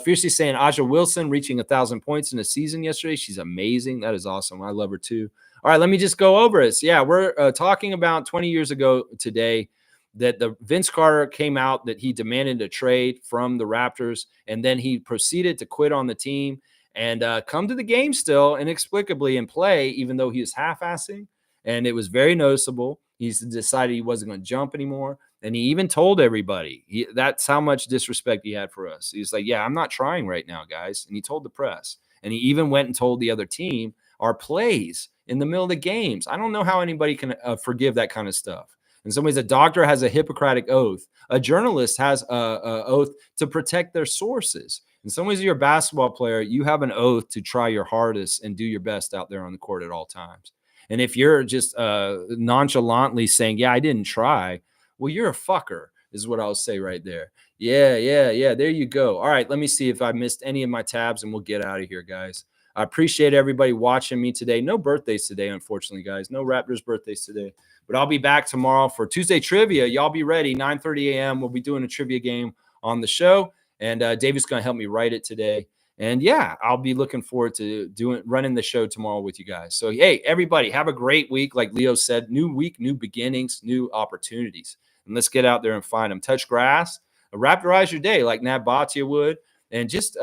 Fiercely saying Aja Wilson reaching 1,000 points in a season yesterday. She's amazing. That is awesome. I love her too. All right, let me just go over it. Yeah, we're talking about 20 years ago today that the Vince Carter came out that he demanded a trade from the Raptors, and then he proceeded to quit on the team and come to the game still inexplicably and play, even though he was half-assing. And it was very noticeable. He's decided he wasn't going to jump anymore. And he even told everybody, that's how much disrespect he had for us. He's like, yeah, I'm not trying right now, guys. And he told the press. And he even went and told the other team our plays in the middle of the games. I don't know how anybody can forgive that kind of stuff. In some ways, a doctor has a Hippocratic oath. A journalist has a oath to protect their sources. In some ways, you're a basketball player. You have an oath to try your hardest and do your best out there on the court at all times. And if you're just nonchalantly saying, "Yeah, I didn't try," well, you're a fucker, is what I'll say right there. Yeah, yeah, yeah. There you go. All right, let me see if I missed any of my tabs, and we'll get out of here, guys. I appreciate everybody watching me today. No birthdays today, unfortunately, guys. No Raptors birthdays today. But I'll be back tomorrow for Tuesday trivia. Y'all be ready. 9:30 a.m. We'll be doing a trivia game on the show. And David's going to help me write it today. And yeah, I'll be looking forward to running the show tomorrow with you guys. So, hey, everybody, have a great week. Like Leo said, new week, new beginnings, new opportunities. And let's get out there and find them. Touch grass, raptorize your day like Nat Bhatia would. And just,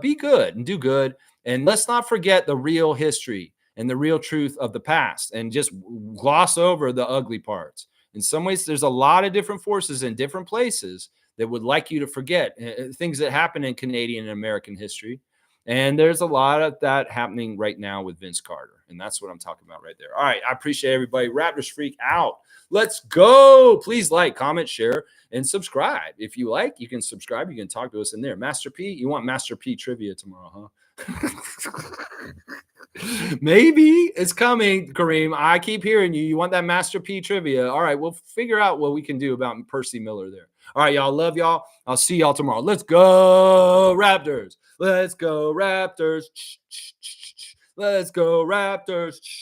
be good and do good. And let's not forget the real history and the real truth of the past and just gloss over the ugly parts. In some ways, there's a lot of different forces in different places that would like you to forget things that happen in Canadian and American history. And there's a lot of that happening right now with Vince Carter. And that's what I'm talking about right there. All right. I appreciate everybody. Raptors Freak out. Let's go. Please like, comment, share, and subscribe. If you like, you can subscribe. You can talk to us in there. Master P, you want Master P trivia tomorrow, huh? Maybe it's coming, Kareem. I keep hearing you. You want that Master P trivia. All right. We'll figure out what we can do about Percy Miller there. All right, y'all. Love y'all. I'll see y'all tomorrow. Let's go, Raptors. Let's go, Raptors. Let's go, Raptors.